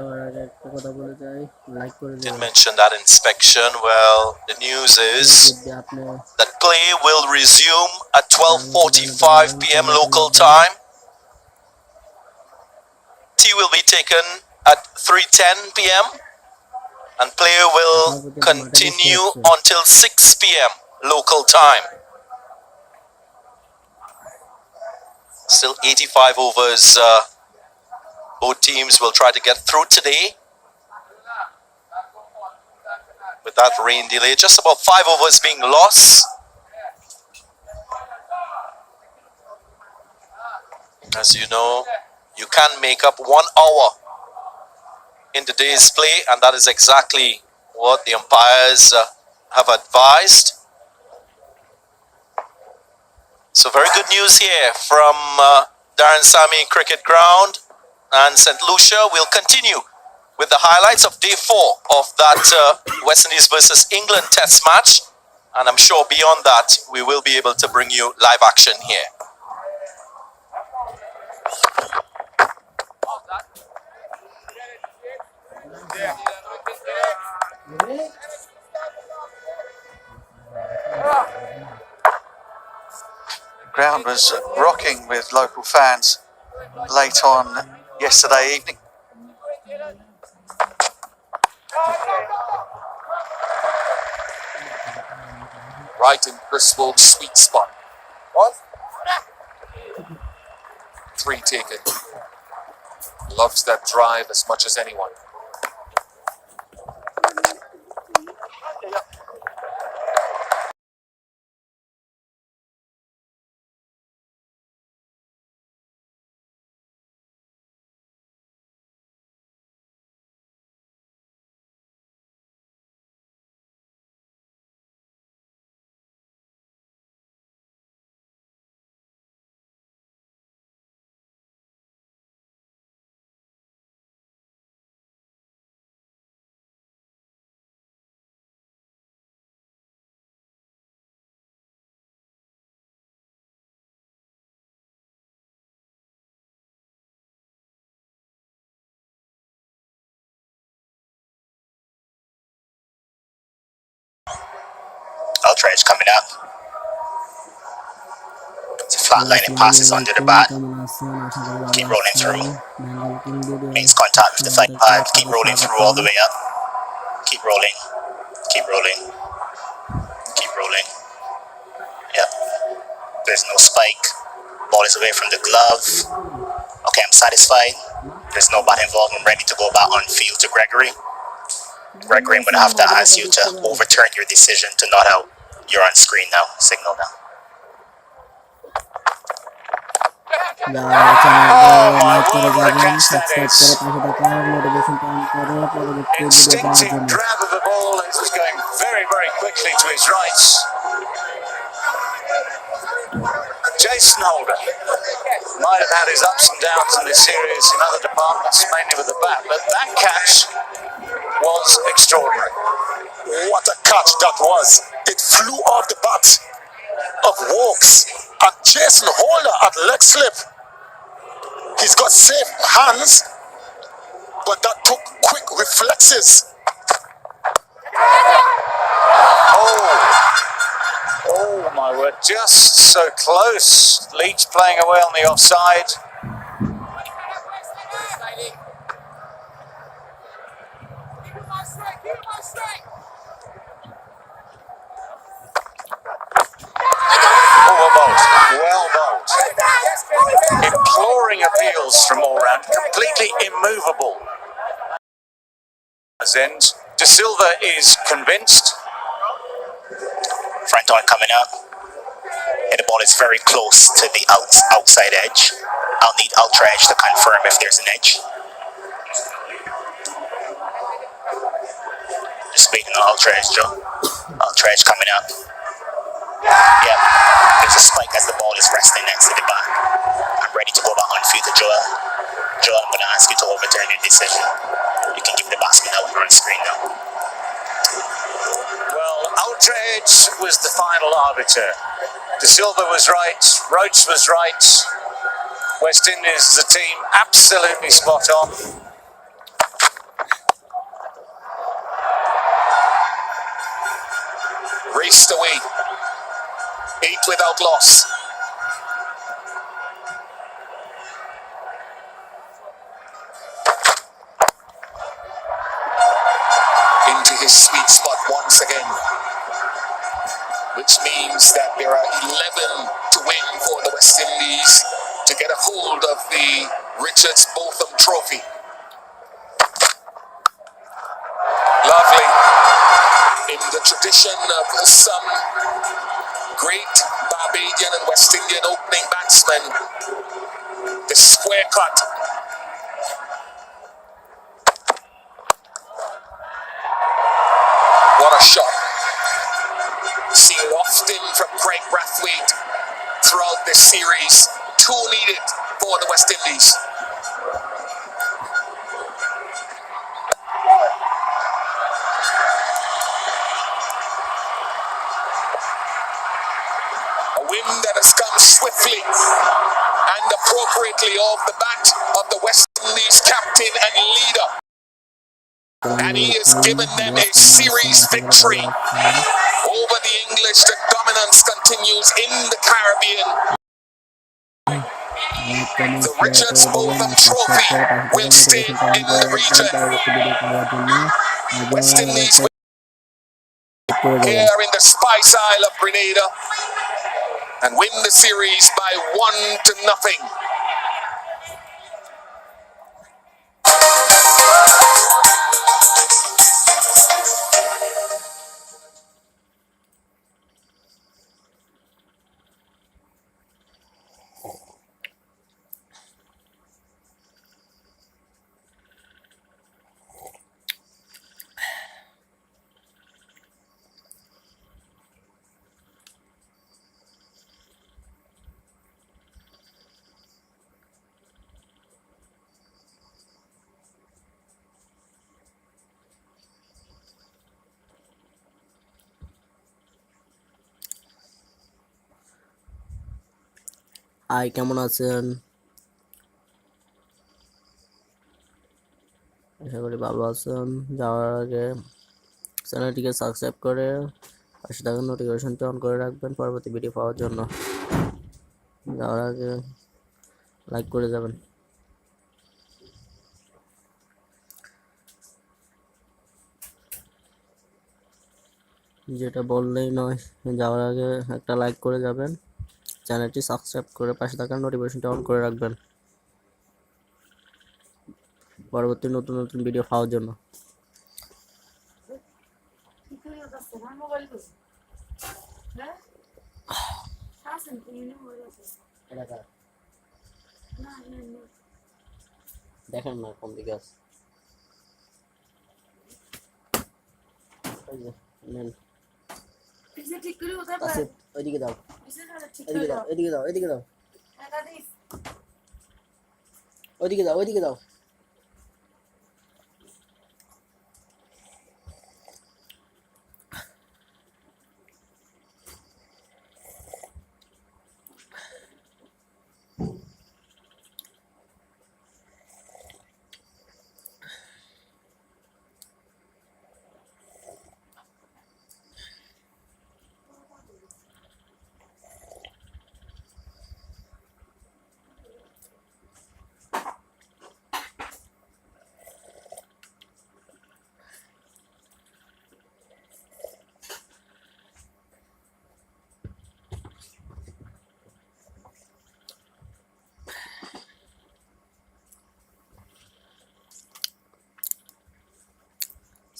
Speaker 1: mention that inspection. Well, the news is that play will resume at 12:45 p.m. local time. Tea will be taken at 3:10 p.m. and play will continue until 6 p.m. local time. Still 85 overs. Both teams will try to get through today. With that rain delay, just about 5 overs being lost. As you know, you can make up 1 hour in the day's play, and that is exactly what the umpires have advised. So very good news here from Darren Sammy Cricket Ground and St. Lucia. We'll continue with the highlights of day 4 of that West Indies versus England test match. And I'm sure beyond that, we will be able to bring you live action here.
Speaker 11: Ground was rocking with local fans late on yesterday evening.
Speaker 5: Right in Griswold's sweet spot. What? 3 taken. Loves that drive as much as anyone.
Speaker 8: Outrage coming up. It's a flat line and passes under the bat. Keep rolling through. Makes contact with the flight pad. Keep rolling through all the way up. Keep rolling. Keep rolling. Keep rolling. Yep. There's no spike. Ball is away from the glove. Okay, I'm satisfied. There's no bat involved. I'm ready to go back on field to Gregory. Gregory, I'm going to have to ask you to overturn your decision to not out. You're on screen now. Signal now.
Speaker 9: Instinctive grab of the ball. It was going very, very quickly to his right. Jason Holder might have had his ups and downs in this series in other departments, mainly with the bat, but that catch was extraordinary.
Speaker 10: What a catch that was. It flew off the bat of Wokes, and Jason Holder at leg slip. He's got safe hands, but that took quick reflexes.
Speaker 9: Oh my word, just so close. Leach playing away on the offside. Well bowled. Imploring appeals from all round, completely immovable. End. De Silva is convinced.
Speaker 8: Front on coming up. And the ball is very close to the outside edge. I'll need ultra edge to confirm if there's an edge. Just waiting on ultra edge, Joe. Ultra edge coming up. Yep. There's a spike as the ball is resting next to the bat. I'm ready to go back on field to Joel. Joel, I'm going to ask you to overturn your decision. You can give the batsman out on screen now.
Speaker 9: Well, ultra edge was the final arbiter. De Silva was right. Roach was right. West Indies, the team, absolutely spot on.
Speaker 5: Raced away. 8 without loss. Into his sweet spot once again, which means that there are 11 to win for the West Indies to get a hold of the Richards Botham Trophy. Lovely. In the tradition of some great Barbadian and West Indian opening batsmen, The square cut. What a shot. Seen it often from Craig Brathwaite throughout this series. Two needed for the West Indies. A wind that has come swiftly and appropriately off the bat of the West Indies captain and leader. And he has given them a series victory over the English. The dominance continues in the Caribbean. The Richards Botham Trophy will stay in the region. West Indies here in the Spice Isle of Grenada and win the series by 1-0.
Speaker 4: High, কেমন আছেন? আশা করি ভালো আছেন। যাওয়ার আগে চ্যানেলটিকে subscribe করে পাশে থাকা নোটিফিকেশনটি অন করে রাখবেন পরবর্তী ভিডিও পাওয়ার জন্য। যাওয়ার আগে লাইক করে যাবেন। যেটা বললেই নয়, যাওয়ার আগে একটা লাইক করে যাবেন, চ্যানেলটি সাবস্ক্রাইব করে পাশে থাকা নোটিফিকেশনটি অন করে রাখবেন পরবর্তী নতুন নতুন ভিডিও পাওয়ার জন্য। দেখেন না কোন দিকে আছে। ওইদিকে দাও, এদিকে দাও, এদিকে দাও, এদিকে দাও, ওইদিকে দাও, ওইদিকে দাও।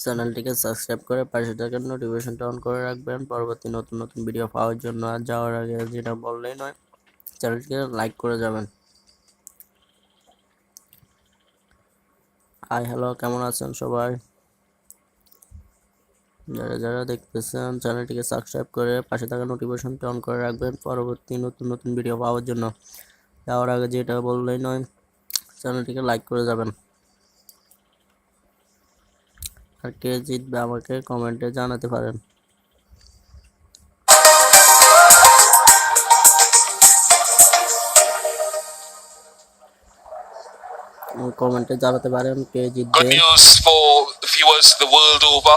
Speaker 4: চ্যানেলটিকে সাবস্ক্রাইব করে পাশে থাকা নোটিফিকেশনটা অন করে রাখবেন পরবর্তী নতুন নতুন ভিডিও পাওয়ার জন্য। আর যাওয়ার আগে যেটা বললেই নয়, চ্যানেলটিকে লাইক করে যাবেন। হাই, হ্যালো, কেমন আছেন সবাই? যারা যারা দেখতেছেন চ্যানেলটিকে সাবস্ক্রাইব করে পাশে থাকা নোটিফিকেশনটা অন করে রাখবেন পরবর্তী নতুন নতুন ভিডিও পাওয়ার জন্য। যাওয়ার আগে যেটা বললেই নয়, চ্যানেলটিকে লাইক করে যাবেন। আর কে জিতবে আমাকে কমেন্টে জানাতে পারেন। কমেন্টে জানাতে পারেন কে জিতবে।
Speaker 5: Good news for viewers the world over.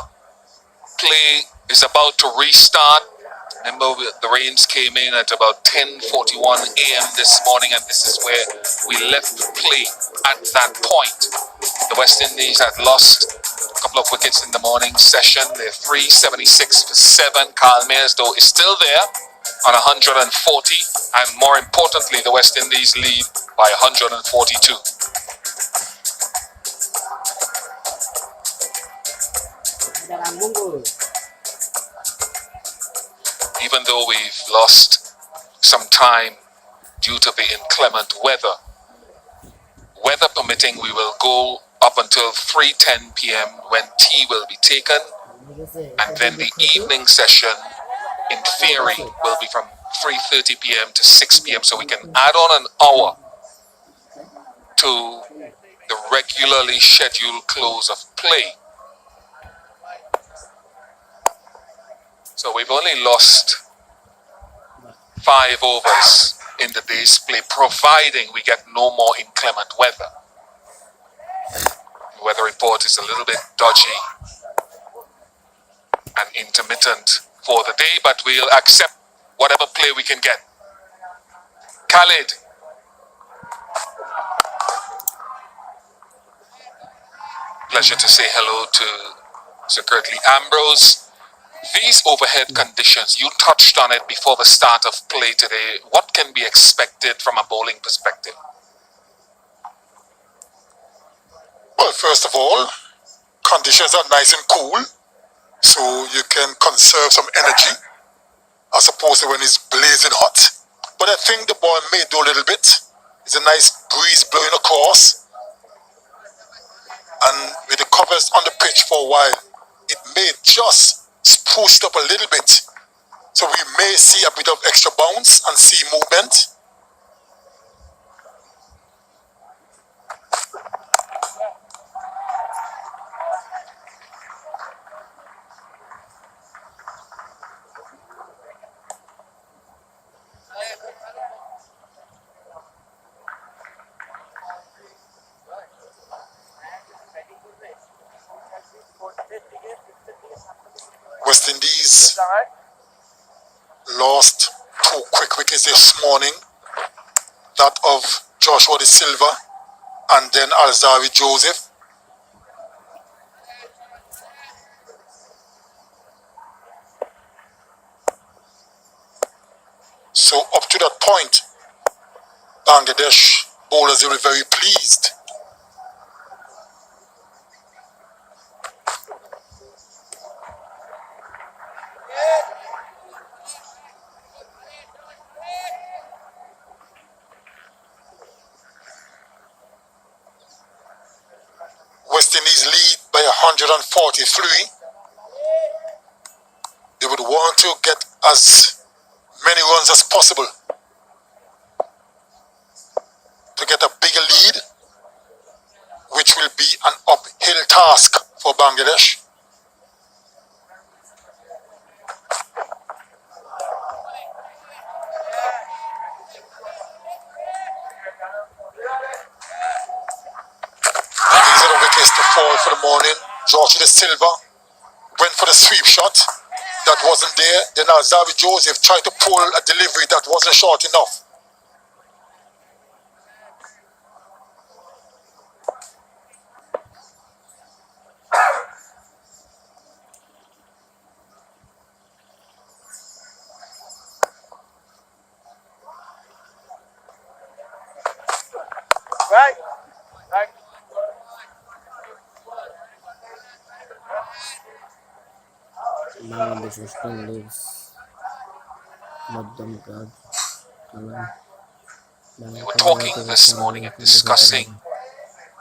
Speaker 5: Play is about to restart. Remember, the rains came in at about 10:41 a.m. this morning, and this is where we left play at that point. The West Indies had lost a couple of wickets in the morning session. They're 376 for 7. Carl Mayers, though, is still there on 140, and more importantly, the West Indies lead by 142. Even though we've lost some time due to the inclement weather, permitting, we will go up until 3:10 p.m. when tea will be taken, and then the evening session, in theory, will be from 3:30 p.m. to 6 p.m. So we can add on an hour to the regularly scheduled close of play. So we've only lost 5 overs in the day's play, providing we get no more inclement weather. The weather report is a little bit dodgy and intermittent for the day, but we'll accept whatever play we can get. Khalid. Pleasure to say hello to Sir Kirtley Ambrose. These overhead conditions, you touched on it before the start of play today. What can be expected from a bowling perspective?
Speaker 10: Well, first of all, conditions are nice and cool, so you can conserve some energy as opposed to when it's blazing hot. But I think the ball may do a little bit. It's a nice breeze blowing across, and with the covers on the pitch for a while, it may just spruce up a little bit. So we may see a bit of extra bounce and see movement. West Indies lost 2 quick wickets this morning, that of Joshua De Silva and then Alzari Joseph. So up to that point, Bangladesh bowlers were very pleased. West Indies lead by 143. They would want to get as many runs as possible to get a bigger lead, which will be an uphill task for Bangladesh. These are the wickets to fall for the morning. Joshua De Silva went for the sweep shot. That wasn't there. Then Alzari Joseph tried to pull a delivery that wasn't short enough.
Speaker 4: Bangladesh Western Leagues মধ্যম কাজ খেলা
Speaker 5: We were talking this morning and discussing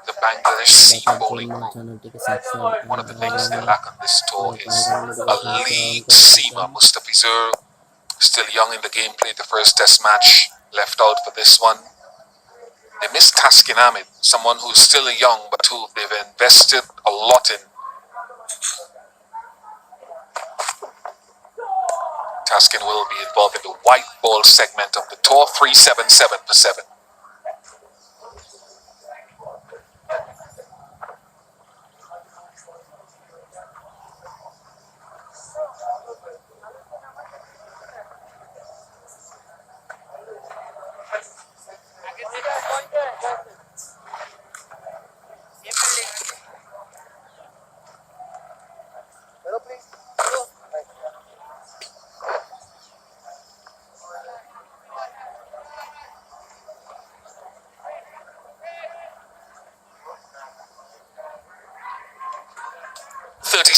Speaker 5: the Bangladesh seam bowling group.
Speaker 4: চ্যানেলটিকে subscribe
Speaker 5: One of the things they lack on this tour is a league seamer. Mustafizur, still young in the game, played the first test match, left out for this one. They missed Taskin Ahmed, someone who's still young but who they've invested a lot in. Taskin will be involved in the white ball segment of the tour, 377 for 7.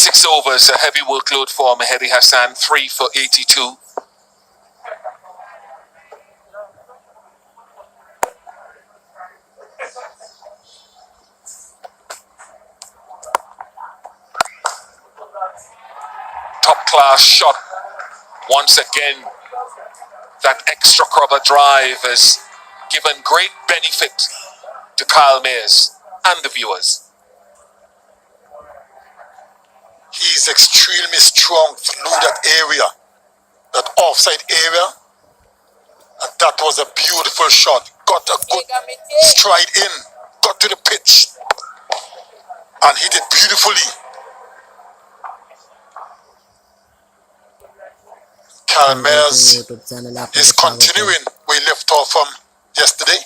Speaker 5: Six overs, a heavy workload for Mehdi Hassan, 3 for 82. class shot. Once again, that extra cover drive has given great benefit to Kyle Mayers and the viewers.
Speaker 10: He's extremely strong through that area, that offside area. And that was a beautiful shot. Got a good stride in, got to the pitch, and hit it beautifully. Kyle Mayers
Speaker 4: YouTube চ্যানেলে
Speaker 10: is
Speaker 4: আপনাদের স্বাগত।
Speaker 10: continuing where he left off from yesterday.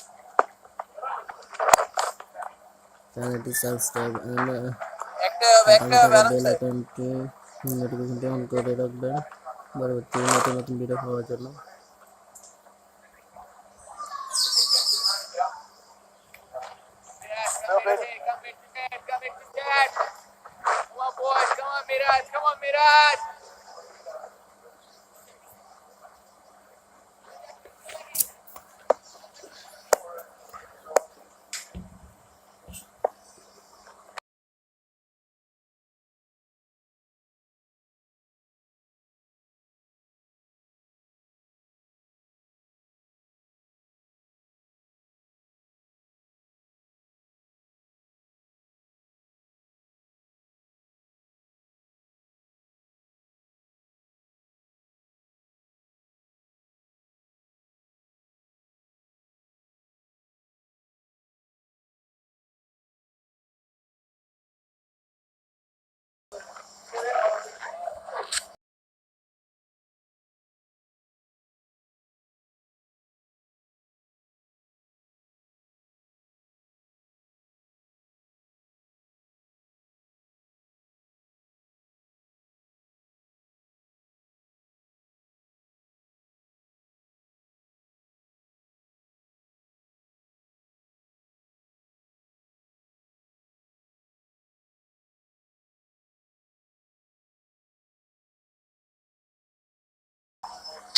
Speaker 4: চ্যানেলটি subscribe পাশে থাকা bell আইকনটি নোটিফিকেশনটি on করে রাখবেন পরবর্তী নতুন নতুন ভিডিও পাওয়ার জন্য।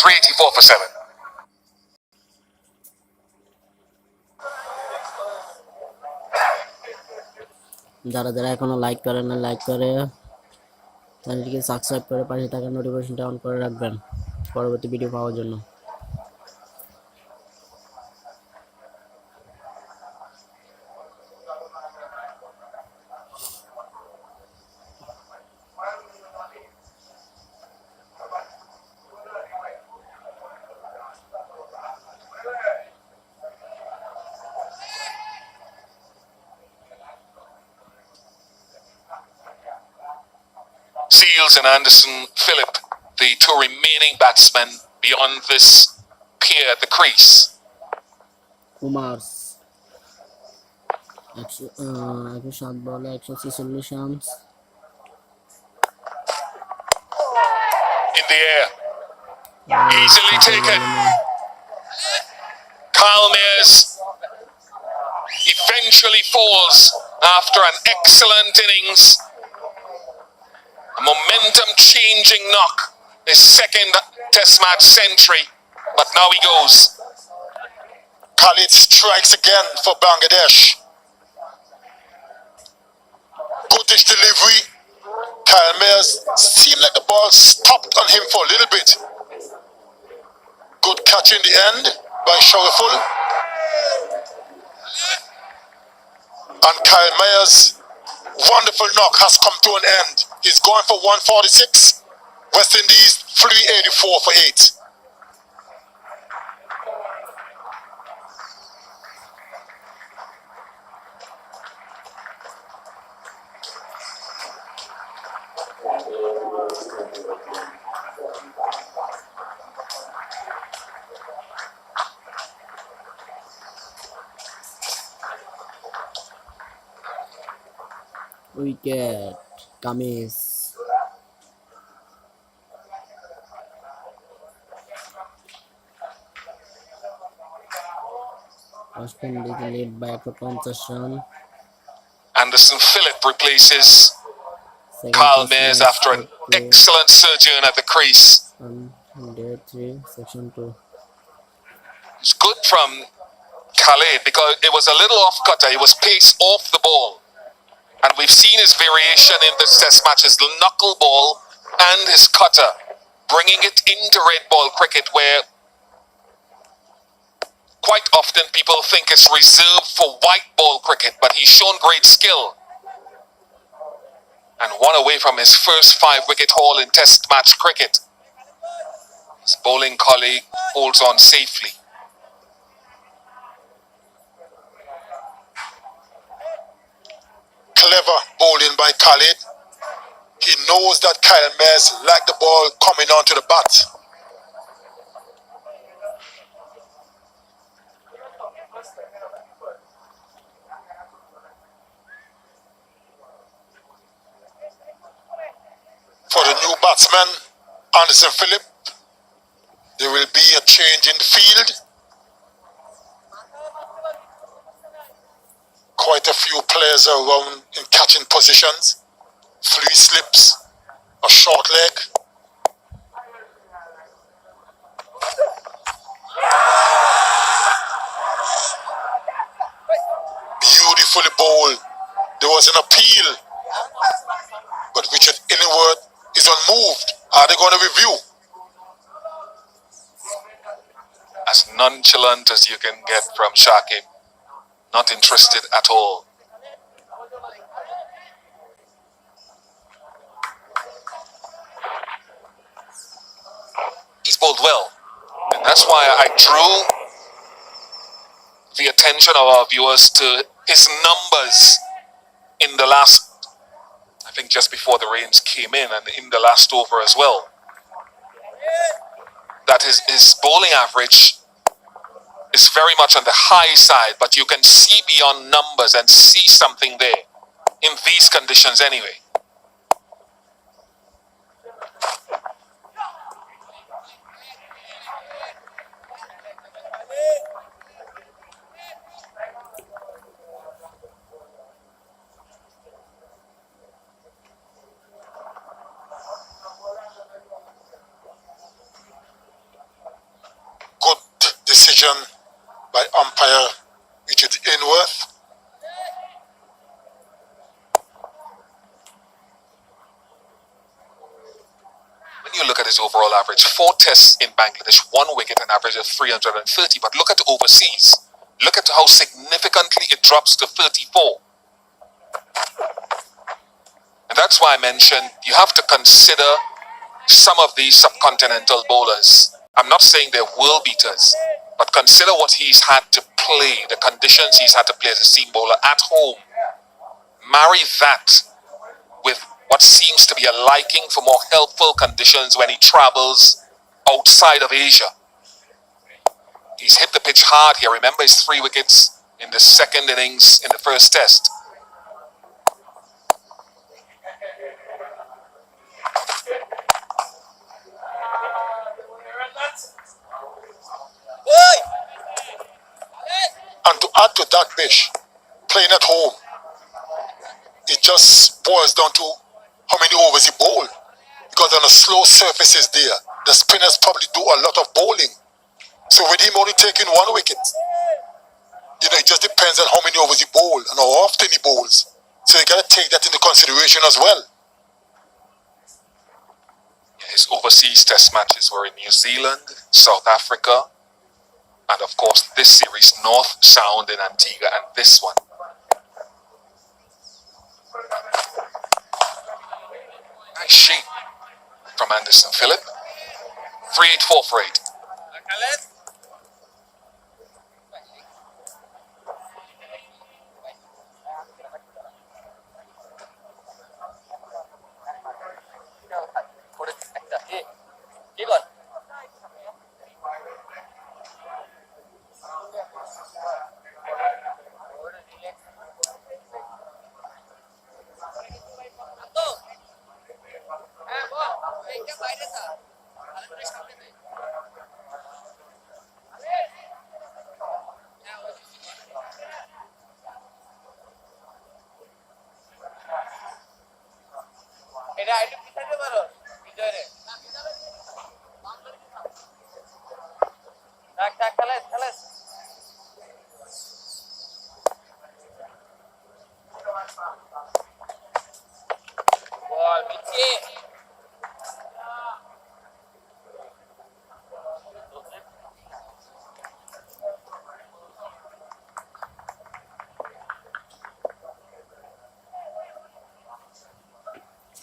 Speaker 5: .384 for 7.
Speaker 4: যারা যারা এখনো লাইক করেন না লাইক করে চ্যানেলটিকে সাবস্ক্রাইব করে পাশে থাকা নোটিফিকেশনটা অন করে রাখবেন পরবর্তী ভিডিও পাওয়ার জন্য।
Speaker 5: Seals and Anderson Phillip, the two remaining batsmen beyond this pair at the crease.
Speaker 4: Kumar's 107 বলে 146 run.
Speaker 5: In the air, easily taken. Kyle Mayers eventually falls after an excellent innings. A momentum changing knock, his second test match century, but now he goes.
Speaker 10: Khalid strikes again for Bangladesh. Goodish delivery. Kyle Mayers seemed like the ball stopped on him for a little bit. Good catch in the end by Showerful. And Kyle Mayers' wonderful knock has come to an end. He's going for 146. West Indies 384 for 8.
Speaker 4: Wicket kameez West Indies lead by 150 run.
Speaker 5: Anderson Phillip replaces
Speaker 4: Second
Speaker 5: Kyle
Speaker 4: test
Speaker 5: Mayers
Speaker 4: match
Speaker 5: after an
Speaker 4: at
Speaker 5: excellent sojourn at the crease.
Speaker 4: on day 3 section 2.
Speaker 5: It's good from Khalid because it was a little off cutter. He was paced off the ball. And we've seen his variation in this test match, his knuckle ball and his cutter, bringing it into red ball cricket where quite often people think it's reserved for white ball cricket, but he's shown great skill. And one away from his first 5-wicket haul in Test match cricket. His bowling colleague holds on safely.
Speaker 10: Clever bowling by Khalid. He knows that Kyle Mayers like the ball coming onto the bat. For the new batsman, Anderson Phillip, there will be a change in the field. Quite a few players around in catching positions. 3 slips, a short leg. Beautifully bowled. There was an appeal, but Richard Illingworth is unmoved. Are they going to review?
Speaker 5: As nonchalant as you can get from Shakib. Not interested at all. He's bowled well. And that's why I drew the attention of our viewers to his numbers in the last, I think just before the rains came in, and in the last over as well. That his bowling average is very much on the high side, but you can see beyond numbers and see something there in these conditions anyway.
Speaker 10: Good decision by umpire Richard Illingworth.
Speaker 5: When you look at his overall average, 4 tests in Bangladesh, 1 wicket, an average of 330. But look at overseas. Look at how significantly it drops to 34. And that's why I mentioned you have to consider some of these subcontinental bowlers. I'm not saying they're world beaters, but consider what he's had to play, the conditions he's had to play as a seam bowler at home. Marry that with what seems to be a liking for more helpful conditions when he travels outside of Asia. He's hit the pitch hard here. Remember his 3 wickets in the second innings in the first test.
Speaker 10: And to add to that, Bish, playing at home, it just boils down to how many overs he bowled. Because on the slow surfaces there, the spinners probably do a lot of bowling. So with him only taking 1 wicket, it just depends on how many overs he bowls and how often he bowls. So you got to take that into consideration as well.
Speaker 5: His overseas test matches were in New Zealand, South Africa, and of course this series, North Sound in Antigua, and this one. Nice shape from Anderson Phillip. 384 for 8.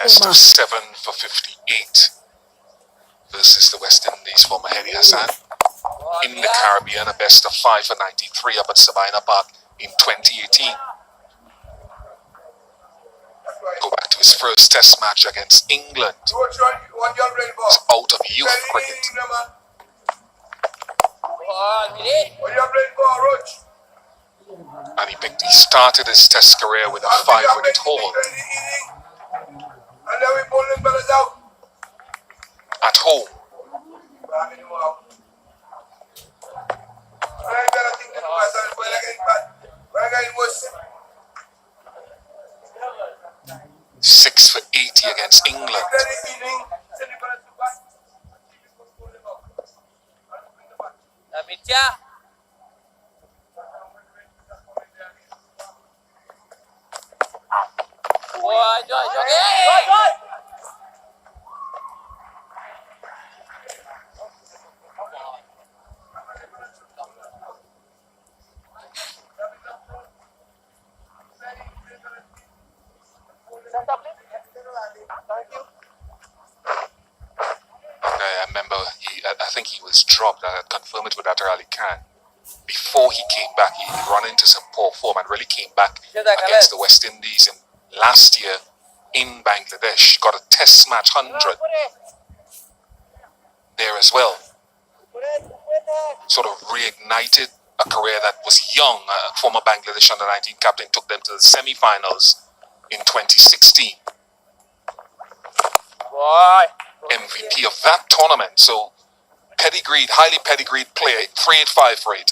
Speaker 5: Best of 7 for 58 versus the West Indies for Mahedi Hassan. In the Caribbean, a best of 5 for 93 up at Sabina Park in 2018. Go back to his first test match against England. He's out of youth cricket. And he started his test career with a 5-wicket haul. At home. Six for 80 against England. I remember, I think he was dropped. I confirmed it with Atar Ali Khan. Before he came back, he run into some poor form and really came back against the West Indies last year in Bangladesh. Got a test match 100 there as well. Sort of reignited a career that was young. Former Bangladesh under-19 captain took them to the semi-finals in 2016. MVP of that tournament. So pedigreed, highly pedigreed player, 385 for it.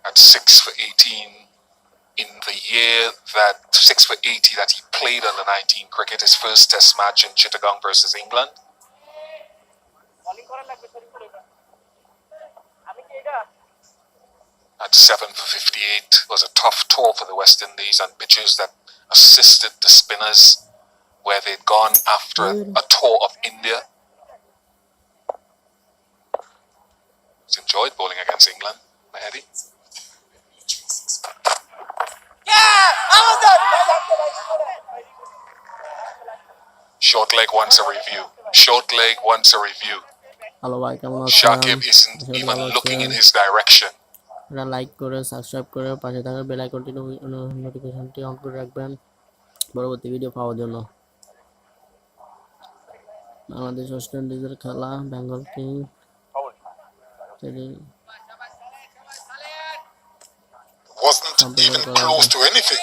Speaker 5: At 6 for 18 in the year that 6 for 80 that he played under 19 cricket, his first test match in Chittagong versus England. At 7 for 58 was a tough tour for the West Indies on pitches that assisted the spinners where they'd gone after a tour of India. He's enjoyed bowling against England, Mahedi. Short leg wants a review. Short leg wants a review.
Speaker 4: Hello ভাই, কেমন আছেন?
Speaker 5: Shakib isn't even looking in his direction.
Speaker 4: এটা like করে subscribe করে পাশে থাকা bell আইকনটি নোটিফিকেশনটি on করে রাখবেন পরবর্তী ভিডিও পাওয়ার জন্য। বাংলাদেশ ওয়েস্ট ইন্ডিজের খেলা Bengal king
Speaker 10: Wasn't even close to anything.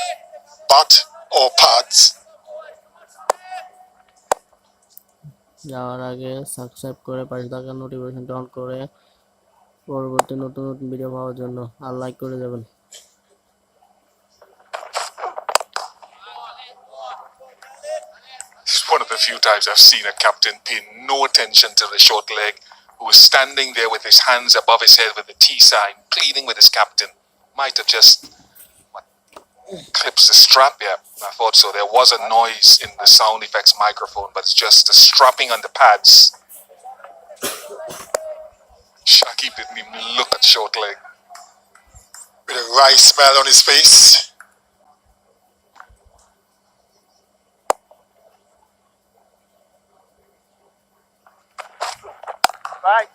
Speaker 10: Bat or pads.
Speaker 4: যাওয়ার আগে সাবস্ক্রাইব করে পাশে থাকা নোটিফিকেশনটি অন করে পরবর্তী নতুন নতুন ভিডিও পাওয়ার জন্য আর লাইক করে যাবেন।
Speaker 5: It's one of the few times I've seen a captain pay no attention to the short leg, who was standing there with his hands above his head with the T sign, pleading with his captain. Might have just clips the strap. Yeah, I thought so. There was a noise in the sound effects microphone, but it's just the strapping on the pads. Shakib didn't even look at short leg.
Speaker 10: With a wry smile on his face.
Speaker 7: Right.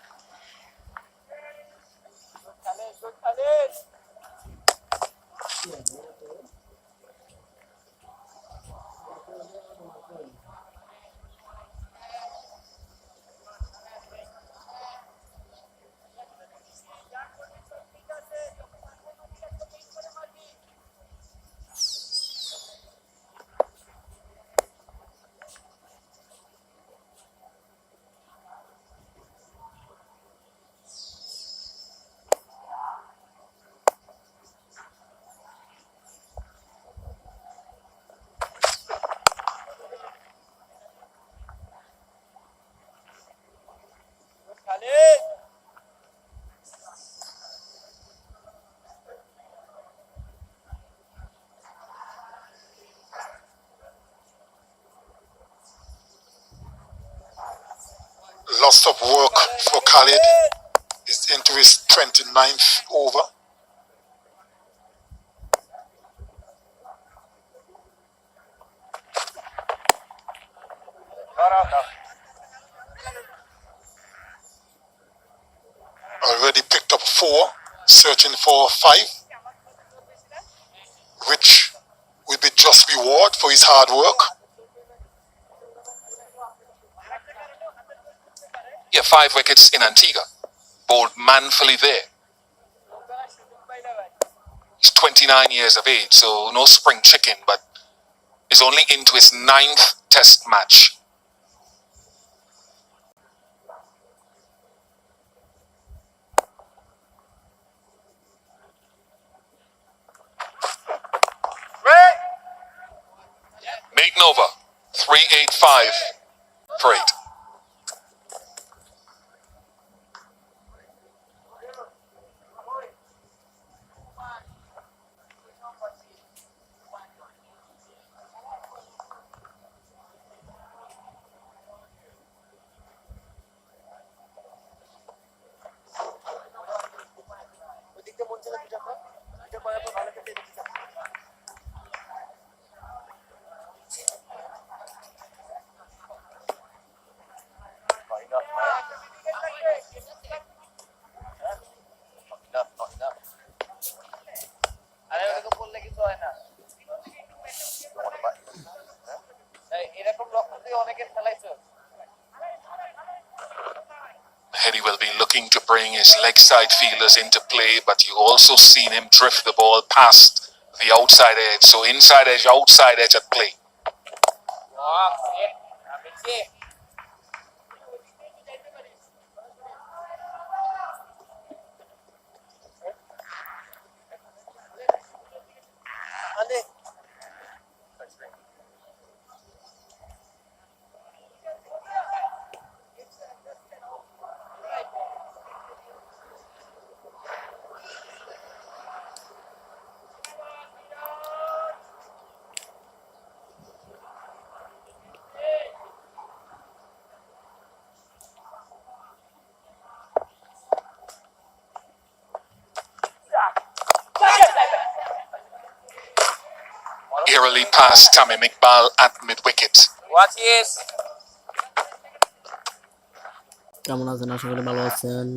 Speaker 10: Lots of work for Khalid. He's into his 29th over. Already picked up 4, searching for 5, which will be just reward for his hard work.
Speaker 5: Yeah, 5 wickets in Antigua. Bowled manfully there. He's 29 years of age, so no spring chicken, but is only into his 9th test match. Maiden over, 385 for 8. He will be looking to bring his leg side fielders into play, but you also seen him drift the ball past the outside edge. So inside edge, outside edge at play. Eerily past Tamim Iqbal at mid-wicket.
Speaker 4: কেমন আছেন? আশা করি ভালো আছেন।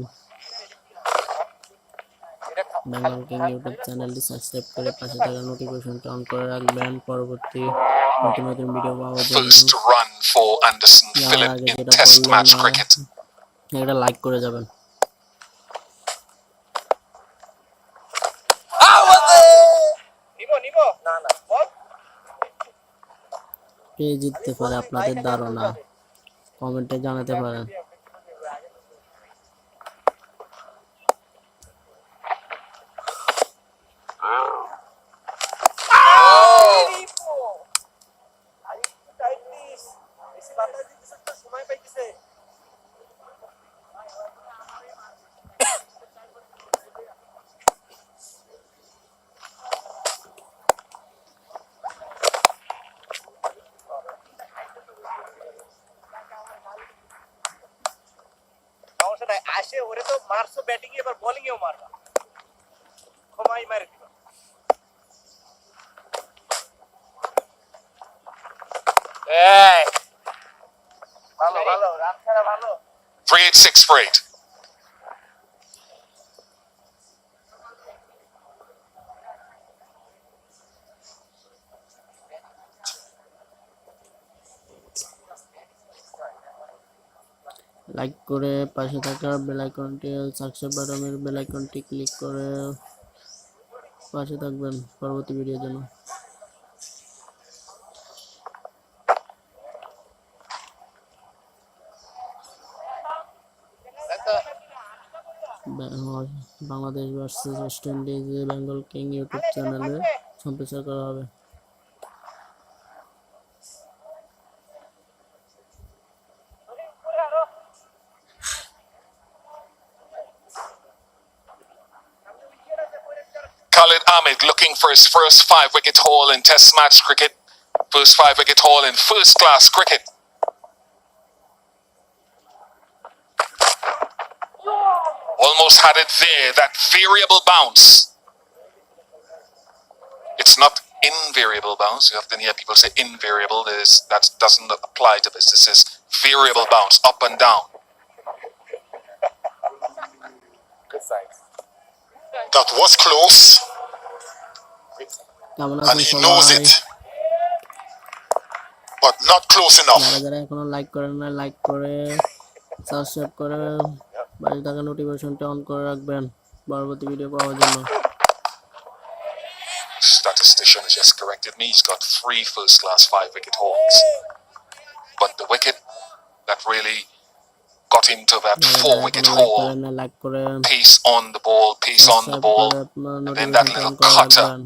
Speaker 4: Bengal king YouTube চ্যানেলটি subscribe করে পাশে থাকা নোটিফিকেশনটা অন করে রাখবেন পরবর্তী নতুন নতুন ভিডিও পাওয়ার জন্য।
Speaker 5: First run for Anderson Phillip
Speaker 4: আগে
Speaker 5: in
Speaker 4: যেটা
Speaker 5: Test
Speaker 4: বললো
Speaker 5: match
Speaker 4: না,
Speaker 5: cricket.
Speaker 4: এটা লাইক করে যাবেন। কে জিততে পারে আপনাদের ধারণা কমেন্টে জানাতে পারেন।
Speaker 2: আসে ওরে তো মারছো ব্যাটিং এ, এবার বোলিং এও মারবা, ক্ষমাই মারে দিবা। এই ভালো ভালো রান ছাড়া ভালো।
Speaker 5: 386 for 8.
Speaker 4: লাইক করে পাশে থাকা বেল আইকনটি সাবস্ক্রাইব বাটনের বেল আইকনটি ক্লিক করে পাশে থাকবেন পরবর্তী ভিডিওর জন্য। Bangladesh versus West Indies Bengal king YouTube চ্যানেলে সম্প্রচার করা হবে।
Speaker 5: Khalid Ahmed looking for his first 5-wicket haul in Test match cricket. First 5-wicket haul in first-class cricket. Almost had it there, that variable bounce. It's not invariable bounce. You often hear people say invariable. That doesn't apply to this. This is variable bounce, up and down.
Speaker 10: That was close,
Speaker 4: কেমন
Speaker 10: and
Speaker 4: আছেন
Speaker 10: he knows
Speaker 4: সবাই?
Speaker 10: it, but not close enough.
Speaker 4: যারা যারা এখনো like করেন না, like করে subscribe করে পাশে থাকা নোটিফিকেশনটা অন করে রাখবেন পরবর্তী ভিডিও পাওয়ার জন্য।
Speaker 5: Statistician has just corrected me. He's got 3 first-class 5-wicket hauls. But the wicket that really got him to that 4-wicket
Speaker 4: like
Speaker 5: haul,
Speaker 4: করেন না, লাইক করে
Speaker 5: pace on the ball, pace on the
Speaker 4: subscribe
Speaker 5: ball,
Speaker 4: করে আপনার
Speaker 5: and then that
Speaker 4: নোটিফিকেশনটা on
Speaker 5: little
Speaker 4: করে
Speaker 5: cutter,
Speaker 4: রাখবেন।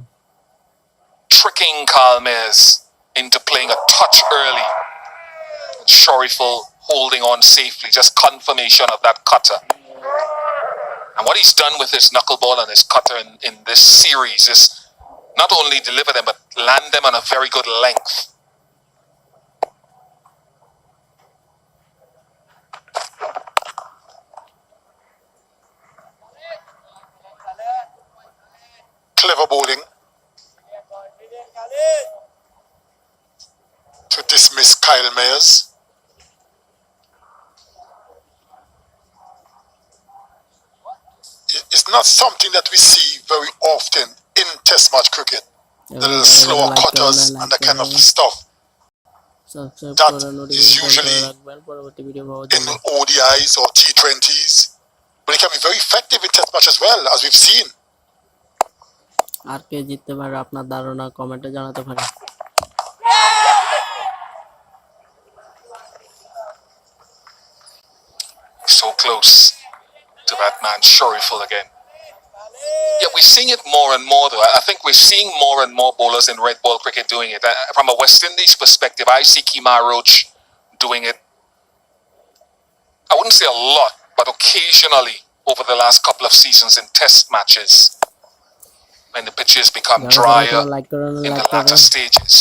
Speaker 5: tricking Kalmez into playing a touch early. Shoriful holding on safely, just confirmation of that cutter. And what he's done with his knuckleball and his cutter in this series is not only deliver them, but land them on a very good length.
Speaker 10: Clever bowling to dismiss Kyle Mayers. It's not something that we see very often in Test match cricket. The little slower cutters and that kind of stuff.
Speaker 4: Subscribe
Speaker 10: That
Speaker 4: করে
Speaker 10: is
Speaker 4: notification on করে
Speaker 10: usually
Speaker 4: রাখবেন পরবর্তী video power
Speaker 10: in
Speaker 4: জন্য।
Speaker 10: ODIs or T20s, but it can be very effective in Test match as well, as we've seen.
Speaker 4: আর কে জিততে পারে আপনার ধারণা কমেন্টে জানাতে পারেন।
Speaker 5: So close to that man, Shoriful again. Yeah, we're seeing it more and more though. I think we're seeing more and more bowlers in red ball cricket doing it. From a West Indies perspective, I see Kemar Roach doing it. I wouldn't say a lot, but occasionally over the last couple of seasons in test matches when the pitches become drier in the latter stages.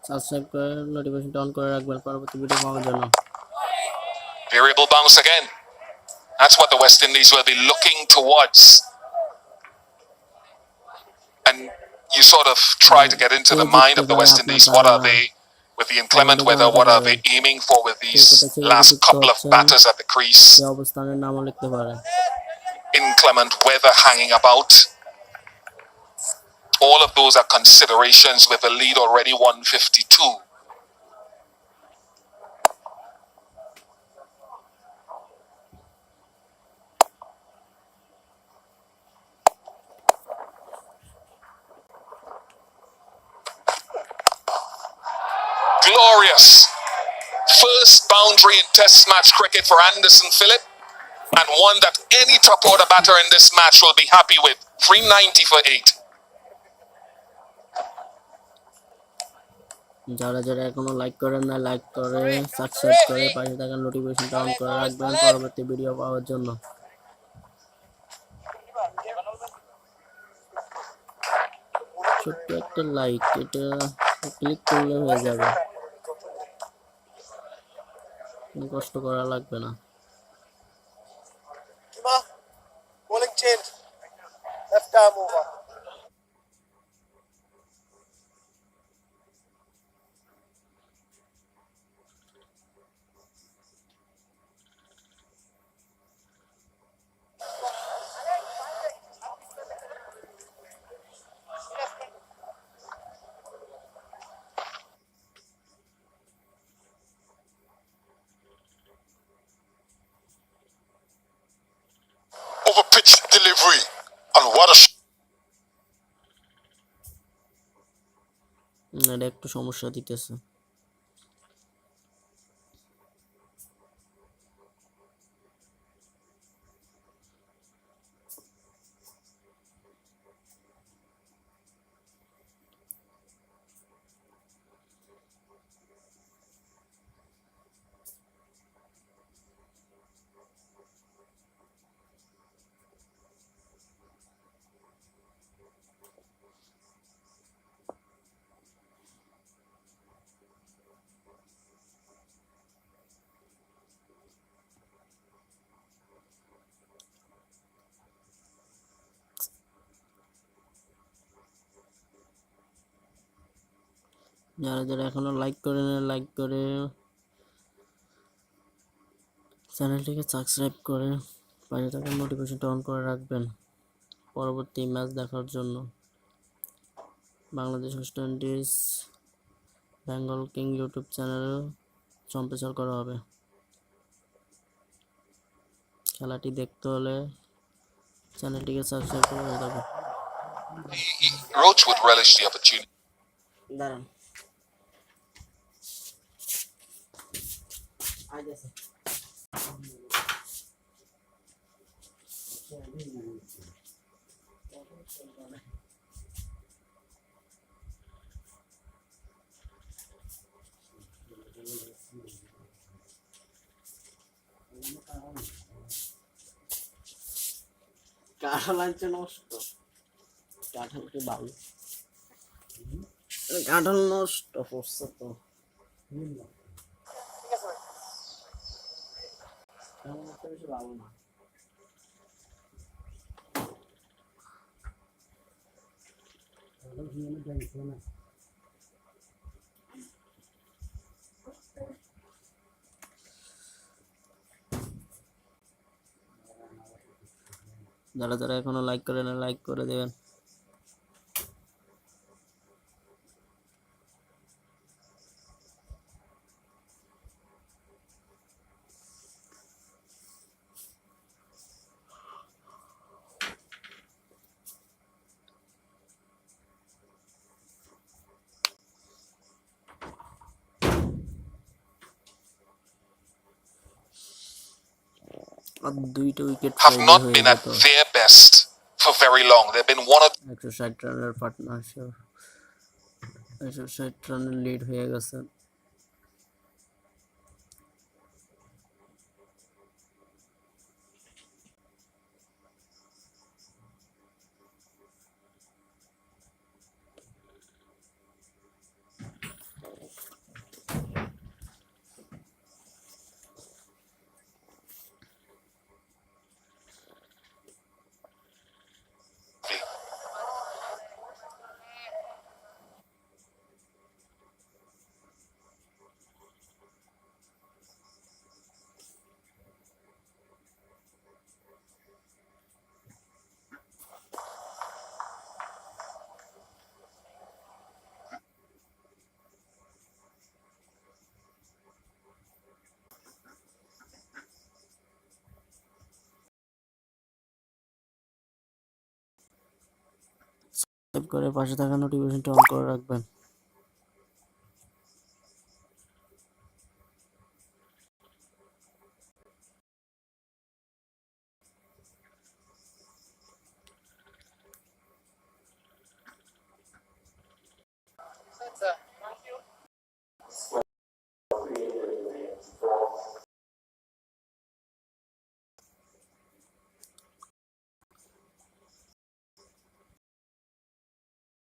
Speaker 4: Subscribe করে নোটিফিকেশনটা on করে রাখবেন পরবর্তী video পাওয়ার জন্য।
Speaker 5: Variable bounce again. That's what the West Indies will be looking towards. And you sort of try to get into the mind of the West Indies. What are they, with the inclement weather, what are they aiming for with these last couple of batters at the crease?
Speaker 4: এই অবস্থানের নামও লিখতে পারেন।
Speaker 5: Inclement weather hanging about. All of those are considerations with a lead already 152. Glorious. First boundary in Test match cricket for Anderson Phillip, and one that any top order batter in this match will be happy with. 390 for 8.
Speaker 4: যারা যারা এখনো like করেন না, like করে subscribe করে পাশে থাকা নোটিফিকেশনটা অন করে রাখবেন পরবর্তী ভিডিও পাওয়ার জন্য। ছোট্ট একটা লাইক, এটা ক্লিক করলে হয়ে যাবে, কোনো কষ্ট করা লাগবে না।
Speaker 7: Bowling change. Left arm over.
Speaker 10: Over pitch delivery, and what a
Speaker 4: এটা একটু সমস্যা দিতেছে। যারা যারা এখনো লাইক করে না, লাইক করে চ্যানেলটিকে সাবস্ক্রাইব করে পাশে থাকা নোটিফিকেশনটা অন করে রাখবেন পরবর্তী ম্যাচ দেখার জন্য। Bangladesh West Indies Bengal king YouTube চ্যানেলে সম্প্রচার করা হবে। খেলাটি দেখতে হলে চ্যানেলটিকে সাবস্ক্রাইব করে রাখবেন।
Speaker 5: Roach would relish the opportunity.
Speaker 4: দাঁড়ান, কাঁঠাল আনছে নষ্ট, কাঁঠাল কি ভালো? কাঁঠাল নষ্ট করছে তো। বেশি ভালো না। যারা যারা এখনো লাইক করে না, লাইক করে দেবেন। আর দুইটা wicket
Speaker 5: Have not been at their best for very long. They've been one of
Speaker 4: 160 রানের পার্টনারশিপ, 160 রানের লিড হয়ে গেছে। সাবস্ক্রাইব করে পাশে থাকা নোটিফিকেশনটা অন করে রাখবেন।